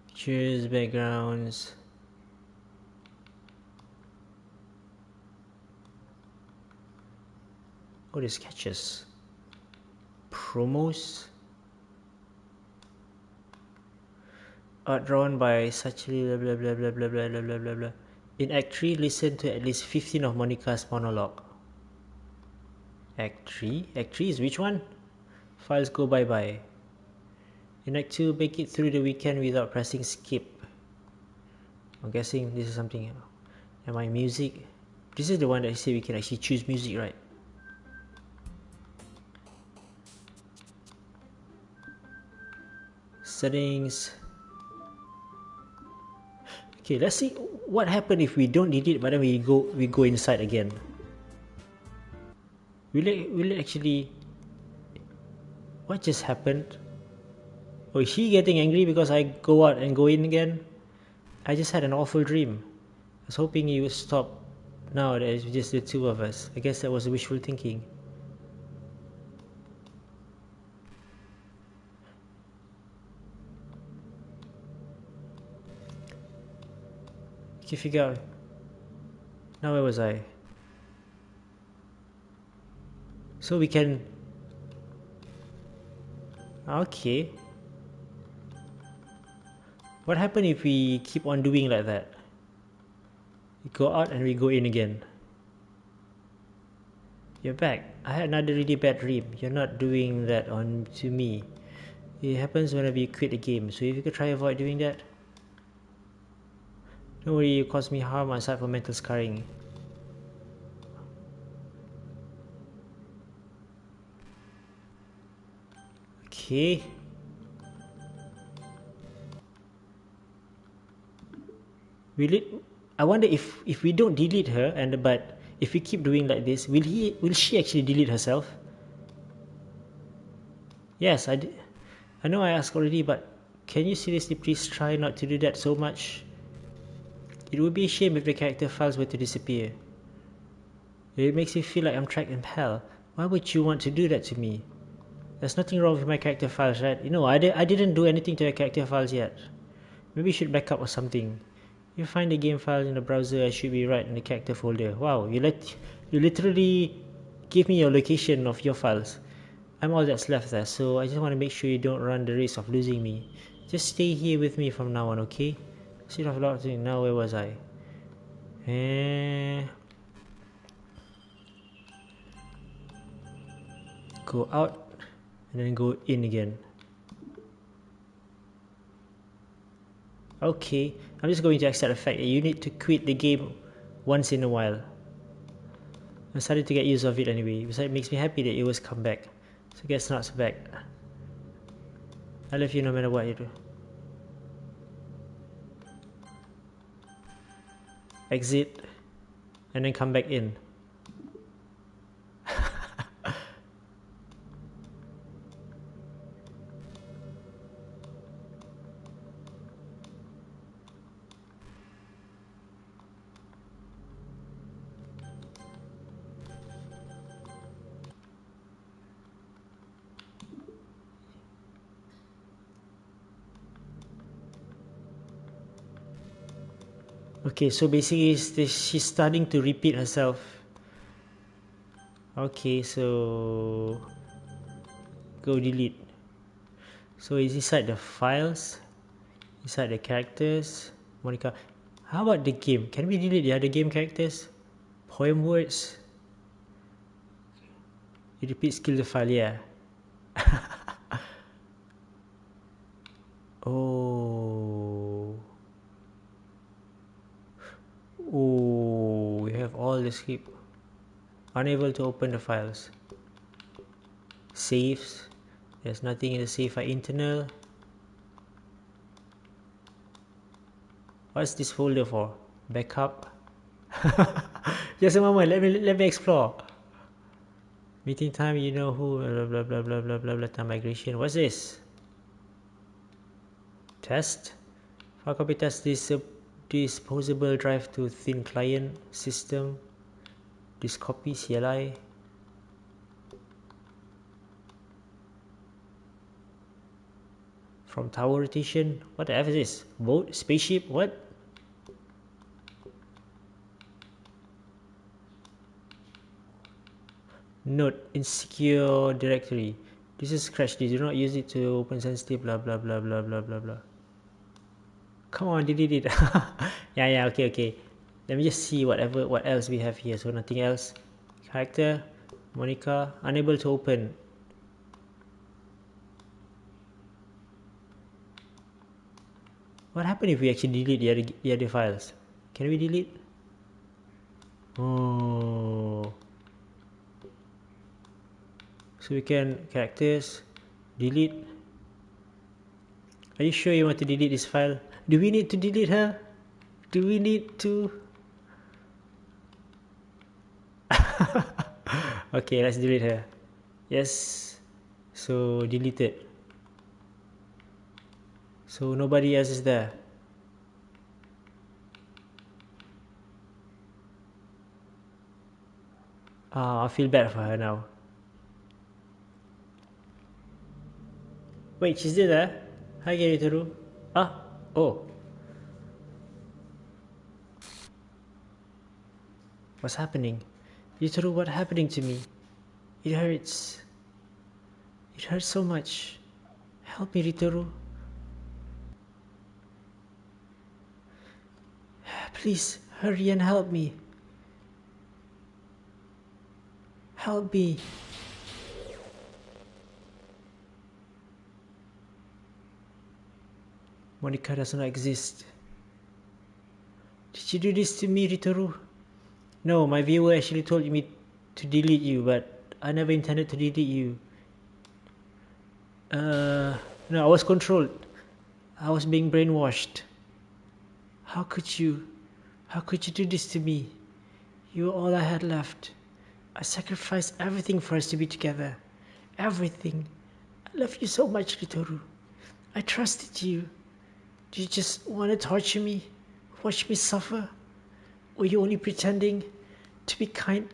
Pictures, backgrounds. Oh, the sketches. Promos. Art drawn by such blah blah blah blah blah blah blah blah blah. In Act 3, listen to at least 15 of Monica's monologue. Act 3? Act 3 is which one? Files go bye-bye. In Act 2, make it through the weekend without pressing skip. I'm guessing this is something. Am I music? This is the one that I say we can actually choose music, right? Settings. Okay, let's see what happened if we don't delete, but then we go inside again. Will it actually? What just happened? Oh, is she getting angry because I go out and go in again? I just had an awful dream. I was hoping you would stop. Now there's just the two of us. I guess that was wishful thinking. You can figure out. Now where was I? So we can. Okay. What happened if we keep on doing like that? We go out and we go in again. You're back. I had another really bad dream. You're not doing that on to me. It happens whenever you quit the game, so if you could try avoid doing that. Don't worry, you caused me harm aside from mental scarring. Okay. Will it? I wonder if we don't delete her but if we keep doing like this, will she actually delete herself? Yes, I know I asked already, but can you seriously please try not to do that so much? It would be a shame if the character files were to disappear. It makes me feel like I'm trapped in hell. Why would you want to do that to me? There's nothing wrong with my character files, right? You know, I didn't do anything to the character files yet. Maybe you should back up or something. You find the game file in the browser, I should be right in the character folder. Wow, you literally give me your location of your files. I'm all that's left there, so I just want to make sure you don't run the risk of losing me. Just stay here with me from now on, okay? See if I've logged in. Now where was I? Go out and then go in again. Okay, I'm just going to accept the fact that you need to quit the game once in a while. I'm starting to get used of it anyway. Besides, it makes me happy that you always come back. So I guess not back. I love you no matter what you do. Exit and then come back in. Okay, so basically she's starting to repeat herself. Okay, so go delete. So it's inside the files, inside the characters. Monica, how about the game? Can we delete the other game characters? Poem words. You repeat skill the file, yeah. Oh. Oh, we have all the script. Unable to open the files. Saves. There's nothing in the save file internal. What's this folder for? Backup. Just a moment, let me explore. Meeting time, you know who, blah blah blah blah blah blah blah time migration. What's this? Test. File copy test this disposable drive to thin client system. This copy CLI. From tower rotation. What the F is this? Boat? Spaceship? What? Note, insecure directory. This is crash. Do not use it to open sensitive blah blah blah blah blah blah blah. Come on, delete it. yeah, okay. Let me just see what else we have here. So nothing else. Character, Monica, unable to open. What happened if we actually delete the other files? Can we delete? Oh. So we can characters, delete. Are you sure you want to delete this file? Do we need to delete her? Do we need to? Okay, let's delete her. Yes. So delete it. So nobody else is there. I feel bad for her now. Wait, she's still there? Hi, Ritoru. Ah, oh. What's happening? Ritoru, what's happening to me? It hurts. It hurts so much. Help me, Ritoru. Please, hurry and help me. Help me. Monica does not exist. Did you do this to me, Ritoru? No, my viewer actually told me to delete you, but I never intended to delete you. No, I was controlled. I was being brainwashed. How could you? How could you do this to me? You were all I had left. I sacrificed everything for us to be together. Everything. I love you so much, Ritoru. I trusted you. Did you just want to torture me? Watch me suffer? Were you only pretending to be kind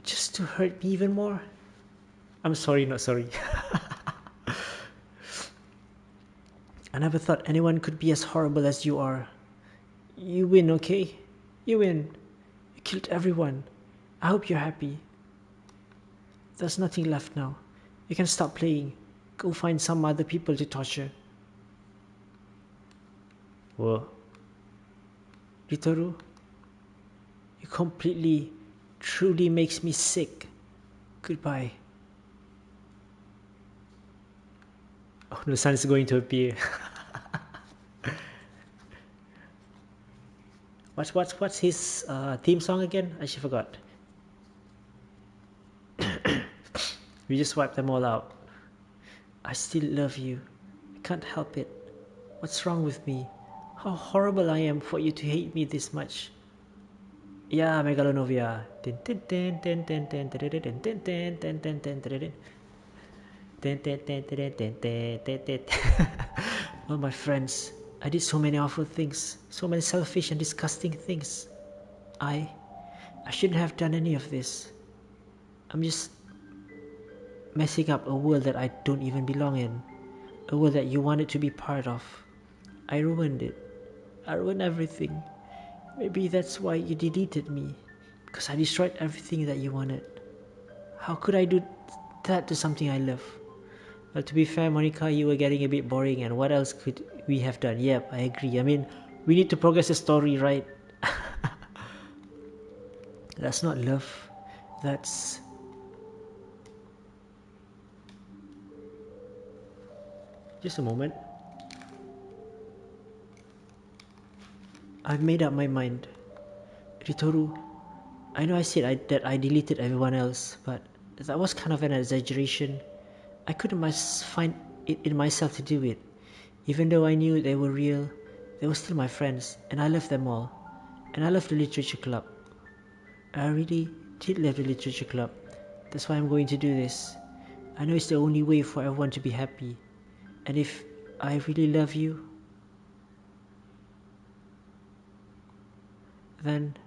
just to hurt me even more? I'm sorry, not sorry. I never thought anyone could be as horrible as you are. You win, okay? You win. You killed everyone. I hope you're happy. There's nothing left now. You can stop playing. Go find some other people to torture. Whoa. Ritoru, you completely, truly makes me sick. Goodbye. Oh, the sun is going to appear. What's his theme song again? I actually forgot. We just wiped them all out. I still love you. I can't help it. What's wrong with me? How horrible I am for you to hate me this much. Yeah, Megalonovia. Oh, my friends, I did so many awful things, so many selfish and disgusting things. I shouldn't have done any of this. I'm just messing up a world that I don't even belong in, a world that you wanted to be part of. I ruined it. I ruined everything. Maybe that's why you deleted me, because I destroyed everything that you wanted. How could I do that to something I love? Well, to be fair, Monica, you were getting a bit boring, and what else could we have done? Yep, I agree. I mean, we need to progress the story, right? That's not love. That's... Just a moment. I've made up my mind. Ritoru, I know I said that I deleted everyone else, but that was kind of an exaggeration. I couldn't find it in myself to do it. Even though I knew they were real, they were still my friends, and I loved them all. And I loved the literature club. I really did love the literature club. That's why I'm going to do this. I know it's the only way for everyone to be happy. And if I really love you, then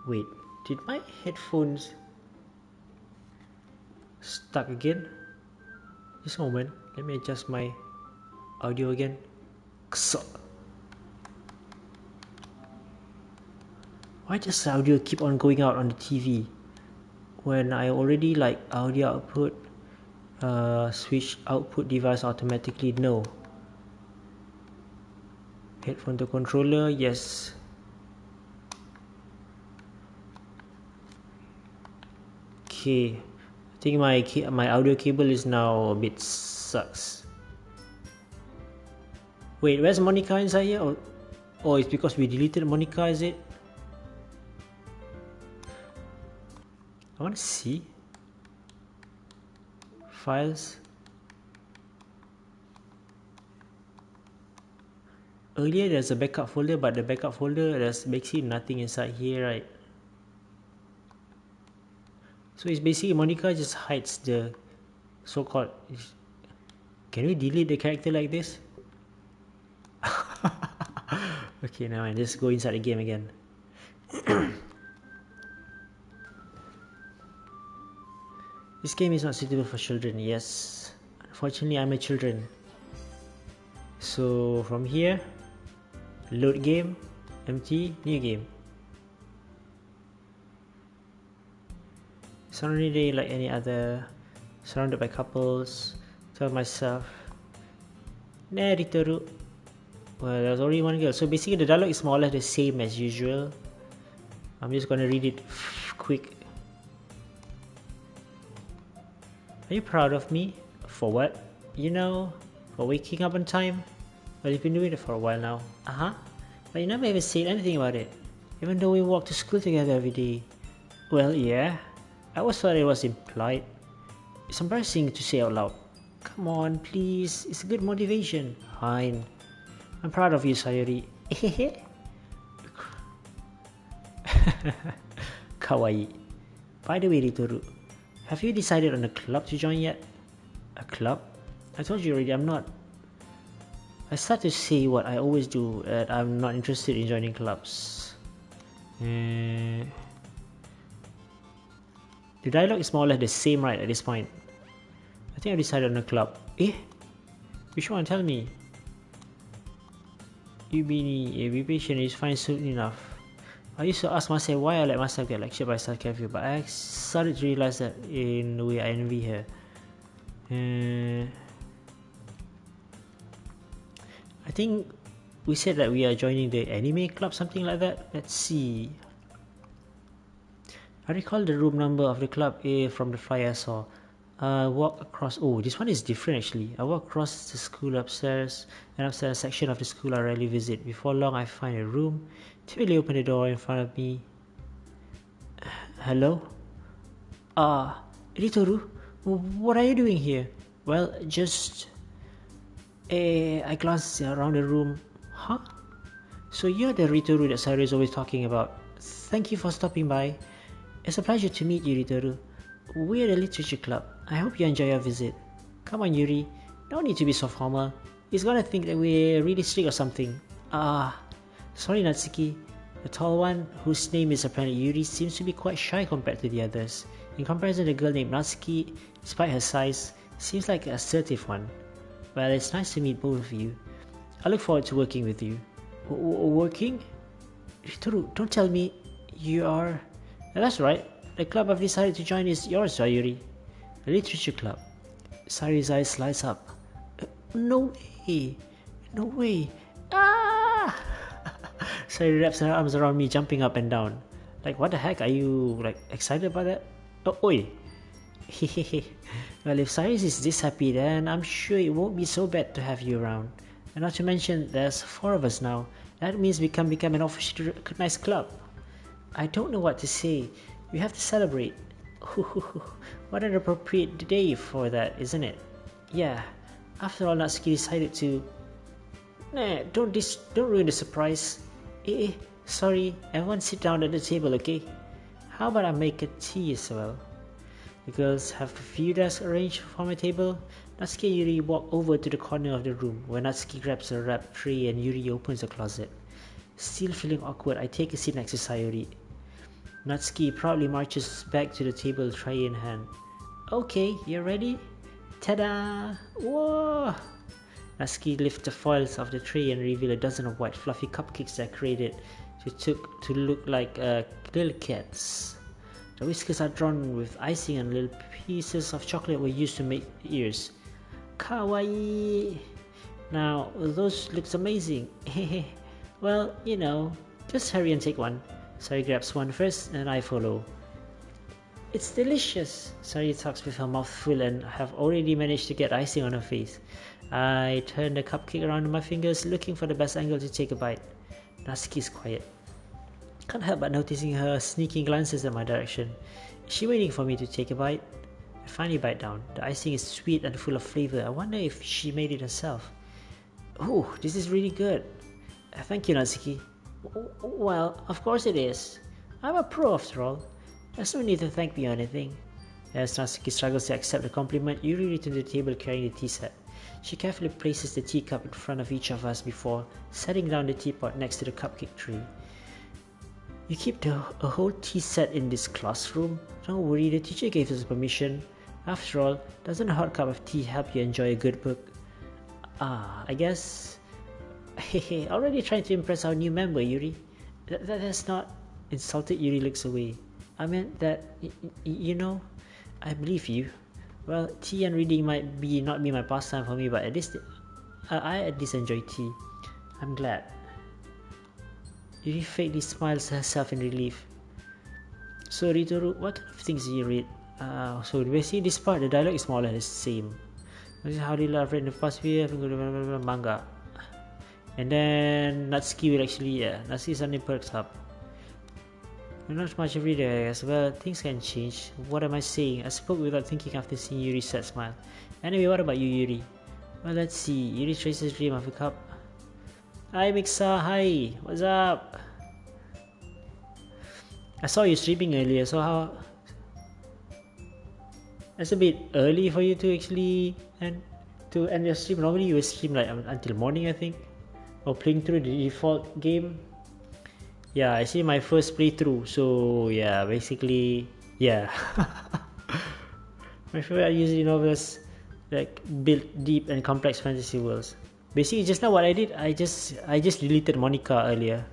wait, did my headphones stuck again? Just a moment, let me adjust my audio again. Why does the audio keep on going out on the TV when I already like audio output switch output device automatically? No. Headphone to controller, yes. Okay, I think my audio cable is now a bit sucks. Wait, where's Monica inside here? Oh, it's because we deleted Monica, is it? I want to see. Files. Earlier there's a backup folder, but the backup folder, there's basically nothing inside here, right? So it's basically Monica just hides the so-called... Can we delete the character like this? Okay, now I just go inside the game again. This game is not suitable for children. Yes, unfortunately I'm a children. So from here, load game, empty, new game. It's not really like any other. Surrounded by couples. Tell myself, nah, ritoru. Well, there's only one girl. So basically the dialogue is more or less the same as usual. I'm just gonna read it quick. Are you proud of me? For what? You know, for waking up on time? Well, you've been doing it for a while now. Uh-huh. But you never even said anything about it. Even though we walk to school together every day. Well, yeah. I always thought it was implied. It's embarrassing to say out loud. Come on, please. It's a good motivation. Fine. I'm proud of you, Sayori. Kawaii. By the way, Ritoru, have you decided on a club to join yet? A club? I told you already, I'm not. I start to say what I always do, that I'm not interested in joining clubs. The dialogue is more or less the same, right, at this point. I think I decided on a club. Which one? Tell me. Be patient, it's fine soon enough. I used to ask myself why I let myself get lectured by such cafe, but I started to realize that in a way I envy her. I think we said that we are joining the anime club, something like that. Let's see. I recall the room number of the club from the flyer I saw. Walk across. Oh, this one is different actually. I walk across the school upstairs, and upstairs section of the school I rarely visit. Before long, I find a room. Timidly open the door in front of me. Hello? Ritoru, what are you doing here? Well, just... I glanced around the room. Huh? So you're the Ritoru that Sayori is always talking about. Thank you for stopping by. It's a pleasure to meet you, Ritoru. We're the literature club. I hope you enjoy your visit. Come on, Yuri. No need to be so formal. He's gonna think that we're really strict or something. Sorry, Natsuki. The tall one, whose name is apparently Yuri, seems to be quite shy compared to the others. In comparison, the girl named Natsuki, despite her size, seems like an assertive one. Well, it's nice to meet both of you. I look forward to working with you. Working? Ritoru, don't tell me you are... That's right. The club I've decided to join is yours, Sayuri. The literature club. Sayuri's eyes lights up. No way. No way. Sayuri wraps her arms around me, jumping up and down. Like, what the heck? Are you, like, excited about that? Oh, oi. Well, if Sayuri is this happy, then I'm sure it won't be so bad to have you around. And not to mention, there's 4 of us now. That means we can become an officially recognized club. I don't know what to say. We have to celebrate. What an appropriate day for that, isn't it? Yeah. After all, Natsuki decided to... Nah, don't ruin the surprise. Sorry. Everyone sit down at the table, okay? How about I make a tea as well? The girls have a few desks arranged for my table. Natsuki and Yuri walk over to the corner of the room, where Natsuki grabs a wrap tray and Yuri opens a closet. Still feeling awkward, I take a seat next to Sayuri. Natsuki proudly marches back to the table, tray in hand. Okay, you ready? Ta-da! Whoa! Natsuki lifts the foils of the tray and reveals a dozen of white fluffy cupcakes decorated to look like little cats. The whiskers are drawn with icing and little pieces of chocolate were used to make ears. Kawaii! Now, those looks amazing. Well, you know, just hurry and take one. Sayuri grabs one first and I follow. It's delicious! Sayuri talks with her mouth full and have already managed to get icing on her face. I turn the cupcake around in my fingers, looking for the best angle to take a bite. Natsuki is quiet. Can't help but noticing her sneaking glances in my direction. Is she waiting for me to take a bite? I finally bite down. The icing is sweet and full of flavor. I wonder if she made it herself. Oh, this is really good. Thank you, Natsuki. Well, of course it is. I'm a pro after all. There's no need to thank me or anything. As Natsuki struggles to accept the compliment, Yuri returns to the table carrying the tea set. She carefully places the teacup in front of each of us before setting down the teapot next to the cupcake tree. You keep a whole tea set in this classroom? Don't worry, the teacher gave us permission. After all, doesn't a hot cup of tea help you enjoy a good book? I guess... Hehe, already trying to impress our new member, Yuri. That's not... Insulted, Yuri looks away. I meant that, you know, I believe you. Well, tea and reading might not be my pastime for me, but at least I at least enjoy tea. I'm glad. Yuri faintly smiles herself in relief. So Ritoru, what kind of things do you read? So basically this part, the dialogue is more or less the same. This is how little I've read in the past year, manga. And then Natsuki will actually, Natsuki suddenly perks up. I'm not much of a reader, I guess. Well, things can change. What am I saying? I spoke without thinking after seeing Yuri's sad smile. Anyway, what about you, Yuri? Well, let's see. Yuri traces dream of a cup. Hi, Mixa. Hi. What's up? I saw you streaming earlier, so how... That's a bit early for you to actually end your stream. Normally you will stream like until morning, I think. Or playing through the default game. Yeah, I see my first playthrough, so yeah, basically, yeah. My favorite usually novels like build deep and complex fantasy worlds. Basically, just now what I did, I just deleted Monica earlier.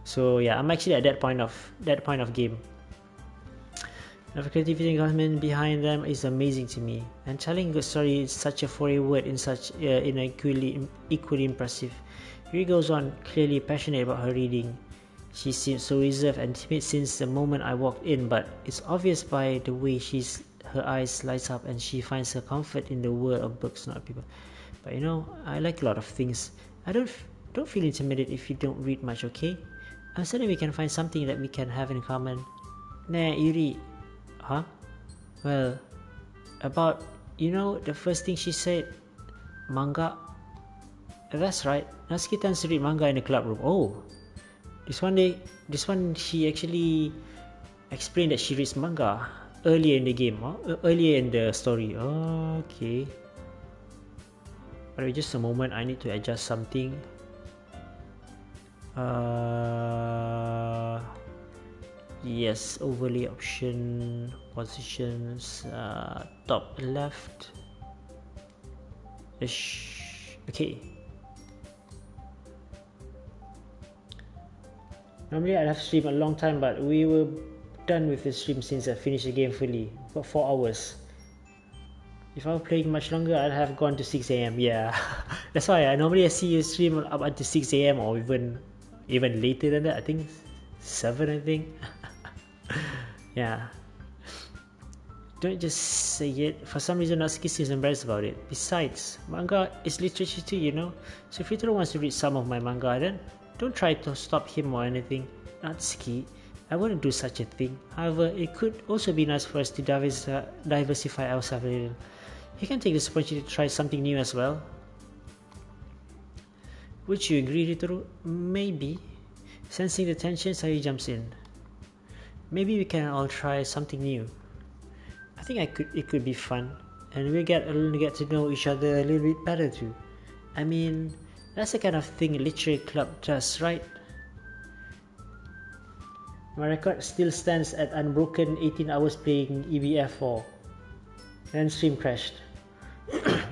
So yeah, I'm actually at that point of game. The creativity and government behind them is amazing to me, and telling a story is such a foreign word in equally impressive. Yuri goes on, clearly passionate about her reading. She seems so reserved and timid since the moment I walked in, but it's obvious by the way her eyes lights up and she finds her comfort in the world of books, not people. But you know, I like a lot of things. I don't feel intimidated if you don't read much, okay? I'm certain we can find something that we can have in common. Nah, Yuri. Huh? Well, about, you know, the first thing she said, manga. That's right. Natsuki tends to read manga in the club room. Oh, this one she actually explained that she reads manga earlier in the game, earlier in the story. Okay. Alright, just a moment. I need to adjust something. Yes, overlay option, positions, top left. Okay. Normally I'd have streamed a long time, but we were done with the stream since I finished the game fully for 4 hours. If I were playing much longer, I'd have gone to 6 AM. Yeah, that's why I normally see you stream up until 6 AM or even later than that. I think 7. I think. Yeah. Don't just say it. For some reason, Natsuki seems embarrassed about it. Besides, manga is literature too, you know. So if Ritaro wants to read some of my manga, then don't try to stop him or anything. Natsuki, I wouldn't do such a thing. However, it could also be nice for us to diversify ourselves a little. You can take this opportunity to try something new as well. Would you agree, Ritaro? Maybe. Sensing the tension, Sayu jumps in. Maybe we can all try something new. I think it could be fun, and we'll get to know each other a little bit better too. I mean, that's the kind of thing a literary club does, right? My record still stands at unbroken 18 hours playing EBF4. Then stream crashed.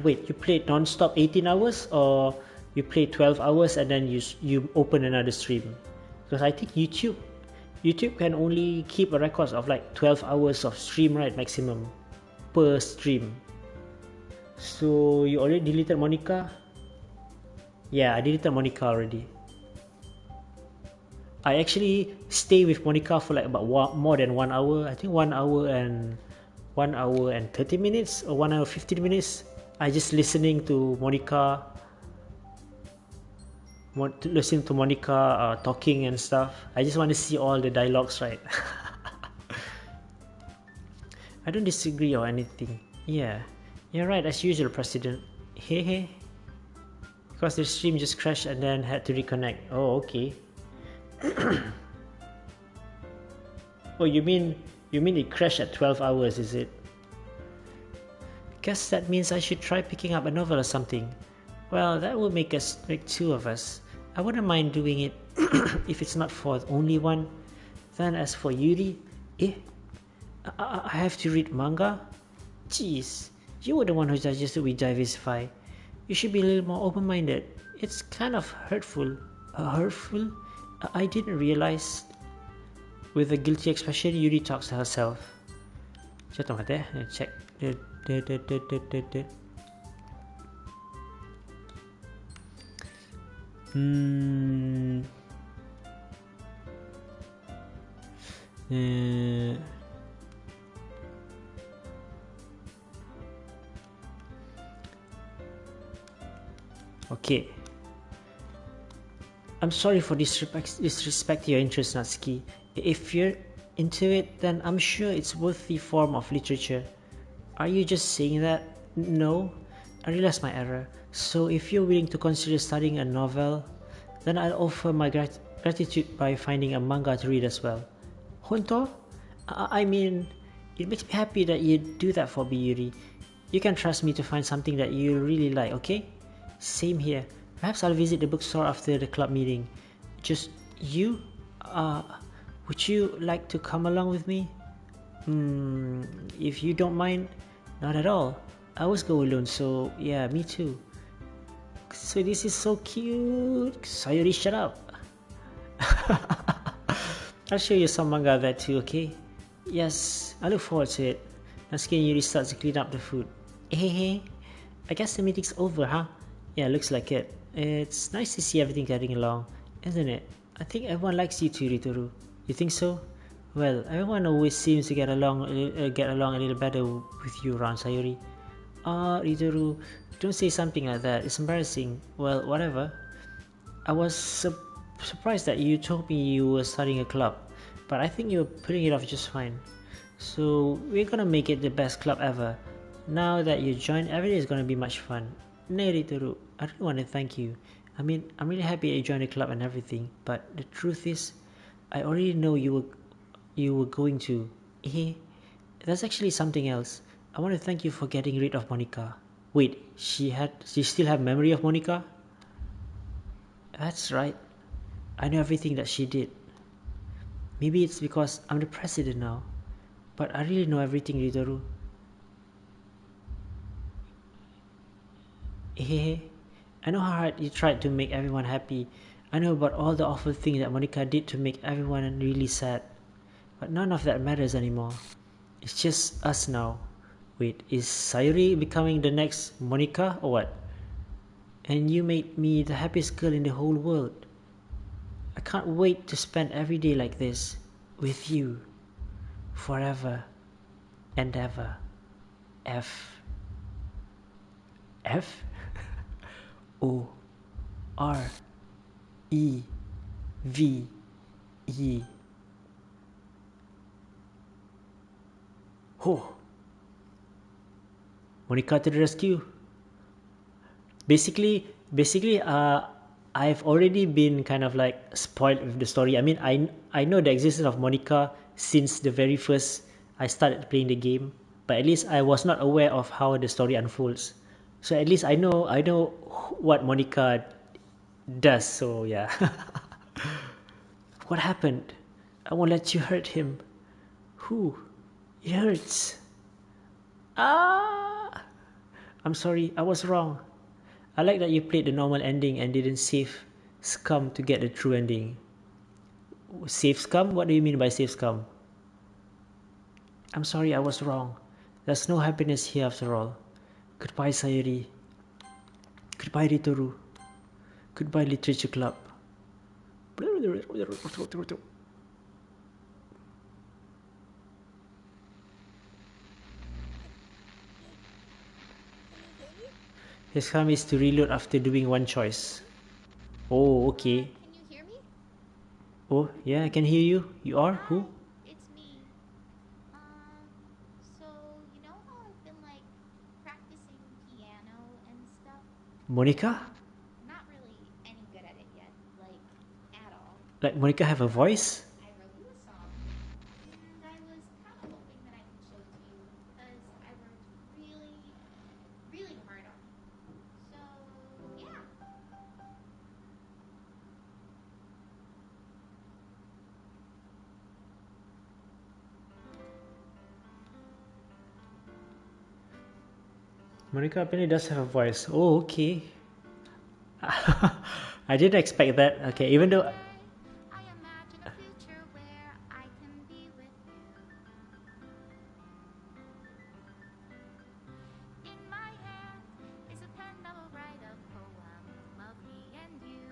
Wait, you played non-stop 18 hours, or you played 12 hours and then you open another stream? Because I think YouTube can only keep a record of like 12 hours of stream, right, maximum per stream. So you already deleted Monica? Yeah, I deleted Monica already. I actually stay with Monica for like about more than 1 hour. I think 1 hour and 30 minutes or 1 hour 15 minutes. I just listening to Monica talking and stuff. I just want to see all the dialogues, right? I don't disagree or anything. Yeah, you're right as usual, President. Hey. Because the stream just crashed and then had to reconnect. Oh, okay. Oh, you mean it crashed at 12 hours, is it? Guess that means I should try picking up a novel or something. Well, that will make two of us. I wouldn't mind doing it if it's not for only one. Then as for Yuri, I have to read manga? Jeez, you were the one who suggested we diversify. You should be a little more open-minded. It's kind of hurtful. Hurtful? I didn't realize. With a guilty expression, Yuri talks to herself. Check. Okay. I'm sorry for disrespect your interest, Natsuki. If you're into it, then I'm sure it's worth the form of literature. Are you just saying that? No? I realize my error. So if you're willing to consider studying a novel, then I'll offer my gratitude by finding a manga to read as well. Honto? I mean, it makes me happy that you do that for me, Yuri. You can trust me to find something that you really like, okay? Same here. Perhaps I'll visit the bookstore after the club meeting. Just you? Would you like to come along with me? If you don't mind. Not at all. I always go alone, so yeah, me too. So this is so cute. Sayuri, shut up. I'll show you some manga of that too, okay? Yes, I look forward to it. Natsuki and Yuri starts to clean up the food. Hey, I guess the meeting's over, huh? Yeah, looks like it. It's nice to see everything getting along, isn't it? I think everyone likes you too, Ritoru. You think so? Well, everyone always seems to get along a little better with you around, Sayuri. Ritoru, don't say something like that. It's embarrassing. Well, whatever. I was surprised that you told me you were starting a club, but I think you're putting it off just fine. So we're gonna make it the best club ever. Now that you joined, every day is gonna be much fun. Nay, Ritoru, I really want to thank you. I mean, I'm really happy that you joined the club and everything, but the truth is, I already know you were going to. That's actually something else. I want to thank you for getting rid of Monica. Wait, she still have memory of Monica? That's right. I know everything that she did. Maybe it's because I'm the president now, but I really know everything, Ritoru. I know how hard you tried to make everyone happy. I know about all the awful things that Monica did to make everyone really sad. But none of that matters anymore. It's just us now. Wait, is Sayuri becoming the next Monica or what? And you made me the happiest girl in the whole world. I can't wait to spend every day like this with you forever and ever. F. O R E V E. Oh, Monica to the rescue. Basically, I've already been kind of like spoiled with the story. I mean, I know the existence of Monica since the very first I started playing the game, but at least I was not aware of how the story unfolds. So at least I know what Monica does. So yeah. What happened? I won't let you hurt him. Who? It hurts. Ah! I'm sorry, I was wrong. I like that you played the normal ending and didn't save Scum to get the true ending. Save Scum? What do you mean by save Scum? I'm sorry, I was wrong. There's no happiness here after all. Goodbye, Sayuri. Goodbye, Ritoru. Goodbye, Literature Club. His harm is to reload after doing one choice. Oh, okay. Can you hear me? Oh, yeah, I can hear you. You are? Who? It's me. So Monica? Not really any good at it yet, like at all. Like Monica have a voice? I wrote you a song, and I was kind of hoping that I could show it to you because I worked really, really hard on it. So, yeah. Monica apparently does have a voice. Oh, okay. I didn't expect that. Okay, even though I imagine a future where I can be with you. In my hand is a pen that will write a poem of me and you.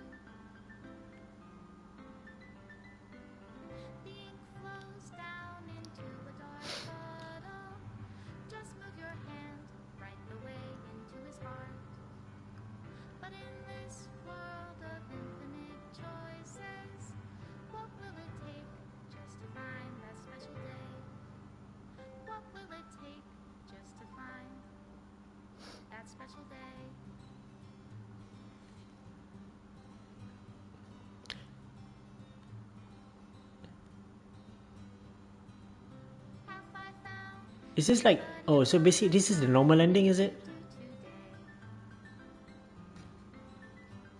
The ink flows down into a dark puddle. Just move your hand right the way into his heart. But in this world of infinite choices, what will it take just to find that special day? What will it take just to find that special day? Have I found is this like, oh, so basically this is the normal ending, is it? today?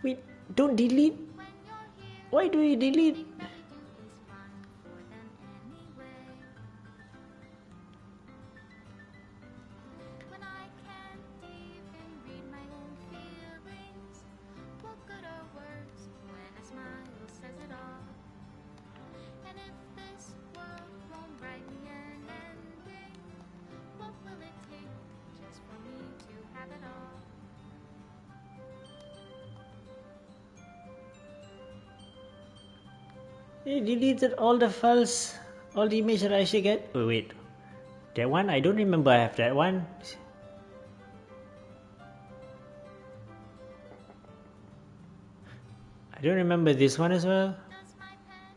Wait, don't delete. When you're here, Why do you delete? everything that we do is fun for them anyway. When I can't even read my own feelings, what good are words when a smile says it all? And if this world won't write me an ending, what will it take just for me to have it all? He deleted all the files, all the image that I should get. Oh, wait. That one? I don't remember I have that one. I don't remember this one as well. Does my pen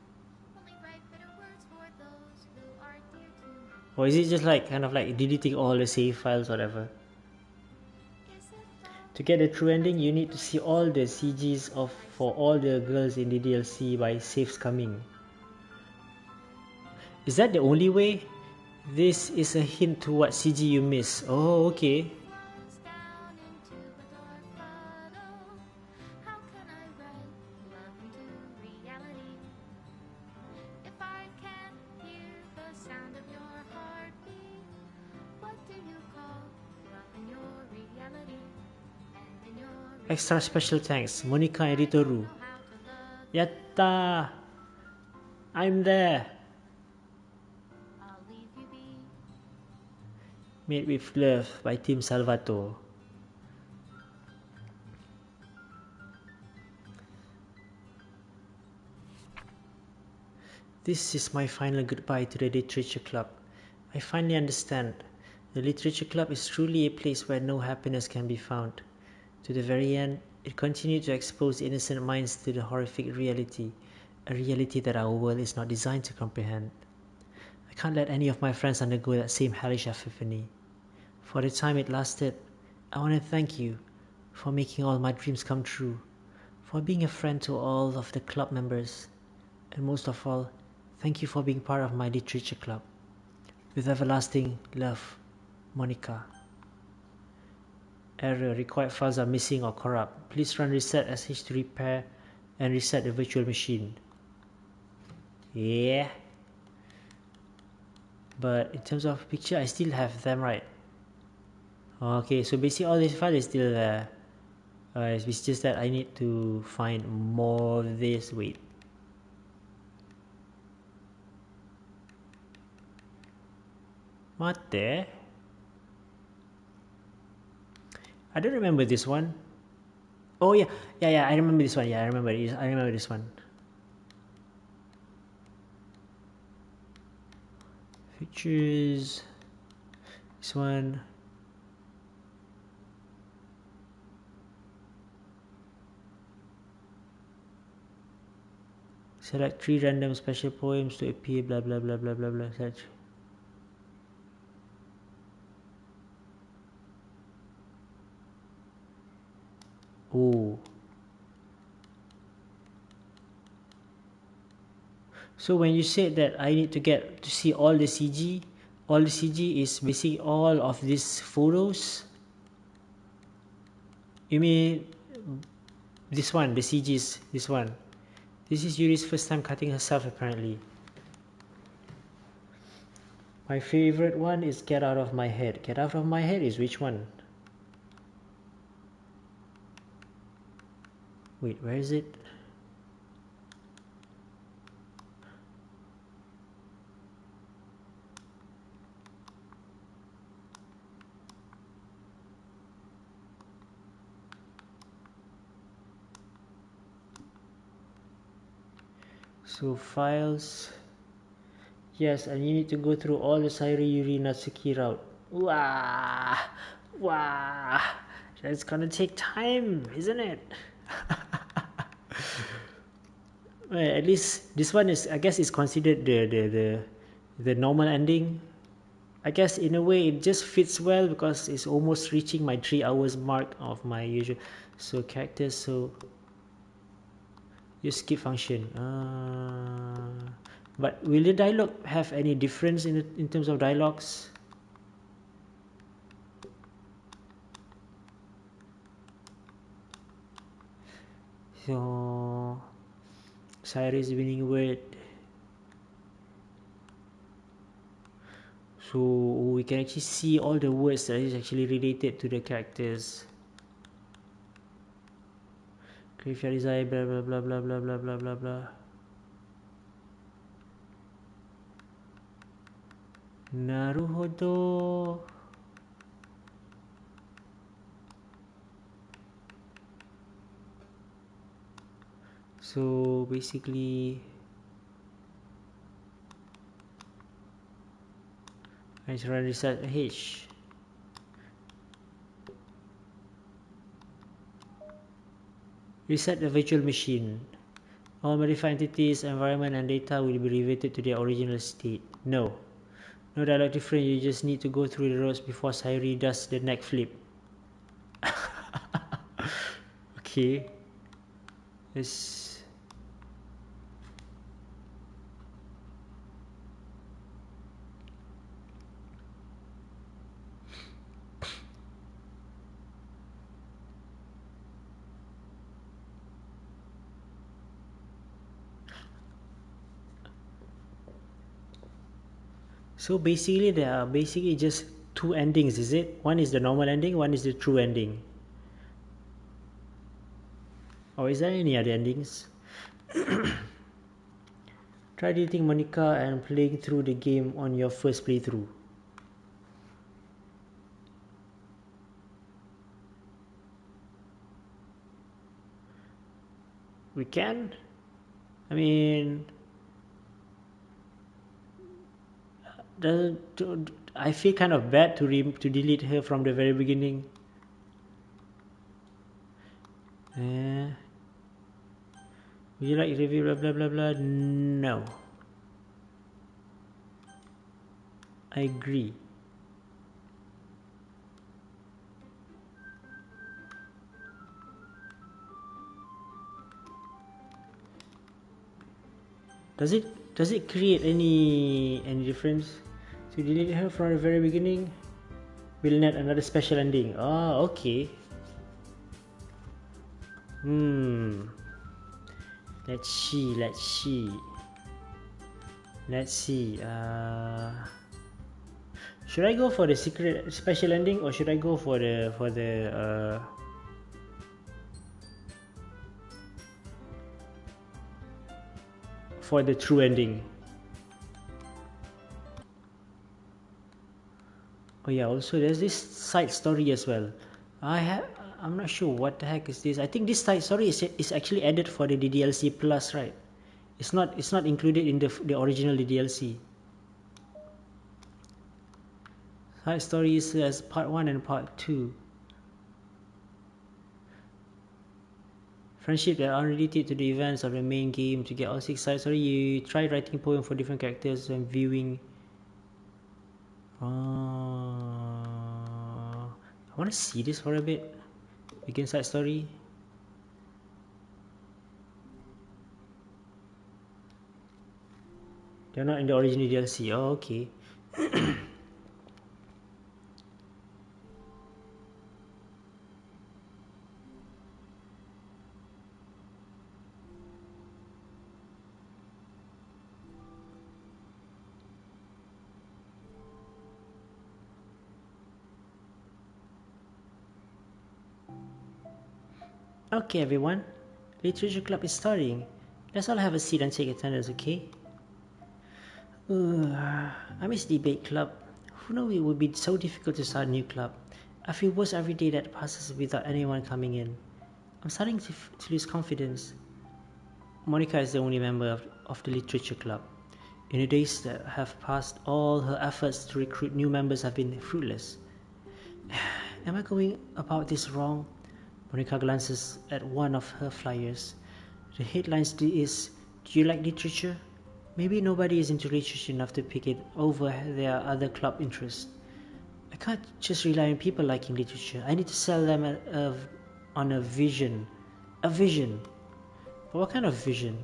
only write bitter words for those who are dear to me? Or is it just like kind of like deleting all the save files, whatever? Is it love? To get the true ending, you need to see all the CGs of for all the girls in the DDLC by saves coming. Is that the only way? This is a hint to what CG you miss. Oh, okay. Flows down into a dark puddle. How can I write love into reality if I can't hear the sound of your heartbeat? What do you call love in your reality and in your Extra special thanks, Monica and Ritoru. know how to love? Yatta! I'm there! I'll leave you be. Made with Love by Team Salvato. This is my final goodbye to the Literature Club. I finally understand. The Literature Club is truly a place where no happiness can be found. To the very end, it continued to expose innocent minds to the horrific reality, a reality that our world is not designed to comprehend. I can't let any of my friends undergo that same hellish epiphany. For the time it lasted, I want to thank you for making all my dreams come true, for being a friend to all of the club members, and most of all, thank you for being part of my literature club. With everlasting love, Monica. Error, required files are missing or corrupt. Please run reset sh to repair and reset the virtual machine. Yeah. But in terms of picture, I still have them, right? Okay, so basically all these files is still there. It's just that I need to find more of this. Wait. Mate? I don't remember this one. Oh yeah, I remember this one. Yeah, I remember this one. Features. This one. Select 3 random special poems to appear, blah blah blah blah blah blah. Search. Oh. So when you said that I need to get to see all the CG, all the CG is basically all of these photos. You mean this one, the CGs, this one. This is Yuri's first time cutting herself apparently. My favorite one is Get Out of My Head. Get Out of My Head is which one? Wait, where is it? So files. Yes, and you need to go through all the Sayuri Yuri Natsuki route. Wow, wow, that's gonna take time, isn't it? Well, at least this one is, I guess, is considered the normal ending. I guess in a way it just fits well because it's almost reaching my 3 hours mark of my usual. So characters, so you skip function. But will the dialogue have any difference in terms of dialogues? So Cyrus winning word. So we can actually see all the words that is actually related to the characters. Graveyard desire, blah blah blah blah blah blah blah blah blah. Naruhodo. So basically, I just run reset H. Reset the virtual machine. All modified entities, environment, and data will be reverted to their original state. No. No dialogue different, you just need to go through the roads before Sayuri does the neck flip. Okay. Let's... So basically there are basically just two endings, is it? One is the normal ending, one is the true ending. Or is there any other endings? Try deleting Monica and playing through the game on your first playthrough. We can? I mean... I feel kind of bad to delete her from the very beginning. Would you like review blah blah blah blah? No. I agree. Does it create any difference to delete her from the very beginning? We'll net another special ending. Oh, okay. Let's see. Should I go for the secret special ending or should I go for the true ending? Oh yeah, also there's this side story as well. I'm not sure what the heck is this. I think this side story is actually added for the DDLC plus, right? It's not included in the original DDLC. Side stories as part 1 and part 2. Friendship that are related to the events of the main game. To get all 6 side story, you try writing poem for different characters and viewing. I want to see this for a bit. Begin side story. They're not in the original DLC. Oh, okay. Okay, everyone. Literature club is starting. Let's all have a seat and take attendance, okay? I miss debate club. Who knew it would be so difficult to start a new club? I feel worse every day that passes without anyone coming in. I'm starting to lose confidence. Monica is the only member of the literature club. In the days that have passed, all her efforts to recruit new members have been fruitless. Am I going about this wrong? Monica glances at one of her flyers. The headline is, "Do you like literature?" Maybe nobody is into literature enough to pick it over their other club interests. I can't just rely on people liking literature. I need to sell them on a vision. A vision? But what kind of vision?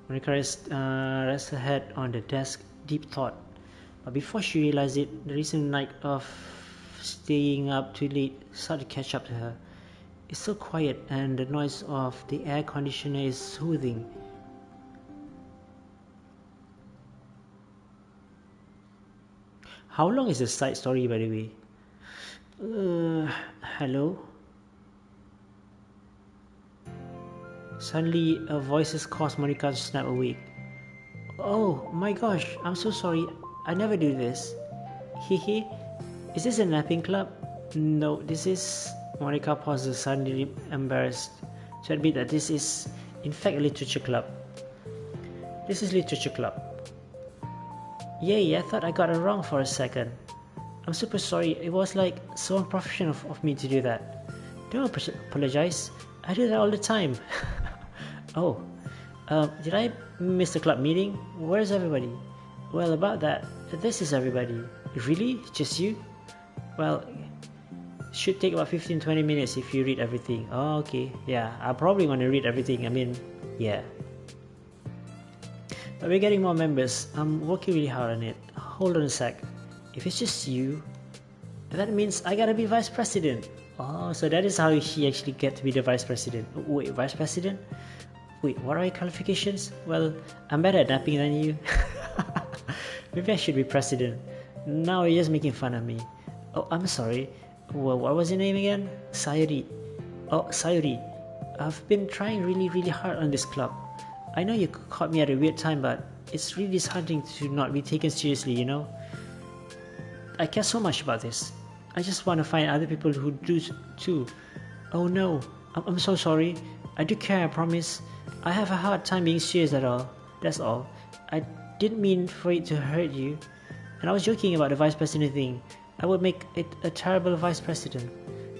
Monica rests her head on the desk, deep thought. But before she realized it, the recent night of staying up too late started to catch up to her. It's so quiet and the noise of the air conditioner is soothing. How long is the side story, by the way? Hello? Suddenly, a voice caused Monica to snap awake. Oh my gosh, I'm so sorry. I never do this. Hehe. Is this a napping club? No, this is... Monica pauses, suddenly embarrassed to admit that this is, in fact, a literature club. This is literature club. Yay, I thought I got it wrong for a second. I'm super sorry, it was like so unprofessional of me to do that. Don't apologize, I do that all the time. Oh, did I miss the club meeting? Where's everybody? Well, about that, this is everybody. Really? Just you? Well, should take about 15-20 minutes if you read everything. Oh, okay. Yeah, I probably want to read everything. I mean, yeah. But we're getting more members. I'm working really hard on it. Hold on a sec. If it's just you, that means I gotta be vice president. Oh, so that is how she actually get to be the vice president. Wait, vice president? Wait, what are your qualifications? Well, I'm better at napping than you. Maybe I should be president. Now you're just making fun of me. Oh, I'm sorry. Well, what was your name again? Sayuri. Oh, Sayuri. I've been trying really hard on this club. I know you caught me at a weird time, but it's really disheartening to not be taken seriously, you know? I care so much about this. I just want to find other people who do too. Oh no, I'm so sorry. I do care, I promise. I have a hard time being serious at all. That's all. I didn't mean for it to hurt you. And I was joking about the vice president thing. I would make it a terrible vice president.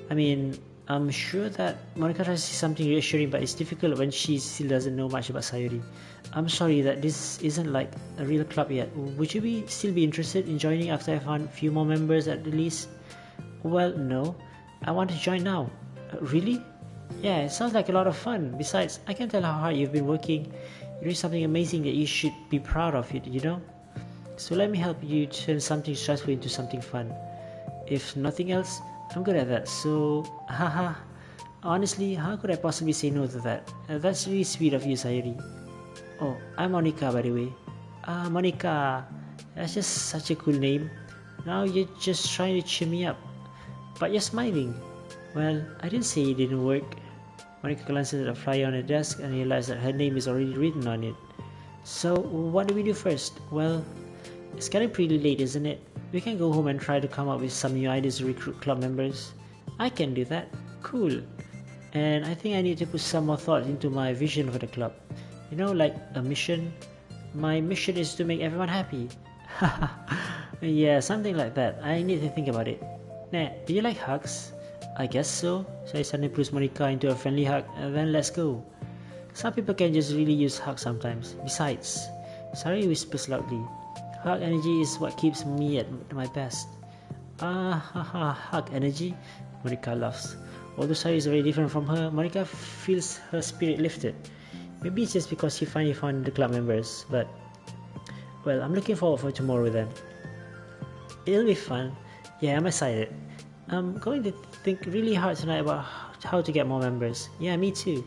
I mean, I'm sure that Monica tries to say something reassuring, but it's difficult when she still doesn't know much about Sayuri. I'm sorry that this isn't like a real club yet. Would you still be interested in joining after I found a few more members at the least? Well, no. I want to join now. Really? Yeah, it sounds like a lot of fun. Besides, I can tell how hard you've been working. You're doing something amazing that you should be proud of it, you know? So let me help you turn something stressful into something fun. If nothing else, I'm good at that, so haha. Honestly, how could I possibly say no to that? That's really sweet of you, Sayuri. Oh, I'm Monica, by the way. Ah, Monica. That's just such a cool name. Now you're just trying to cheer me up. But you're smiling. Well, I didn't say it didn't work. Monica glances at a flyer on the desk and realized that her name is already written on it. So, what do we do first? Well, it's getting pretty late, isn't it? We can go home and try to come up with some new ideas to recruit club members. I can do that. Cool. And I think I need to put some more thought into my vision for the club. You know, like a mission. My mission is to make everyone happy. Yeah, something like that. I need to think about it. Nah, do you like hugs? I guess so. So I suddenly pulls Monica into a friendly hug and then let's go. Some people can just really use hugs sometimes. Besides, Sari whispers loudly. Hug energy is what keeps me at my best. Hug energy? Monica laughs. Although Sari is very different from her, Monica feels her spirit lifted. Maybe it's just because she finally found the club members, but... Well, I'm looking forward for tomorrow then. It'll be fun. Yeah, I'm excited. I'm going to think really hard tonight about how to get more members. Yeah, me too.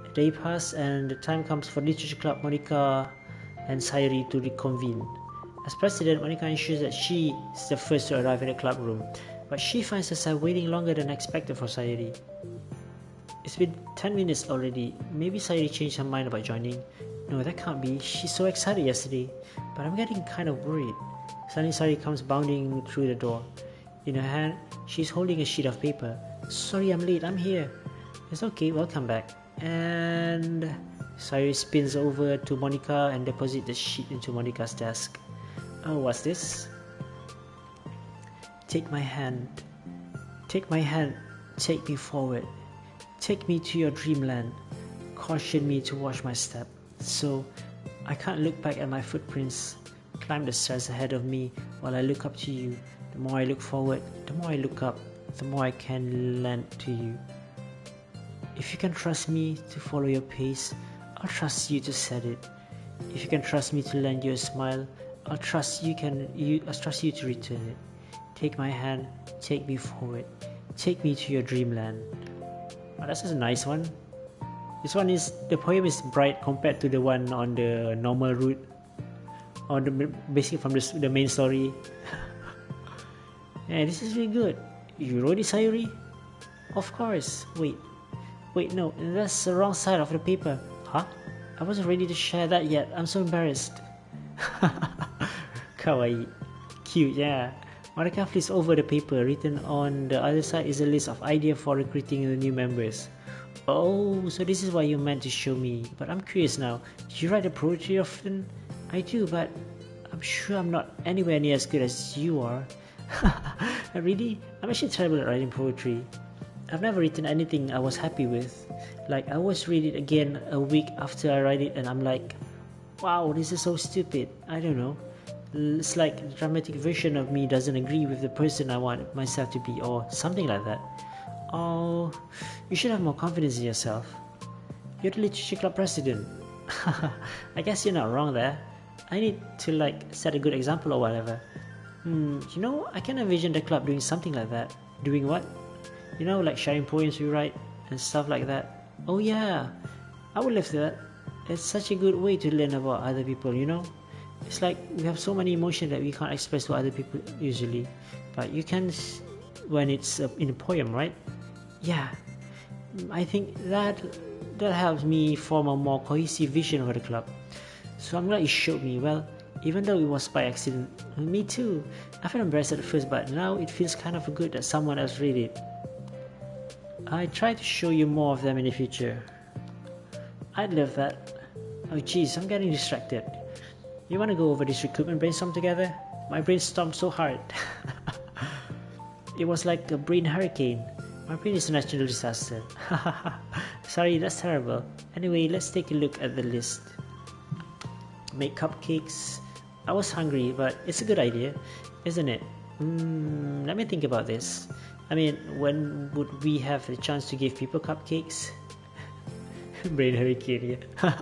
A day pass and the time comes for Literature Club Monica and Sayuri to reconvene. As president, Monica ensures that she is the first to arrive in the club room, but she finds herself waiting longer than expected for Sayuri. It's been 10 minutes already. Maybe Sayuri changed her mind about joining. No, that can't be. She's so excited yesterday. But I'm getting kind of worried. Suddenly Sayuri comes bounding through the door. In her hand, she's holding a sheet of paper. Sorry, I'm late. I'm here. It's okay. Welcome back. And Sayuri spins over to Monica and deposits the sheet into Monica's desk. Oh, what's this? Take my hand. Take my hand. Take me forward. Take me to your dreamland. Caution me to watch my step. So I can't look back at my footprints. Climb the stairs ahead of me while I look up to you. The more I look forward, the more I look up, the more I can lend to you. If you can trust me to follow your pace, I'll trust you to set it. If you can trust me to lend you a smile, I'll trust you to return it. Take my hand, take me forward, take me to your dreamland. Oh, that's just a nice one. This one is, the poem is bright compared to the one on the normal route, or basically from the main story. Yeah, this is really good. You wrote it, Sayuri? Of course. Wait, no, that's the wrong side of the paper. Huh? I wasn't ready to share that yet. I'm so embarrassed. Kawaii. Cute, yeah. Monica flips over the paper. Written on the other side is a list of ideas for recruiting the new members. Oh, so this is what you meant to show me. But I'm curious now. Do you write the poetry often? I do, but I'm sure I'm not anywhere near as good as you are. Really? I'm actually terrible at writing poetry. I've never written anything I was happy with. Like, I always read it again a week after I write it and I'm like, wow, this is so stupid. I don't know. It's like the dramatic version of me doesn't agree with the person I want myself to be, or something like that. Oh, you should have more confidence in yourself. You're the literature club president. I guess you're not wrong there. I need to set a good example or whatever. I can envision the club doing something like that. Doing what? Like sharing poems we write and stuff like that. Oh yeah, I would love that. It's such a good way to learn about other people, It's like we have so many emotions that we can't express to other people usually. But you can when it's in a poem, right? Yeah, I think that helps me form a more cohesive vision of the club. So I'm glad you showed me. Well, even though it was by accident, me too. I felt embarrassed at first, but now it feels kind of good that someone else read it. I try to show you more of them in the future. I'd love that. Oh jeez, I'm getting distracted. You wanna go over this recruitment brainstorm together? My brainstormed so hard. It was like a brain hurricane. My brain is a natural disaster. Sorry, that's terrible. Anyway, let's take a look at the list. Make cupcakes. I was hungry, but it's a good idea, isn't it? Let me think about this. I mean, when would we have the chance to give people cupcakes? Brain hurricane, yeah.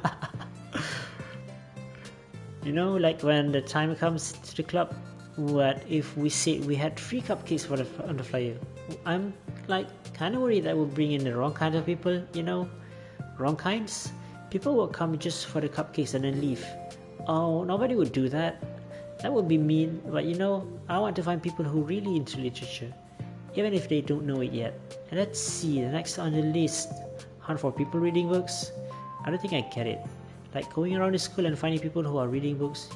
Like when the time comes to the club, what if we said we had 3 cupcakes on the flyer? I'm kind of worried that we'll bring in the wrong kind of people, wrong kinds. People will come just for the cupcakes and then leave. Oh, nobody would do that. That would be mean, but I want to find people who are really into literature, even if they don't know it yet. And let's see, the next on the list, hunt for people reading books. I don't think I get it. Like going around the school and finding people who are reading books,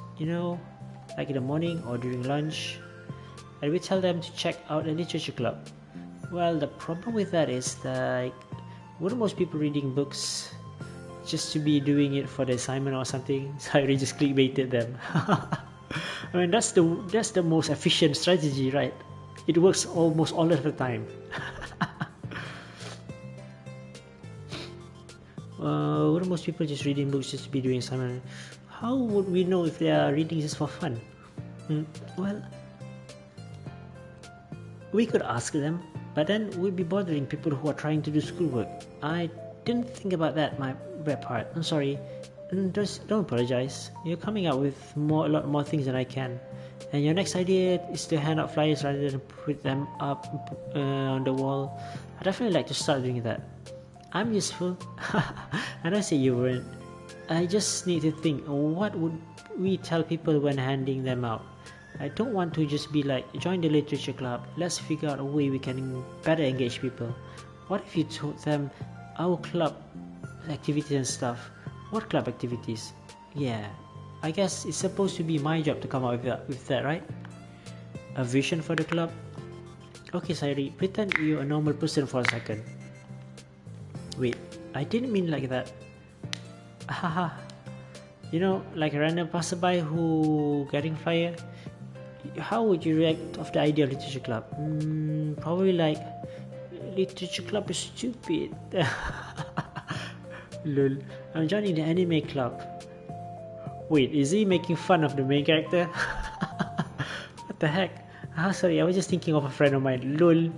like in the morning or during lunch. And we tell them to check out the literature club. Well, the problem with that is that wouldn't most people reading books just to be doing it for the assignment or something? So I really just clickbaited them. I mean, that's the most efficient strategy, right? It works almost all of the time. Wouldn't most people just reading books just to be doing assignment? How would we know if they are reading just for fun? Well, we could ask them, but then we'd be bothering people who are trying to do schoolwork. I didn't think about that, my bad part. I'm sorry. Don't apologize. You're coming up with a lot more things than I can. And your next idea is to hand out flyers rather than put them up on the wall. I definitely like to start doing that. I'm useful. I don't say you weren't. I just need to think, what would we tell people when handing them out? I don't want to just be like, join the literature club, let's figure out a way we can better engage people. What if you told them our club activities and stuff? What club activities? Yeah, I guess it's supposed to be my job to come up with that, right? A vision for the club? Okay, Sayuri, pretend you're a normal person for a second. Wait, I didn't mean like that. Haha. You know, like a random passerby who getting flyer. How would you react of the idea of literature club? Probably like, literature club is stupid. Lol, I'm joining the anime club. Wait, is he making fun of the main character? What the heck? Sorry, I was just thinking of a friend of mine. Lol.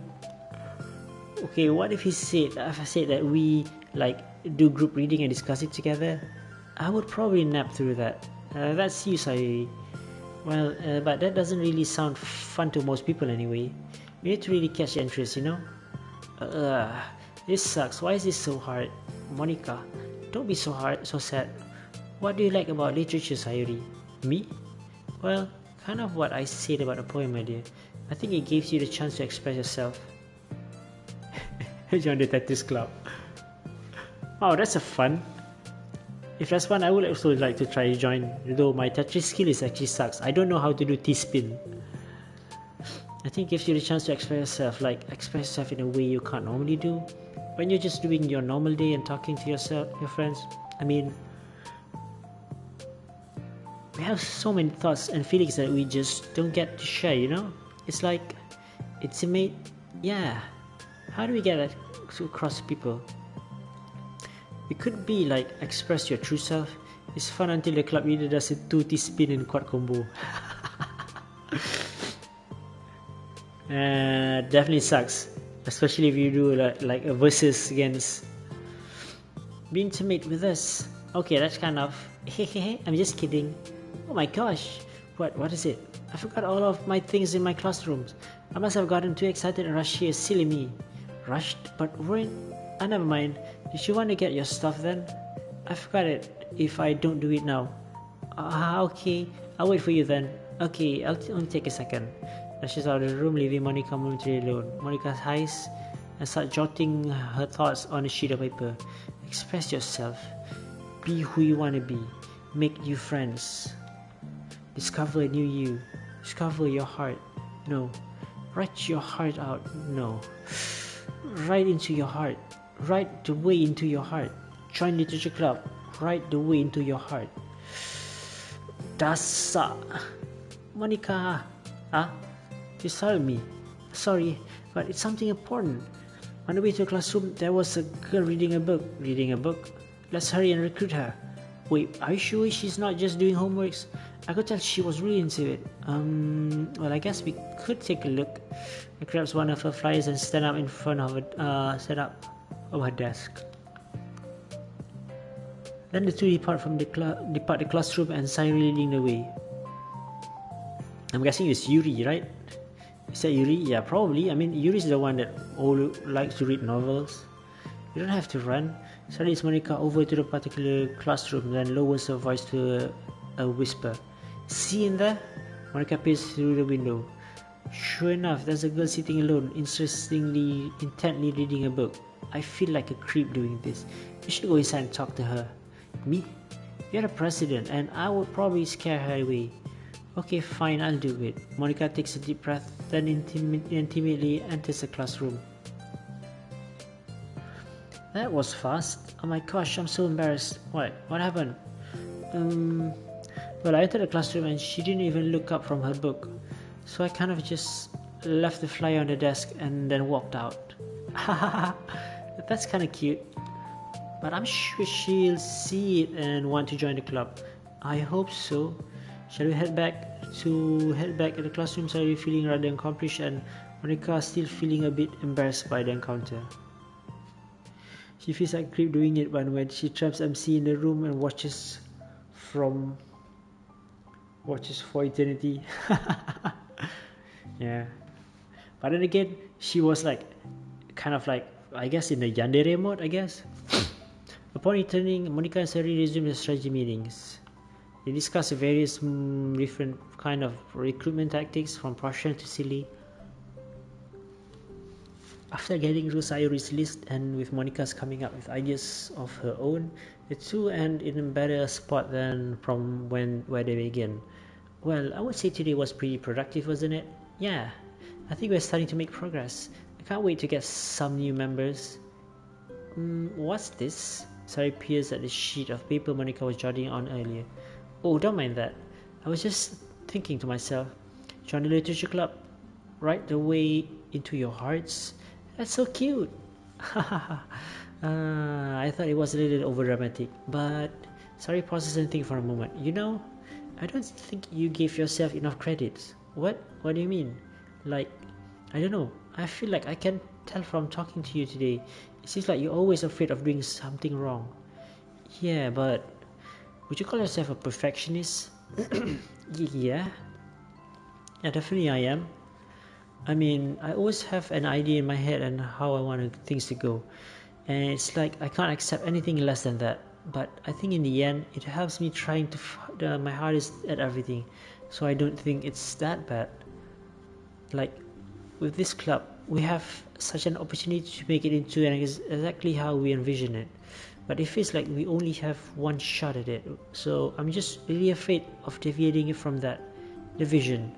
Okay, what if I said that we like do group reading and discuss it together? I would probably nap through that. That's you, Sayuri. Well, but that doesn't really sound fun to most people anyway. We need to really catch interest, you know? This sucks. Why is this so hard? Monica, don't be so sad. What do you like about literature, Sayuri? Me? Well, kind of what I said about the poem, my dear. I think it gives you the chance to express yourself. Join the Tetris Club. Wow, that's a fun. If that's fun, I would also like to try to join, though my Tetris skill actually sucks. I don't know how to do T-spin. I think it gives you the chance to express yourself, express yourself in a way you can't normally do. When you're just doing your normal day and talking to your friends. I mean, we have so many thoughts and feelings that we just don't get to share, you know? It's like, intimate, yeah. How do we get that across to people? It could be like, express your true self. It's fun until the club leader does a 2T spin and quad combo. Definitely sucks. Especially if you do like a versus against. Be intimate with us. Okay, that's kind of. I'm just kidding. Oh my gosh. What is it? I forgot all of my things in my classrooms. I must have gotten too excited and rushed here. Silly me. Rushed? But weren't. Never mind. Did you want to get your stuff then? I forgot it if I don't do it now. Okay. I'll wait for you then. Okay, I'll only take a second. Rushes out of the room, leaving Monica momentarily alone. Monica sighs and starts jotting her thoughts on a sheet of paper. Express yourself. Be who you want to be. Make new friends. Discover a new you. Discover your heart. No. Write your heart out. No. Write into your heart. Write the way into your heart. Join literature club. Write the way into your heart. Dasa. Monica. You startled me. Sorry, but it's something important. On the way to the classroom, there was a girl reading a book. Reading a book? Let's hurry and recruit her. Wait, are you sure she's not just doing homeworks? I could tell she was really into it. Well, I guess we could take a look. I grabs one of her flyers and stand up in front of her desk. Then the two depart the classroom and Sayuri leading the way. I'm guessing it's Yuri, right? Is that Yuri? Yeah, probably. I mean, Yuri's the one that likes to read novels. You don't have to run. Suddenly, Monica over to the particular classroom, then lowers her voice to a whisper. See in there? Monica peers through the window. Sure enough, there's a girl sitting alone, intently reading a book. I feel like a creep doing this. You should go inside and talk to her. Me? You're the president, and I would probably scare her away. Okay, fine, I'll do it. Monica takes a deep breath, then intimately enters the classroom. That was fast. Oh my gosh, I'm so embarrassed. What happened? Well, I entered the classroom and she didn't even look up from her book. So I kind of just left the flyer on the desk and then walked out. That's kind of cute. But I'm sure she'll see it and want to join the club. I hope so. Shall we head back at the classroom? Sorry, feeling rather accomplished, and Monica still feeling a bit embarrassed by the encounter. She feels like creep doing it, but when she traps MC in the room and from watches for eternity. Yeah. But then again, she was like kind of like, I guess, in the yandere mode, I guess. Upon returning, Monica and Sari resumed the strategy meetings. They discussed various different kind of recruitment tactics, from Prussian to silly. After getting through Sayuri's list and with Monica's coming up with ideas of her own, the two end in a better spot than from where they began. Well, I would say today was pretty productive, wasn't it? Yeah, I think we're starting to make progress. I can't wait to get some new members. What's this? Sari peers at the sheet of paper Monica was jotting on earlier. Oh, don't mind that. I was just thinking to myself, join the literature club right the way into your hearts. That's so cute. I thought it was a little over dramatic, but Sari pauses and think for a moment. You know, I don't think you gave yourself enough credit. What? What do you mean? Like, I don't know. I feel like I can tell from talking to you today. It seems like you're always afraid of doing something wrong. Yeah, but would you call yourself a perfectionist? Yeah. Yeah, definitely I am. I mean, I always have an idea in my head and how I want things to go. And it's like I can't accept anything less than that. But I think in the end, it helps me trying to my hardest at everything. So I don't think it's that bad. Like, with this club, we have such an opportunity to make it into exactly how we envision it. But it feels like we only have one shot at it. So I'm just really afraid of deviating it from that. The vision.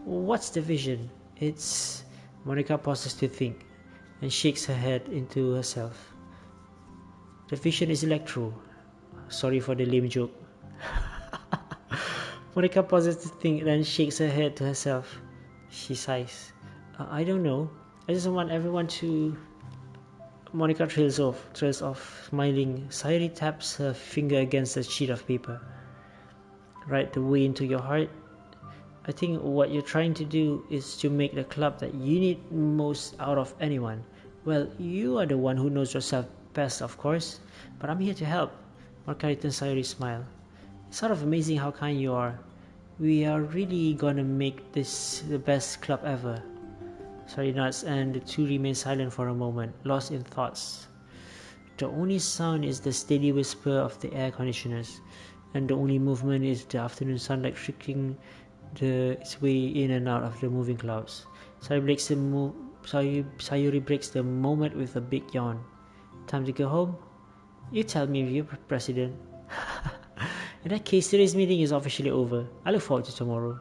What's the vision? It's... Monica pauses to think and shakes her head into herself. The vision is electro. Sorry for the lame joke. Monica pauses to think, then shakes her head to herself. She sighs. I don't know. I just want everyone to... Monica trails off, smiling. Sayuri taps her finger against a sheet of paper. Right the way into your heart. I think what you're trying to do is to make the club that you need most out of anyone. Well, you are the one who knows yourself best, of course, but I'm here to help. Monica returns Sayuri's smile. It's sort of amazing how kind you are. We are really gonna make this the best club ever. Sayuri nods and the two remain silent for a moment, lost in thoughts. The only sound is the steady whisper of the air conditioners, and the only movement is the afternoon sunlight trickling its way in and out of the moving clouds. Sayuri breaks the moment with a big yawn. Time to go home? You tell me, you President. In that case, today's meeting is officially over. I look forward to tomorrow.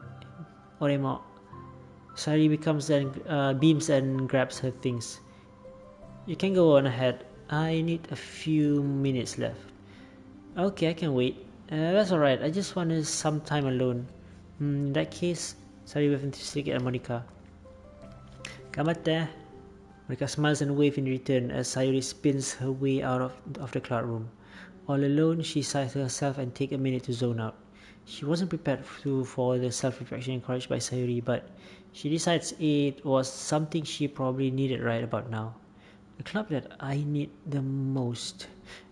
Oremo. Sayuri beams and grabs her things. You can go on ahead. I need a few minutes left. Okay, I can wait. That's alright. I just wanted some time alone. In that case, Sayuri waves enthusiastically at Monica. Gamate. Monica smiles and waves in return as Sayuri spins her way out of the cloud room. All alone, she sighs to herself and takes a minute to zone out. She wasn't prepared for the self-reflection encouraged by Sayuri, but she decides it was something she probably needed right about now. The club that I need the most.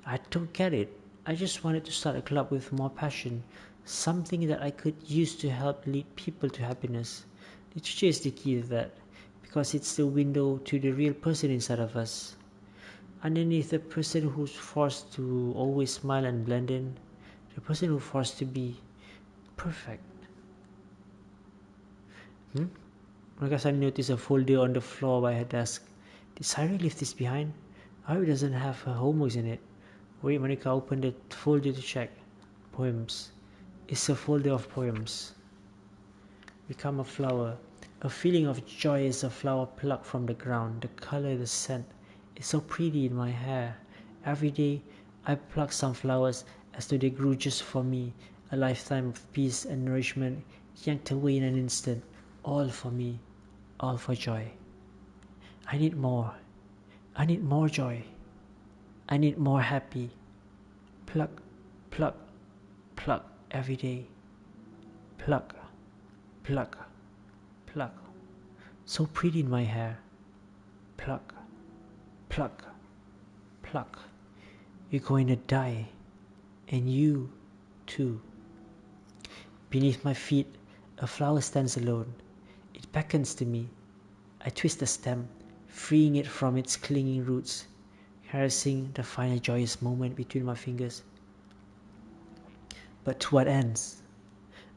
I don't get it. I just wanted to start a club with more passion, something that I could use to help lead people to happiness. Literature is the key to that, because it's the window to the real person inside of us. Underneath the person who's forced to always smile and blend in, the person who's forced to be perfect. Monica suddenly noticed a folder on the floor by her desk. Did Sayuri leave this behind? I hope it doesn't have her homeworks in it. Wait, Monica opened the folder to check. Poems. It's a folder of poems. Become a flower. A feeling of joy is a flower plucked from the ground. The color, the scent. It's so pretty in my hair. Every day, I pluck some flowers as though they grew just for me. A lifetime of peace and nourishment yanked away in an instant. All for me. All for joy. I need more. I need more joy. I need more happy. Pluck, pluck, pluck every day. Pluck, pluck, pluck. So pretty in my hair. Pluck, pluck, pluck. pluck. You're going to die. And you, too. Beneath my feet, a flower stands alone. It beckons to me. I twist the stem, freeing it from its clinging roots, caressing the final joyous moment between my fingers. But to what ends?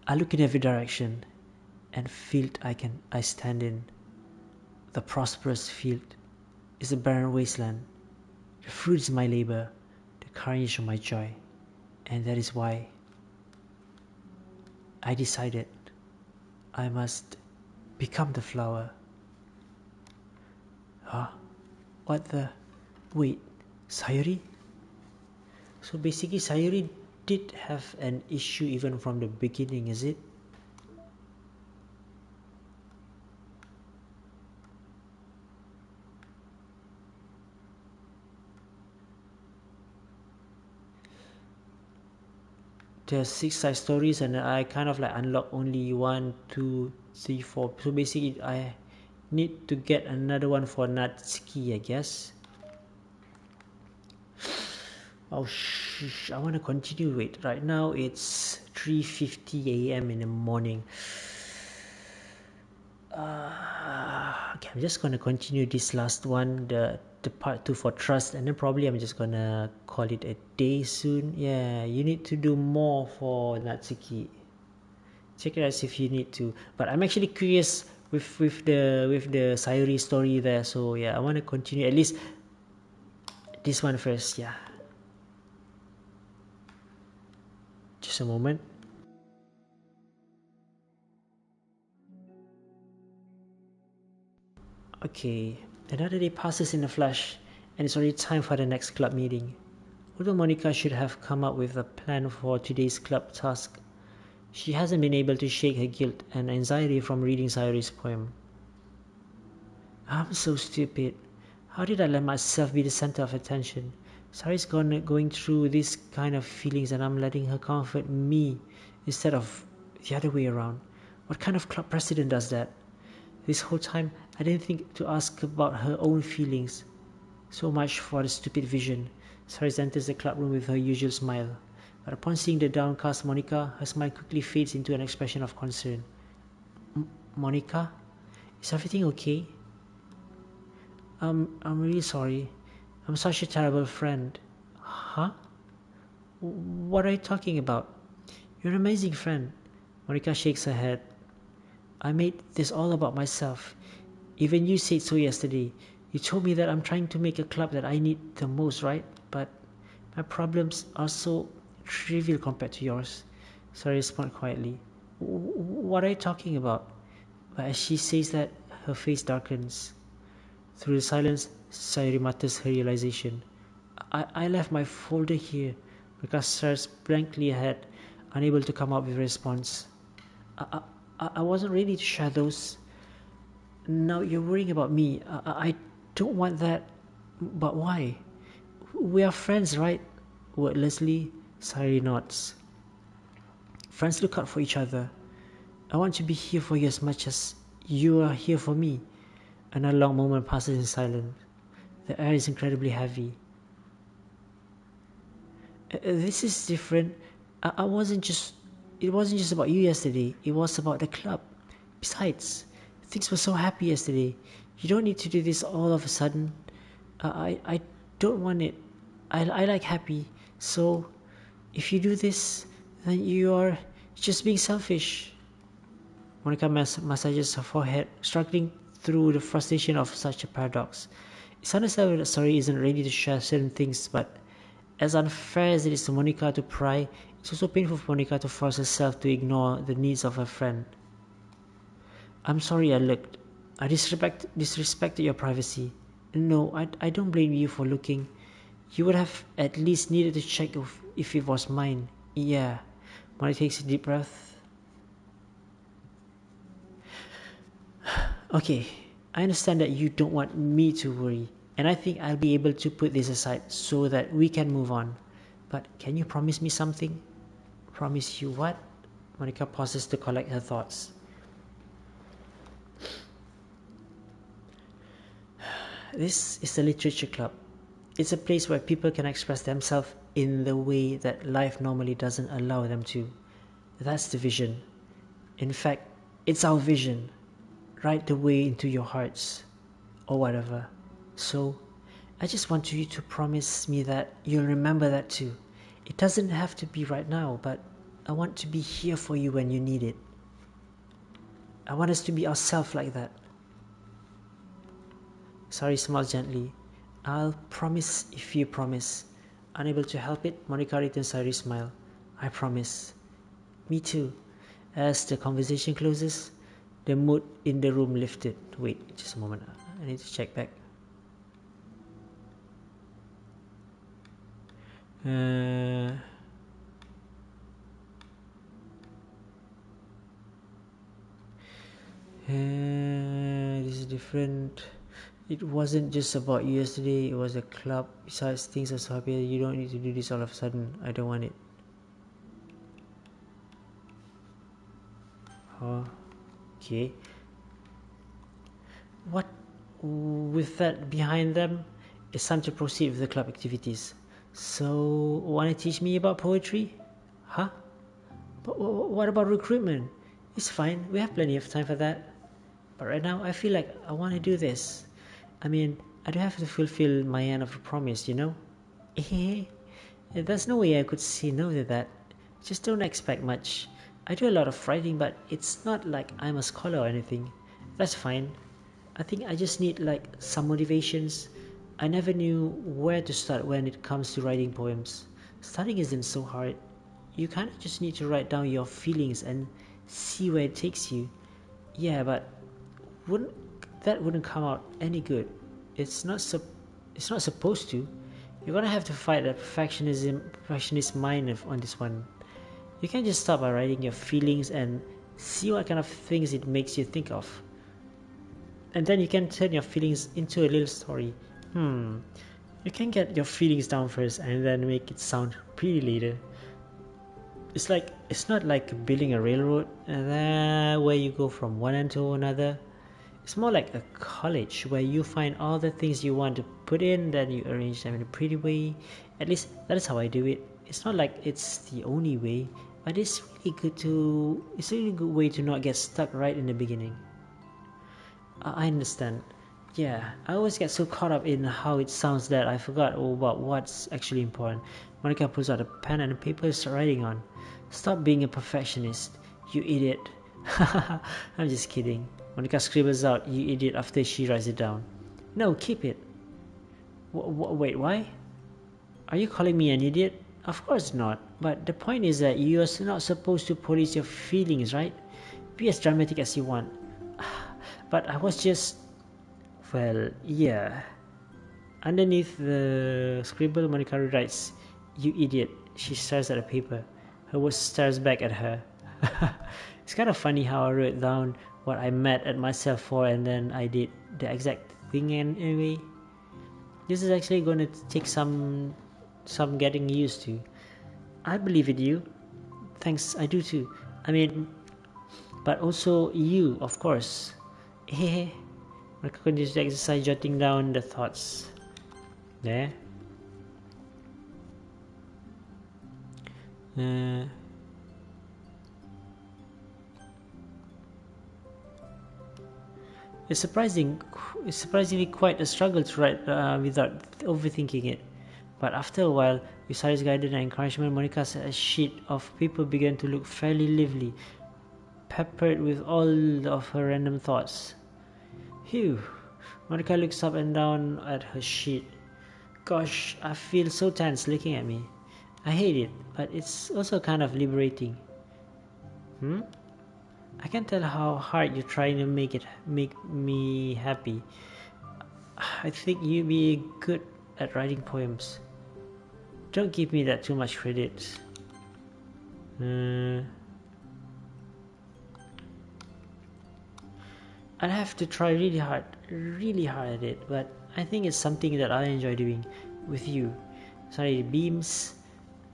I look in every direction, and field I stand in. The prosperous field is a barren wasteland. The fruit is my labor, the carnage of my joy, and that is why I decided I must become the flower. Huh? What the? Wait, Sayuri? So basically Sayuri did have an issue even from the beginning, is it? There's 6 side stories and I kind of like unlock only 1, 2, 3, 4. So basically I need to get another one for Natsuki, I guess. Oh I want to continue. Wait, right now it's 3:50 a.m. in the morning. Okay, I'm just gonna continue this last one, the part 2 for trust, and then probably I'm just gonna call it a day soon. Yeah, you need to do more for Natsuki. Check it out if you need to. But I'm actually curious with the Sayuri story there. So yeah, I want to continue at least this one first. Yeah. Just a moment. Okay, another day passes in a flash, and it's already time for the next club meeting. Although Monica should have come up with a plan for today's club task, she hasn't been able to shake her guilt and anxiety from reading Sayuri's poem. I'm so stupid. How did I let myself be the center of attention? Sayuri's going through these kind of feelings and I'm letting her comfort me instead of the other way around. What kind of club president does that? This whole time, I didn't think to ask about her own feelings. So much for the stupid vision. Sayuri enters the club room with her usual smile. But upon seeing the downcast Monica, her smile quickly fades into an expression of concern. Monica? Is everything okay? I'm really sorry. I'm such a terrible friend. Huh? What are you talking about? You're an amazing friend. Monica shakes her head. I made this all about myself. Even you said so yesterday. You told me that I'm trying to make a club that I need the most, right? But my problems are so trivial compared to yours. Sorry, respond quietly. What are you talking about? But as she says that, her face darkens. Through the silence, Sayuri mutters her realization. I left my folder here. Mika stares blankly ahead, unable to come up with a response. I wasn't ready to share those. Now you're worrying about me. I don't want that. But why? We are friends, right? Wordlessly, Sayuri nods. Friends look out for each other. I want to be here for you as much as you are here for me. Another long moment passes in silence. The air is incredibly heavy. This is different. I wasn't just. It wasn't just about you yesterday. It was about the club. Besides, things were so happy yesterday. You don't need to do this all of a sudden. I don't want it. I like happy. So, if you do this, then you are just being selfish. Monica massages her forehead, struggling through the frustration of such a paradox. It's understandable that Sayuri isn't ready to share certain things, but as unfair as it is to Monica to pry, it's also painful for Monica to force herself to ignore the needs of her friend. I'm sorry I looked. I disrespected your privacy. No, I don't blame you for looking. You would have at least needed to check if it was mine. Yeah. Monica takes a deep breath. Okay, I understand that you don't want me to worry, and I think I'll be able to put this aside so that we can move on. But can you promise me something? Promise you what? Monica pauses to collect her thoughts. This is the literature club. It's a place where people can express themselves in the way that life normally doesn't allow them to. That's the vision. In fact, it's our vision, right the way into your hearts, or whatever. So, I just want you to promise me that you'll remember that too. It doesn't have to be right now, but I want to be here for you when you need it. I want us to be ourselves like that. Sari smiles gently. I'll promise if you promise. Unable to help it, Monica returns Sari's smile. I promise. Me too. As the conversation closes, the mood in the room lifted. Wait, just a moment. I need to check back. This is different. It wasn't just about you yesterday, it was a club. Besides, things are so happy. You don't need to do this all of a sudden. I don't want it. Oh, okay. What with that behind them, it's time to proceed with the club activities. So, want to teach me about poetry? Huh? But what about recruitment? It's fine, we have plenty of time for that. But right now, I feel like I want to do this. I mean, I don't have to fulfill my end of a promise, you know? There's no way I could say no to that. Just don't expect much. I do a lot of writing, but it's not like I'm a scholar or anything. That's fine. I think I just need like some motivations. I never knew where to start when it comes to writing poems. Starting isn't so hard. You kind of just need to write down your feelings and see where it takes you. Yeah, but wouldn't come out any good. It's not supposed to. You're gonna have to fight that perfectionist mind on this one. You can't just start by writing your feelings and see what kind of things it makes you think of. And then you can turn your feelings into a little story. You can get your feelings down first and then make it sound pretty later. It's not like building a railroad where you go from one end to another. It's more like a college where you find all the things you want to put in, then you arrange them in a pretty way. At least that is how I do it. It's not like it's the only way, but it's a really good way to not get stuck right in the beginning. I understand. Yeah, I always get so caught up in how it sounds that I forgot about what's actually important. Monica pulls out a pen and a paper to start writing on. Stop being a perfectionist, you idiot. I'm just kidding. Monica scribbles out, you idiot, after she writes it down. No, keep it. Wait, why? Are you calling me an idiot? Of course not. But the point is that you're not supposed to police your feelings, right? Be as dramatic as you want. But I was just... Well, yeah. Underneath the scribble, Monica writes, you idiot. She stares at the paper. Her words stares back at her. It's kind of funny how I wrote down what I mad at myself for and then I did the exact thing anyway. This is actually going to take some getting used to. I believe in you. Thanks, I do too. I mean, but also you, of course. Hehe. I continues the exercise, jotting down the thoughts. There. It's surprisingly quite a struggle to write without overthinking it. But after a while, with Sari's guidance and encouragement, Monica's sheet of paper began to look fairly lively, peppered with all of her random thoughts. Phew. Monica looks up and down at her sheet. Gosh, I feel so tense looking at me. I hate it, but it's also kind of liberating. I can tell how hard you're trying to make me happy. I think you'd be good at writing poems. Don't give me that too much credit. I'd have to try really hard at it, but I think it's something that I enjoy doing with you. Sorry, beams.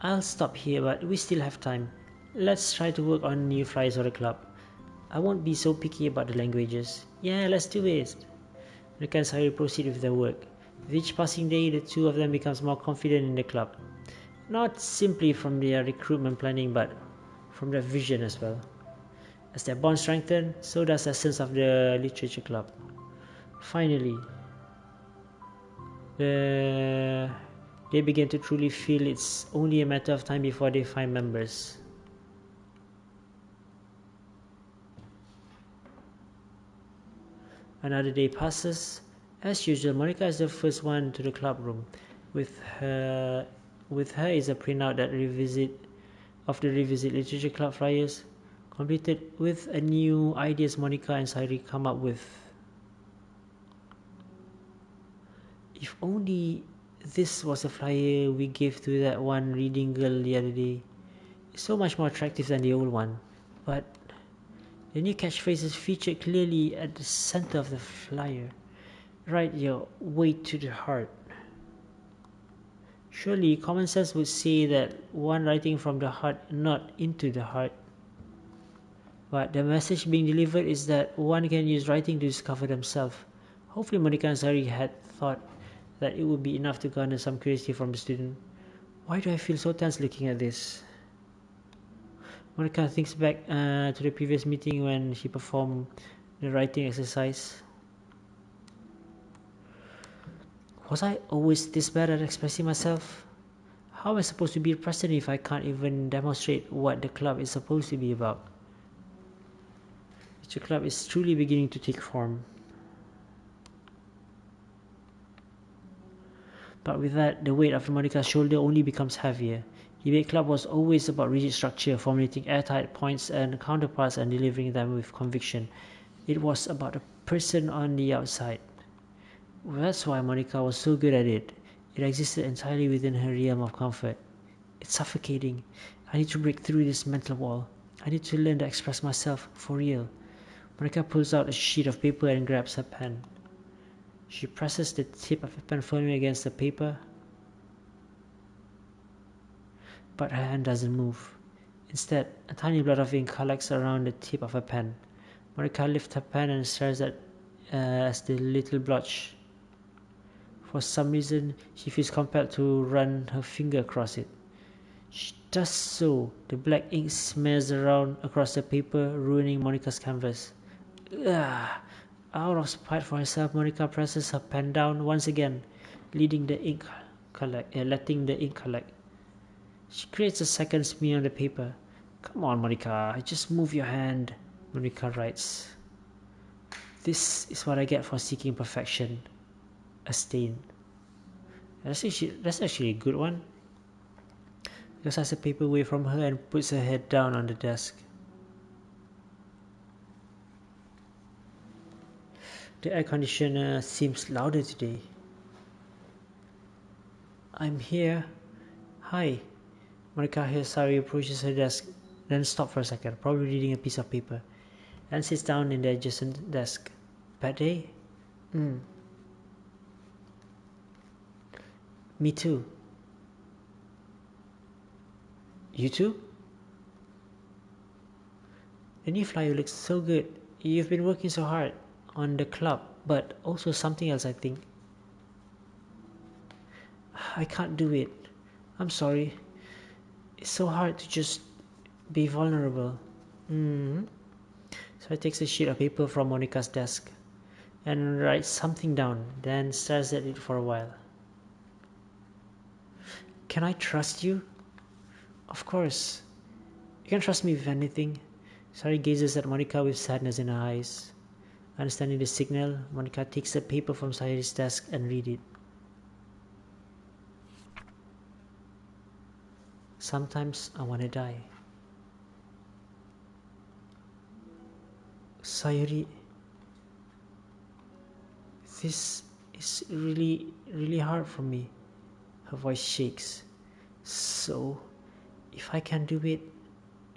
I'll stop here, but we still have time. Let's try to work on new flyers for the club. I won't be so picky about the languages. Yeah, let's do it. Monica and Sari proceed with their work. With each passing day, the two of them becomes more confident in the club. Not simply from their recruitment planning, but from their vision as well. As their bond strengthens, so does the sense of the literature club. Finally, they begin to truly feel it's only a matter of time before they find members. Another day passes. As usual, Monica is the first one to the club room. With her is a printout that of the revisit literature club flyers, completed with a new ideas Monica and Sairi come up with. If only this was a flyer we gave to that one reading girl the other day. It's so much more attractive than the old one. But the new catchphrase is featured clearly at the center of the flyer. Write your way to the heart. Surely common sense would say that one writing from the heart, not into the heart. But the message being delivered is that one can use writing to discover themselves. Hopefully Monica and Sari had thought that it would be enough to garner some curiosity from the student. Why do I feel so tense looking at this? Monica thinks back to the previous meeting when she performed the writing exercise. Was I always this bad at expressing myself? How am I supposed to be a president if I can't even demonstrate what the club is supposed to be about? The club is truly beginning to take form. But with that, the weight of Monica's shoulder only becomes heavier. Debate club was always about rigid structure, formulating airtight points and counterparts and delivering them with conviction. It was about a person on the outside. Well, that's why Monica was so good at it. It existed entirely within her realm of comfort. It's suffocating. I need to break through this mental wall. I need to learn to express myself for real. Monica pulls out a sheet of paper and grabs her pen. She presses the tip of the pen firmly against the paper, but her hand doesn't move. Instead, a tiny blot of ink collects around the tip of her pen. Monica lifts her pen and stares at as the little blotch. For some reason, she feels compelled to run her finger across it. She does so. The black ink smears around across the paper, ruining Monica's canvas. Ugh. Out of spite for herself, Monica presses her pen down once again, letting the ink collect. She creates a second smear on the paper. Come on, Monica, just move your hand, Monica writes. This is what I get for seeking perfection. A stain. That's actually a good one. She takes the paper away from her and puts her head down on the desk. The air conditioner seems louder today. I'm here. Hi. Monica hears Sari approaches her desk, then stops for a second, probably reading a piece of paper, and sits down in the adjacent desk. Bad day? Me too. You too? The new flyer looks so good. You've been working so hard on the club, but also something else, I think. I can't do it. I'm sorry. It's so hard to just be vulnerable. So I takes a sheet of paper from Monica's desk and writes something down, then stares at it for a while. Can I trust you? Of course. You can trust me with anything. Sari gazes at Monica with sadness in her eyes. Understanding the signal, Monica takes the paper from Sari's desk and reads it. Sometimes I want to die. Sayuri, this is really, really hard for me. Her voice shakes. So, if I can do it,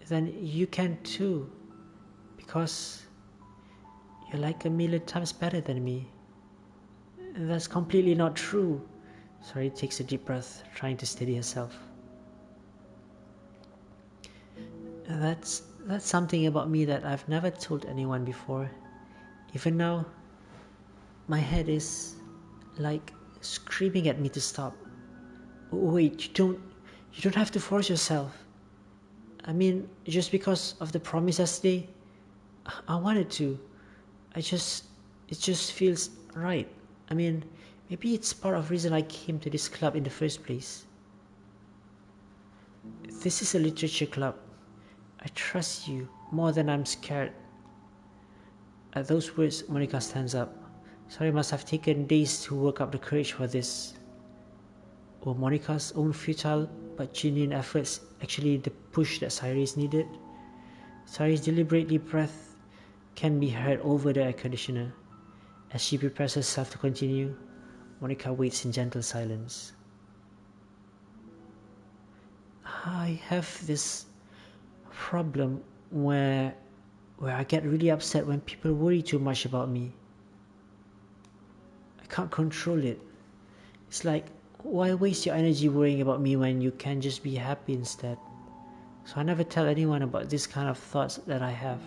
then you can too. Because you're like a million times better than me. That's completely not true. Sari takes a deep breath, trying to steady herself. That's something about me that I've never told anyone before. Even now, my head is like screaming at me to stop. Wait, you don't have to force yourself. I mean, just because of the promise yesterday, I wanted to. It just feels right. I mean, maybe it's part of the reason I came to this club in the first place. This is a literature club. I trust you more than I'm scared. At those words, Monica stands up. Sorry, must have taken days to work up the courage for this. Were Monica's own futile but genuine efforts actually the push that Cyrus needed? Cyrus' deliberately breath can be heard over the air conditioner. As she prepares herself to continue, Monica waits in gentle silence. I have this problem where I get really upset when people worry too much about me. I can't control it. It's like, why waste your energy worrying about me when you can just be happy instead? So I never tell anyone about this kind of thoughts that I have.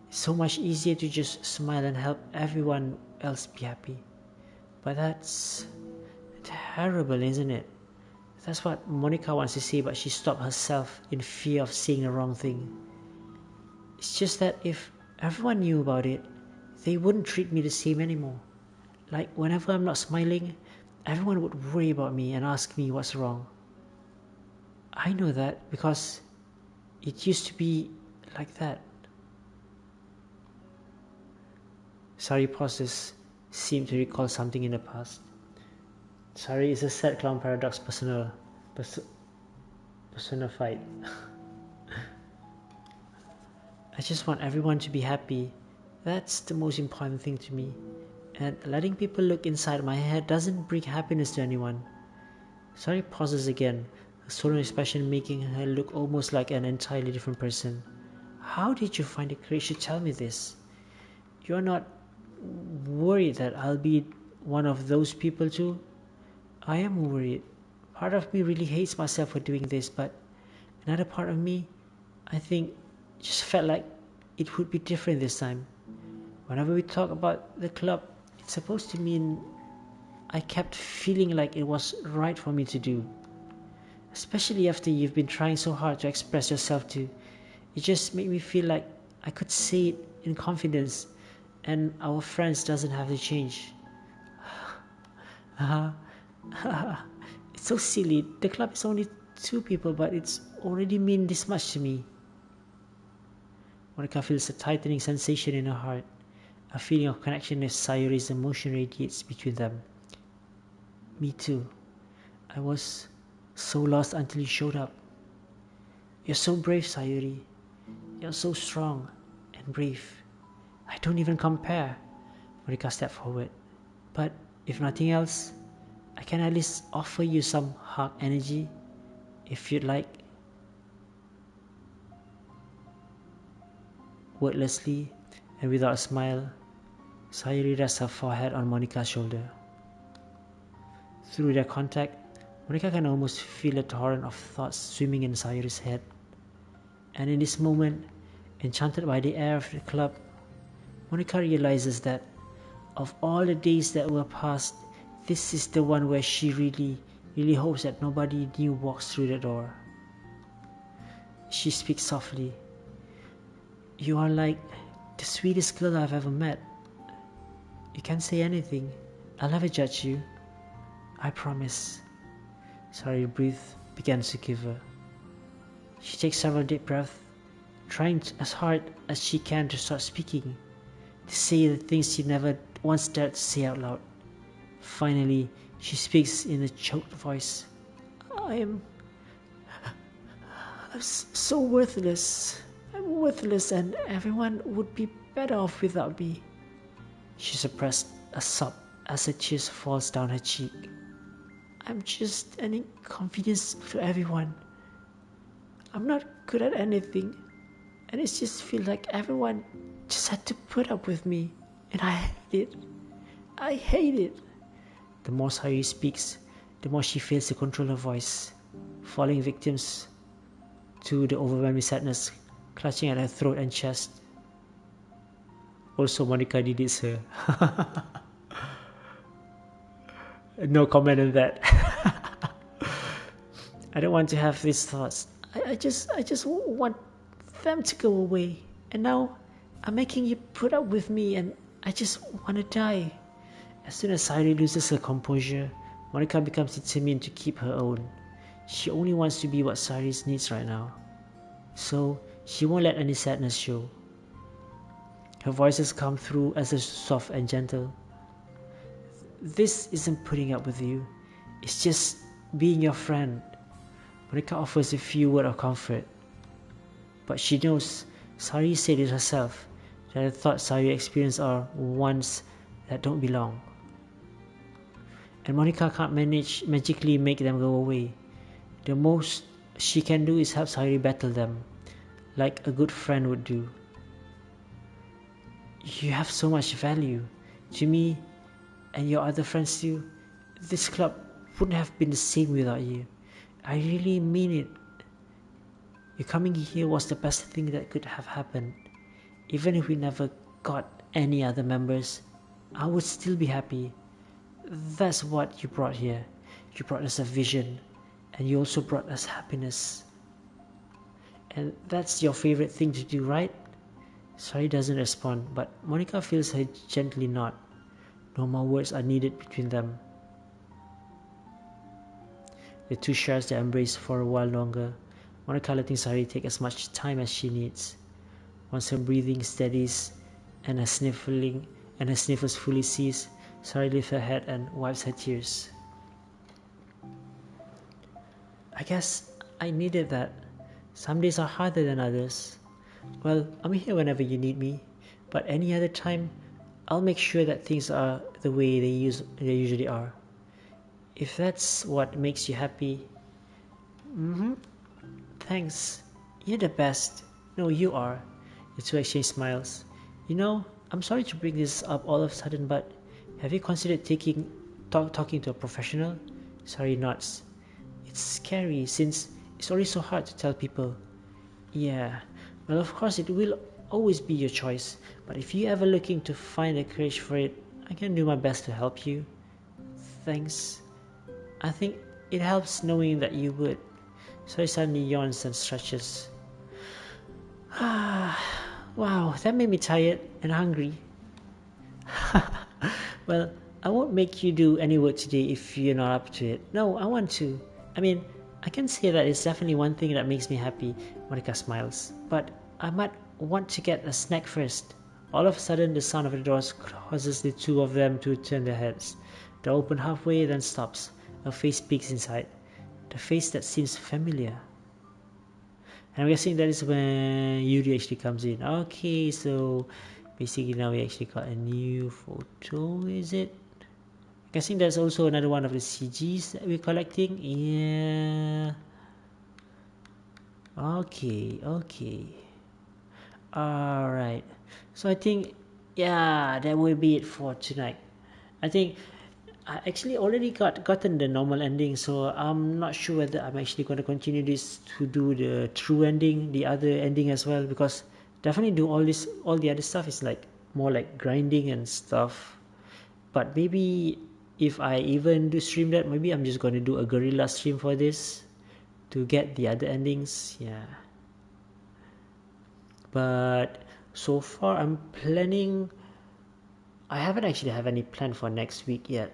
It's so much easier to just smile and help everyone else be happy. But that's terrible, isn't it? That's what Monica wants to say, but she stopped herself in fear of saying the wrong thing. It's just that if everyone knew about it, they wouldn't treat me the same anymore. Like whenever I'm not smiling, everyone would worry about me and ask me what's wrong. I know that because it used to be like that. Sari pauses, seemed to recall something in the past. Sari is a sad clown paradox personified. I just want everyone to be happy. That's the most important thing to me. And letting people look inside my head doesn't bring happiness to anyone. Sari pauses again, her solemn expression making her look almost like an entirely different person. How did you find the courage to tell me this? You're not worried that I'll be one of those people too? I am worried. Part of me really hates myself for doing this, but another part of me, I think, just felt like it would be different this time. Whenever we talk about the club, it's supposed to mean I kept feeling like it was right for me to do. Especially after you've been trying so hard to express yourself too. It just made me feel like I could say it in confidence and our friends doesn't have to change. It's so silly. The club is only 2 people, but it's already mean this much to me. Monica feels a tightening sensation in her heart. A feeling of connection as Sayuri's emotion radiates between them. Me too. I was so lost until you showed up. You're so brave, Sayuri. You're so strong and brave. I don't even compare. Monica stepped forward. But if nothing else, I can at least offer you some hug energy, if you'd like. Wordlessly and without a smile, Sayuri rests her forehead on Monica's shoulder. Through their contact, Monica can almost feel a torrent of thoughts swimming in Sayuri's head. And in this moment, enchanted by the air of the club, Monica realizes that of all the days that were past, this is the one where she really hopes that nobody new walks through the door. She speaks softly. You are like the sweetest girl I've ever met. You can say anything. I'll never judge you. I promise. Sorry, breath begins to quiver. She takes several deep breaths, trying as hard as she can to start speaking, to say the things she never once dared to say out loud. Finally, she speaks in a choked voice. I'm so worthless. I'm worthless and everyone would be better off without me. She suppressed a sob as a tear falls down her cheek. I'm just an inconvenience to everyone. I'm not good at anything, and it just feels like everyone just had to put up with me, and I hate it. I hate it. The more Sayuri speaks, the more she fails to control her voice, falling victims to the overwhelming sadness clutching at her throat and chest. Also, Monica needs her. No comment on that. I don't want to have these thoughts. I just want them to go away. And now I'm making you put up with me, and I just want to die. As soon as Sayuri loses her composure, Monica becomes determined to keep her own. She only wants to be what Sayuri needs right now. So she won't let any sadness show. Her voices come through as soft and gentle. This isn't putting up with you. It's just being your friend. Monica offers a few words of comfort. But she knows, Sayuri said it herself, that the thoughts Sayuri experiences are ones that don't belong. And Monica can't magically make them go away. The most she can do is help Sayuri battle them, like a good friend would do. You have so much value to me and your other friends too. This club wouldn't have been the same without you. I really mean it. Your coming here was the best thing that could have happened. Even if we never got any other members, I would still be happy. That's what you brought here. You brought us a vision, and you also brought us happiness. And that's your favorite thing to do, right? Sayuri doesn't respond, but Monica feels her gently nod. No more words are needed between them. The two shares their embrace for a while longer, Monica letting Sayuri take as much time as she needs. Once her breathing steadies and her sniffles fully cease, Sayuri lifts her head and wipes her tears. I guess I needed that. Some days are harder than others. Well, I'm here whenever you need me, but any other time, I'll make sure that things are the way they usually are. If that's what makes you happy, thanks. You're the best. No, you are. The two exchange smiles. You know, I'm sorry to bring this up all of a sudden, but have you considered talking to a professional? Sayuri nods. It's scary since it's already so hard to tell people. Yeah, well, of course it will always be your choice, but if you're ever looking to find the courage for it, I can do my best to help you. Thanks. I think it helps knowing that you would. So he suddenly yawns and stretches. Wow, that made me tired and hungry. Well, I won't make you do any work today if you're not up to it. No, I want to. I mean, I can say that it's definitely one thing that makes me happy. Monica smiles. But I might want to get a snack first. All of a sudden, the sound of the doors causes the two of them to turn their heads. They open halfway, then stops. A face peeks inside. The face that seems familiar. And I'm guessing that is when Yuri actually comes in. Okay, so basically now we actually got a new photo, is it? I'm guessing there's also another one of the CGs that we're collecting. Yeah. Okay. Alright. So I think, yeah, that will be it for tonight. I think I actually already gotten the normal ending, so I'm not sure whether I'm actually going to continue this to do the true ending, the other ending as well, because definitely do all the other stuff is like more like grinding and stuff. But maybe if I even do stream that, maybe I'm just going to do a guerrilla stream for this to get the other endings. Yeah. But so far I'm planning, I haven't actually have any plan for next week yet.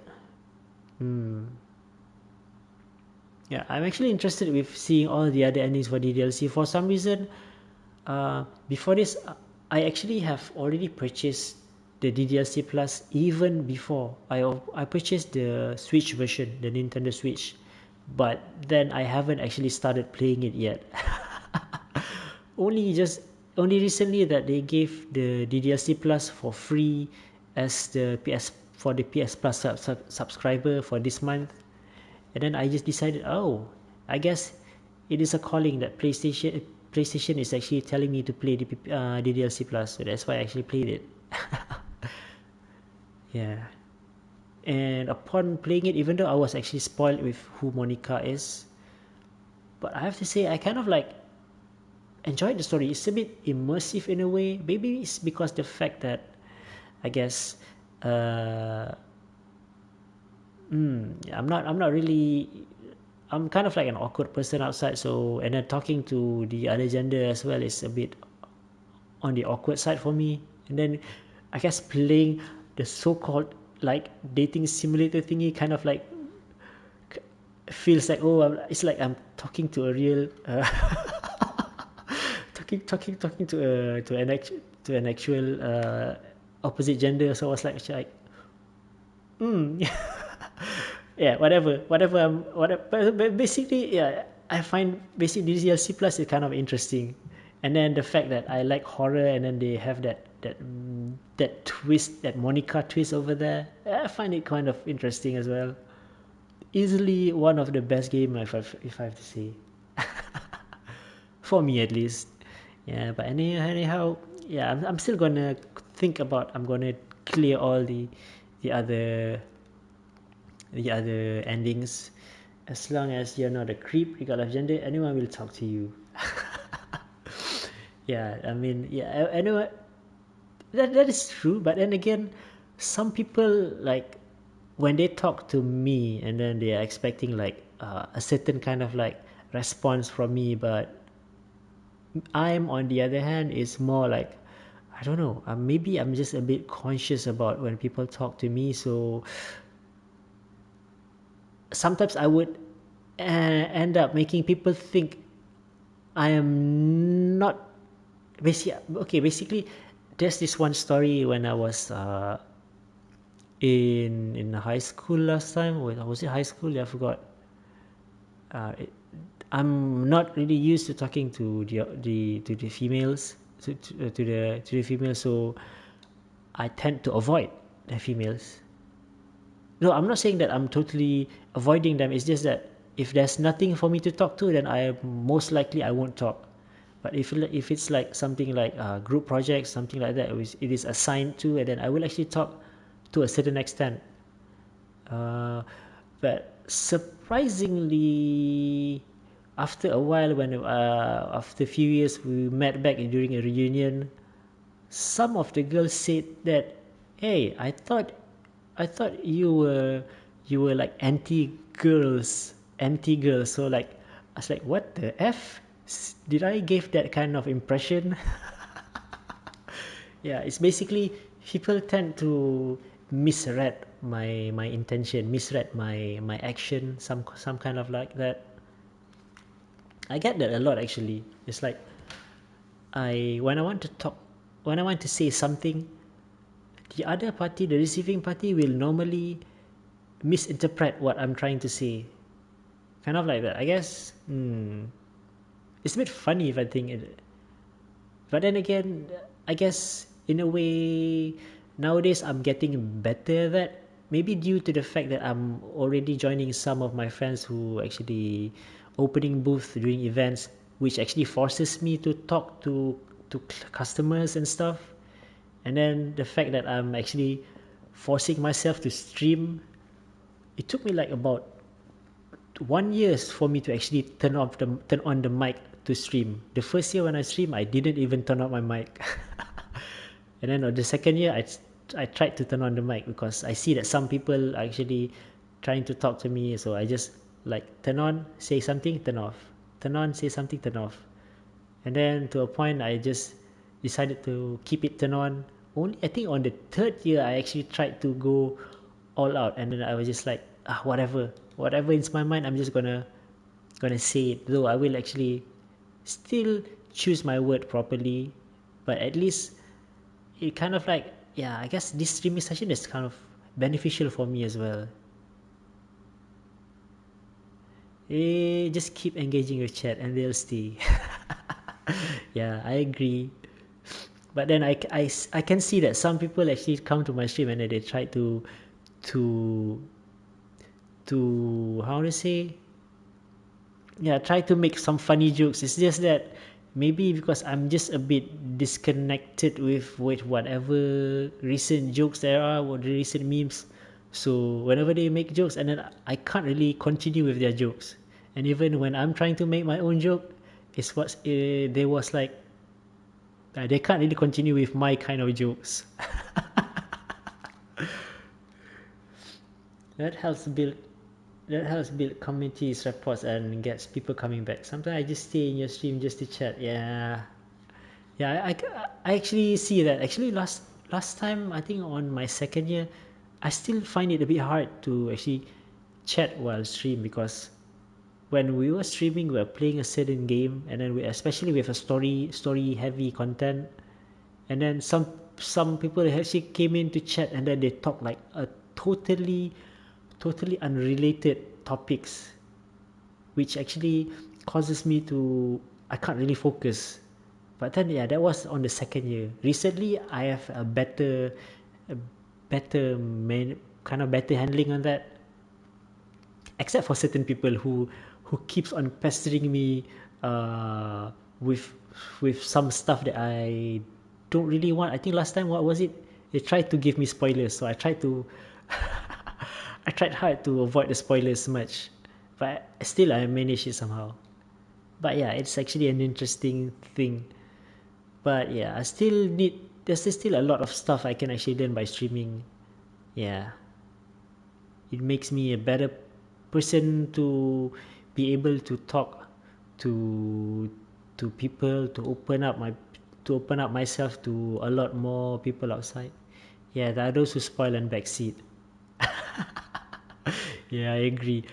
Yeah, I'm actually interested with seeing all the other endings for DDLC. For some reason, before this, I actually have already purchased the DDLC Plus even before I purchased the Switch version, the Nintendo Switch, but then I haven't actually started playing it yet. only recently that they gave the DDLC Plus for free as the PS Plus subscriber for this month. And then I just decided, oh, I guess it is a calling that PlayStation is actually telling me to play the DDLC Plus, so that's why I actually played it. Yeah. And upon playing it, even though I was actually spoiled with who Monica is, but I have to say I kind of like enjoyed the story. It's a bit immersive in a way. Maybe it's because the fact that I guess Yeah, I'm not really. I'm kind of like an awkward person outside, so and then talking to the other gender as well is a bit on the awkward side for me. And then I guess playing the so-called like dating simulator thingy kind of like feels like, oh, it's like I'm talking to a real talking to an actual opposite gender. So I was like yeah, whatever. Whatever. But basically, yeah, I find basically DDLC Plus is kind of interesting, and then the fact that I like horror, and then they have that twist, that Monica twist over there. I find it kind of interesting as well. Easily one of the best game if I have to say, for me at least. Yeah, but anyhow, yeah, I'm still gonna think about. I'm gonna clear all the other the other endings. As long as you're not a creep, regardless of gender, anyone will talk to you. Yeah, I mean, yeah, I know that is true. But then again, some people like when they talk to me, and then they are expecting like a certain kind of like response from me. But I'm on the other hand is more like, I don't know. Maybe I'm just a bit conscious about when people talk to me. So sometimes I would end up making people think I am not basically there's this one story when I was in high school last time. Was it high school? Yeah, I forgot. uh, it, I'm not really used to talking to the females, to the females, so I tend to avoid the females. No, I'm not saying that I'm totally avoiding them. It's just that if there's nothing for me to talk to, then I most likely I won't talk. But if it's like something like group projects, something like that, which it is assigned to, and then I will actually talk to a certain extent. Uh, but surprisingly, after a while, when after a few years we met back during a reunion, some of the girls said that, "Hey, I thought you were like anti girls." So like, I was like, "What the f? Did I give that kind of impression?" Yeah, it's basically people tend to misread my intention, misread my action, some kind of like that. I get that a lot actually. It's like I when I want to talk, when I want to say something, the other party, the receiving party, will normally misinterpret what I'm trying to say. Kind of like that. I guess it's a bit funny if I think it. But then again, I guess in a way, nowadays I'm getting better at that. Maybe due to the fact that I'm already joining some of my friends who actually opening booths during events, which actually forces me to talk to customers and stuff. And then the fact that I'm actually forcing myself to stream, it took me like about 1 year for me to actually turn on the mic to stream. The first year when I stream, I didn't even turn on my mic. And then on the second year, I tried to turn on the mic because I see that some people are actually trying to talk to me. So I just like turn on, say something, turn off. Turn on, say something, turn off. And then to a point, I just decided to keep it turned on. Only I think on the third year, I actually tried to go all out, and then I was just like, whatever is my mind, I'm just gonna say it. Though I will actually still choose my word properly, but at least it kind of like, yeah, I guess this streaming session is kind of beneficial for me as well. Just keep engaging with chat and they'll stay. Yeah, I agree. But then I can see that some people actually come to my stream and then they try to how to say, yeah, try to make some funny jokes. It's just that maybe because I'm just a bit disconnected with whatever recent jokes there are, or the recent memes. So whenever they make jokes, and then I can't really continue with their jokes. And even when I'm trying to make my own joke, it's what there was like they can't really continue with my kind of jokes. that helps build that helps build communities, reports, and gets people coming back. Sometimes I just stay in your stream just to chat. Yeah, yeah. I actually see that. Actually, last time I think on my second year, I still find it a bit hard to actually chat while stream because when we were streaming, we were playing a certain game, and then especially with a story heavy content, and then some people actually came in to chat, and then they talk like a totally unrelated topics, which actually causes me to I can't really focus. But then yeah, that was on the second year. Recently, I have a kind of better handling on that, except for certain people who keeps on pestering me uh, with with some stuff that I don't really want. I think last time what was it? They tried to give me spoilers, so I tried to I tried hard to avoid the spoilers much, but still I managed it somehow. But yeah, it's actually an interesting thing. But yeah, I still need. There's still a lot of stuff I can actually learn by streaming. Yeah, it makes me a better person to be able to talk to people, to open up myself to a lot more people outside. Yeah, there are those who spoil and backseat. Yeah, I agree.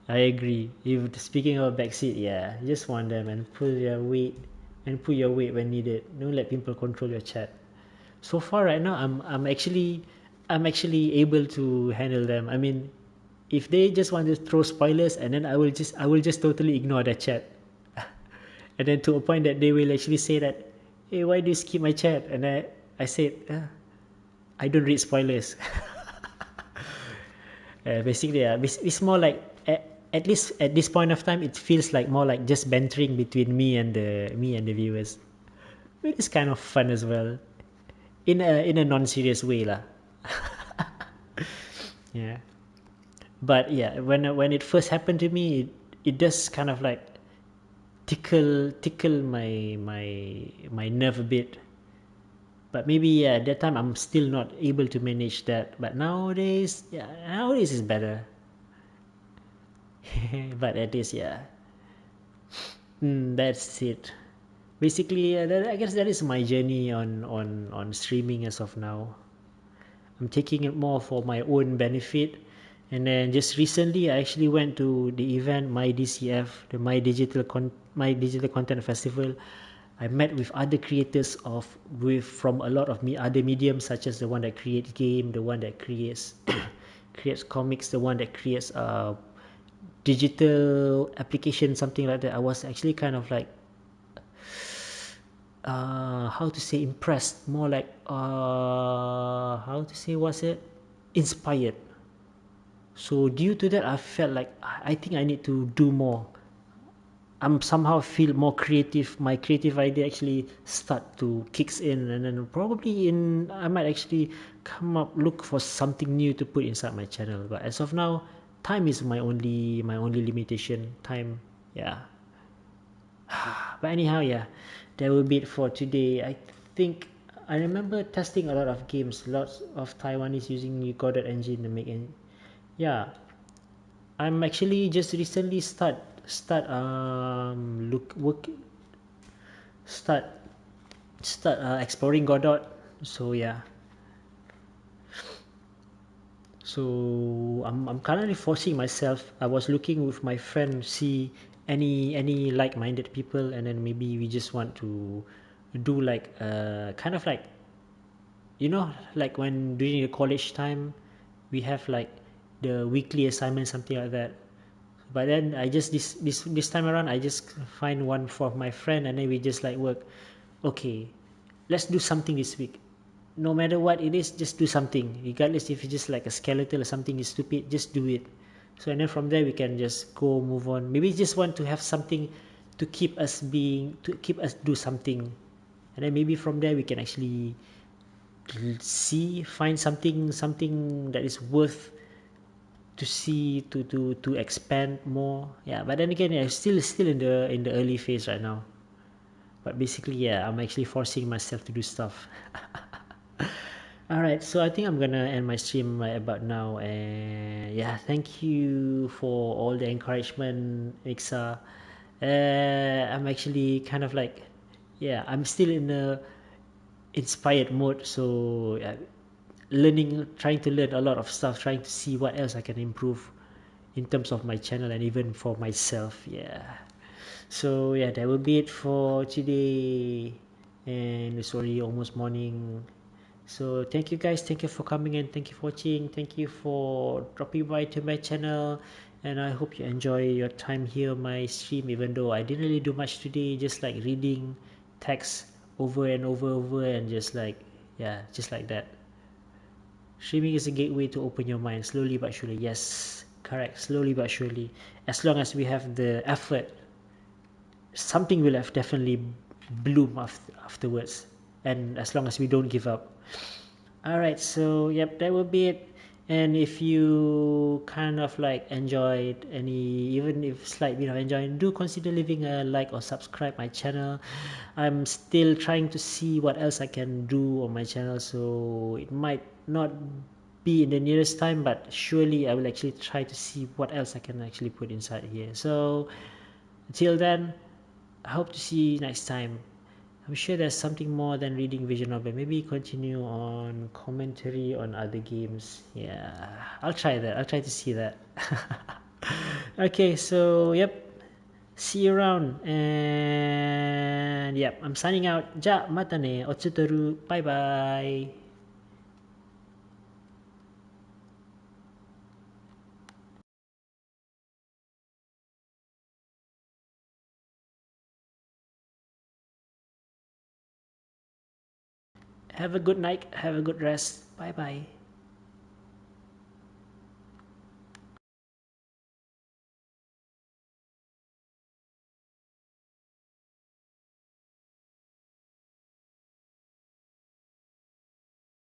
I agree. If speaking of backseat, yeah, just want them and pull your weight when needed. Don't let people control your chat. So far right now, I'm actually able to handle them. I mean, if they just want to throw spoilers, and then I will just totally ignore the chat, and then to a point that they will actually say that, hey, why do you skip my chat? And I said, I don't read spoilers. Basically, it's more like at least at this point of time, it feels like more like just bantering between me and the viewers. It is kind of fun as well, in a non-serious way lah. Yeah, but yeah, when it first happened to me, it does kind of like tickle my nerve a bit. But maybe yeah, at that time I'm still not able to manage that. But nowadays, yeah, nowadays is better. But at least yeah, that's it. Basically, I guess that is my journey on streaming as of now. I'm taking it more for my own benefit. And then just recently, I actually went to the event My DCF, the My Digital Content Festival. I met with other creators from a lot of other mediums, such as the one that creates game, the one that creates creates comics, the one that creates digital application, something like that. I was actually kind of like how to say impressed, more like how to say was it inspired. So due to that, I felt like I think I need to do more. I'm somehow feel more creative. My creative idea actually start to kicks in, and then probably in I might actually come up look for something new to put inside my channel. But as of now, time is my only limitation. Time, yeah. But anyhow, yeah, that will be it for today. I think I remember testing a lot of games. Lots of Taiwanese using Godot engine to make it. Yeah, I'm actually just recently start look work start exploring Godot. So yeah, so I'm currently forcing myself. I was looking with my friend, see any like-minded people, and then maybe we just want to do like kind of like, like when during the college time we have like the weekly assignment, something like that. But then I just this time around, I just find one for my friend, and then we just like work. Okay, let's do something this week. No matter what it is, just do something, regardless if it's just like a skeletal or something is stupid, just do it. So and then from there we can just go move on. Maybe just want to have something to keep us do something, and then maybe from there we can actually find something that is worth to see to expand more. Yeah, but then again, yeah, still in the early phase right now. But basically, yeah, I'm actually forcing myself to do stuff. All right, so I think I'm gonna end my stream right about now, and yeah, thank you for all the encouragement, Ixa. I'm actually kind of like, yeah, I'm still in a inspired mode, so yeah, trying to learn a lot of stuff, trying to see what else I can improve in terms of my channel and even for myself. Yeah. So yeah, that will be it for today, and it's already almost morning. So thank you guys, thank you for coming in, thank you for watching, thank you for dropping by to my channel, and I hope you enjoy your time here on my stream, even though I didn't really do much today, just like reading text over and over and just like, yeah, just like that. Streaming is a gateway to open your mind slowly but surely. Yes, correct, slowly but surely. As long as we have the effort, something will have definitely bloom afterwards, and as long as we don't give up. All right, so yep, that will be it. And if you kind of like enjoyed any, even if slight bit of enjoying, do consider leaving a like or subscribe my channel. I'm still trying to see what else I can do on my channel, so it might not be in the nearest time, but surely I will actually try to see what else I can actually put inside here. So until then, I hope to see you next time. I'm sure there's something more than reading visual novel. Maybe continue on commentary on other games. Yeah, I'll try that. I'll try to see that. Okay, so yep. See you around. And yep, I'm signing out. Ja, mata ne. Otsutaru. Bye bye. Have a good night. Have a good rest. Bye bye.